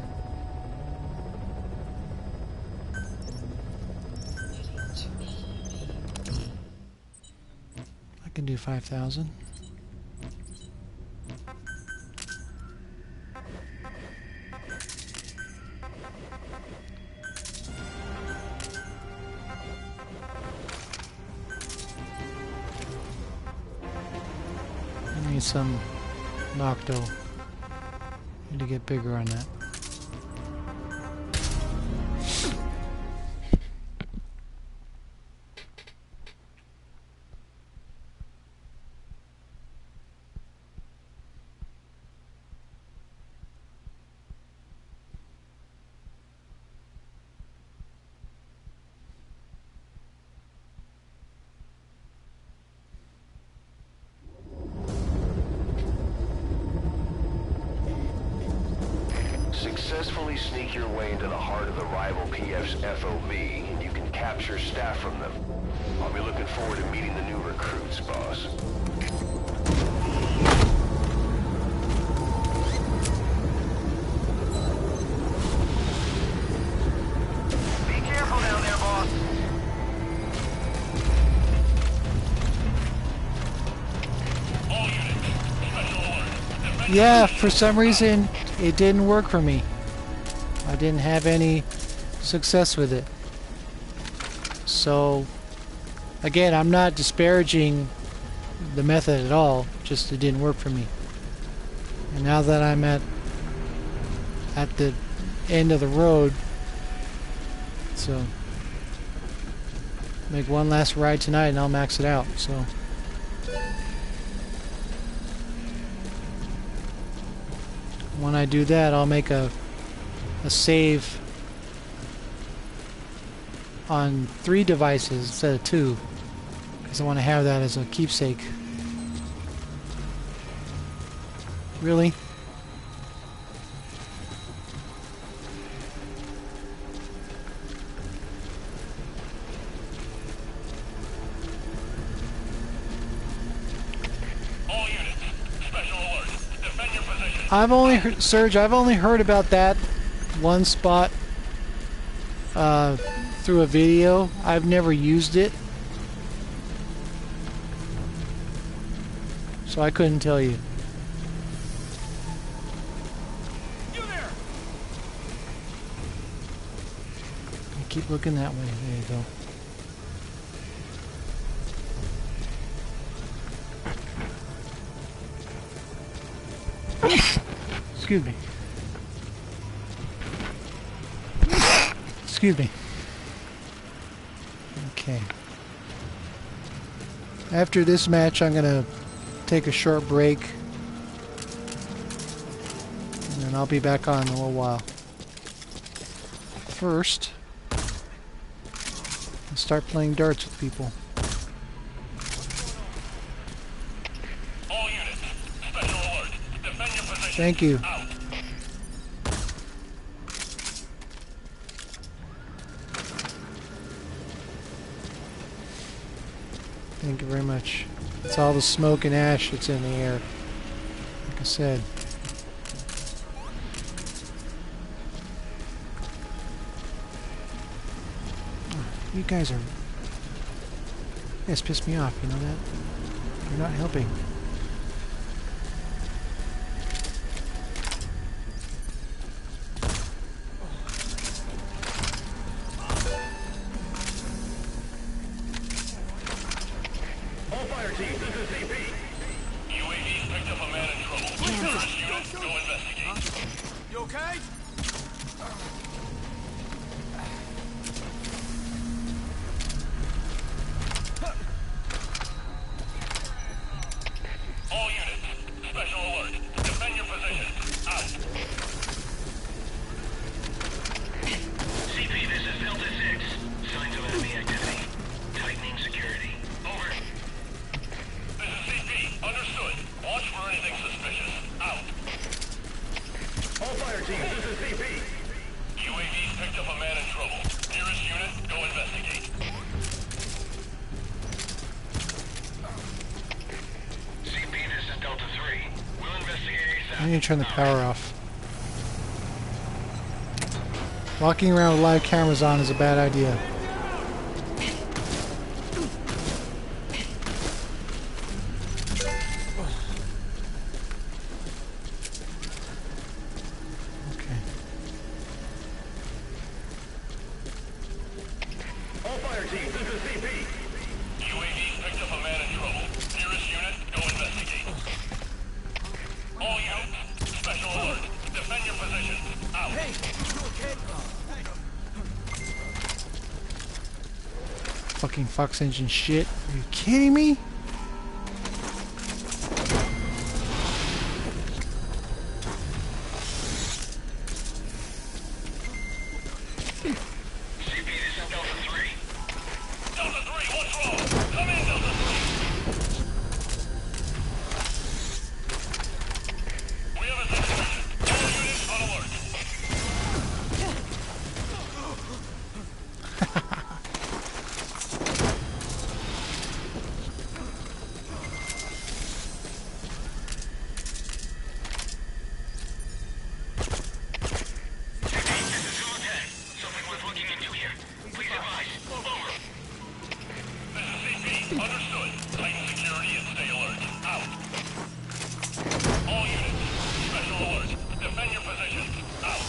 I can do 5,000. I need some Nocto. Need to get bigger on that. Successfully sneak your way into the heart of the rival PF's FOB, and you can capture staff from them. I'll be looking forward to meeting the new recruits, boss. Be careful down there, boss. All units, special alert. Yeah, for some reason it didn't work for me. I didn't have any success with it. So, again, I'm not disparaging the method at all, just it didn't work for me. And now that I'm at the end of the road, so make one last ride tonight and I'll max it out. So when I do that, I'll make a save on 3 devices instead of 2, because I want to have that as a keepsake. Really? All units, special alert. Defend your position. I've only heard, Serge, I've only heard about that one spot through a video. I've never used it, so I couldn't tell you. You there? I keep looking that way. There you go. Excuse me. Excuse me. Okay. After this match, I'm gonna take a short break, and then I'll be back on in a little while. First, I'll start playing darts with people. All units, special alert. Defend your position. Thank you. Out. Thank you very much. It's all the smoke and ash that's in the air. Like I said. You guys piss me off, you know that? You're not helping. All fire teams, this is CP. UAV picked up a man in trouble. First unit, go investigate. You okay? I need to turn the power off. Walking around with live cameras on is a bad idea. Okay. All fire teams, this is CP. UAV picked up a man in trouble. Nearest unit, go investigate. All units, special alert. Defend your position. Out. Fucking Fox engine shit. Are you kidding me? CP, this is Delta 3. Delta 3, what's wrong? Come in, Delta 3. We have a situation. All units on alert. CP, this is Zulu 10. Something worth looking into here. Please advise. Over. This is CP. Understood. Tighten security and stay alert. Out. All units, special alert. Defend your position. Out.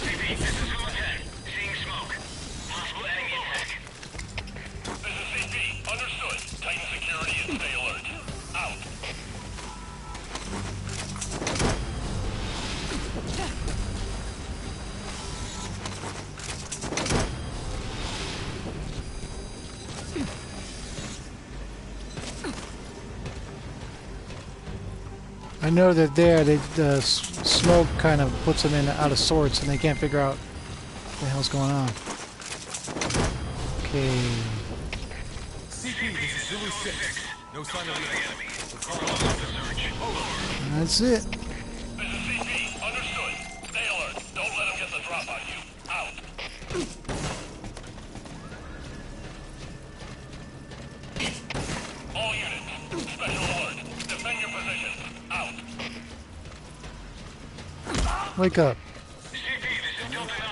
CP, this is Zulu 10. Seeing smoke. Possible enemy attack. This is CP. Understood. Tighten security and stay alert. Out. I know that the smoke kind of puts them in out of sorts, and they can't figure out what the hell's going on. Okay. CP, this is Zulu 6. No sign of the enemy. We're calling off the search. Over. That's it. This is CP. Understood. Stay alert. Don't let them get the drop on you. Out. All units, special alert. Defend your position. Out. Wake up. CP, this is Delta 9.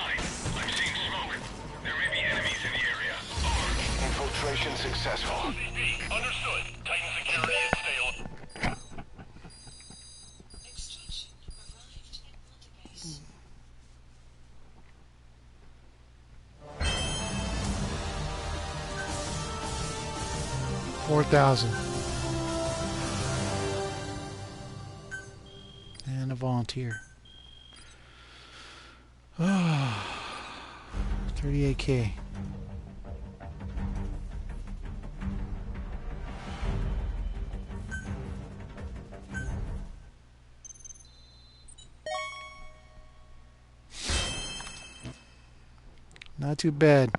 I'm seeing smoke. There may be enemies in the area. Over. Infiltration successful. CP. Understood. Tighten security and stay alert. Extraction arrived at multibase. 4,000. And a volunteer. 38K. Not too bad.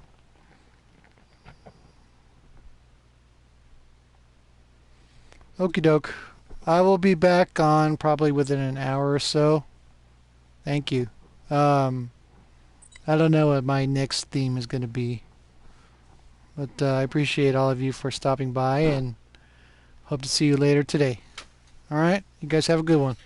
Okie doke. I will be back on probably within an hour or so. Thank you. I don't know what my next theme is going to be. But I appreciate all of you for stopping by and hope to see you later today. Alright? You guys have a good one.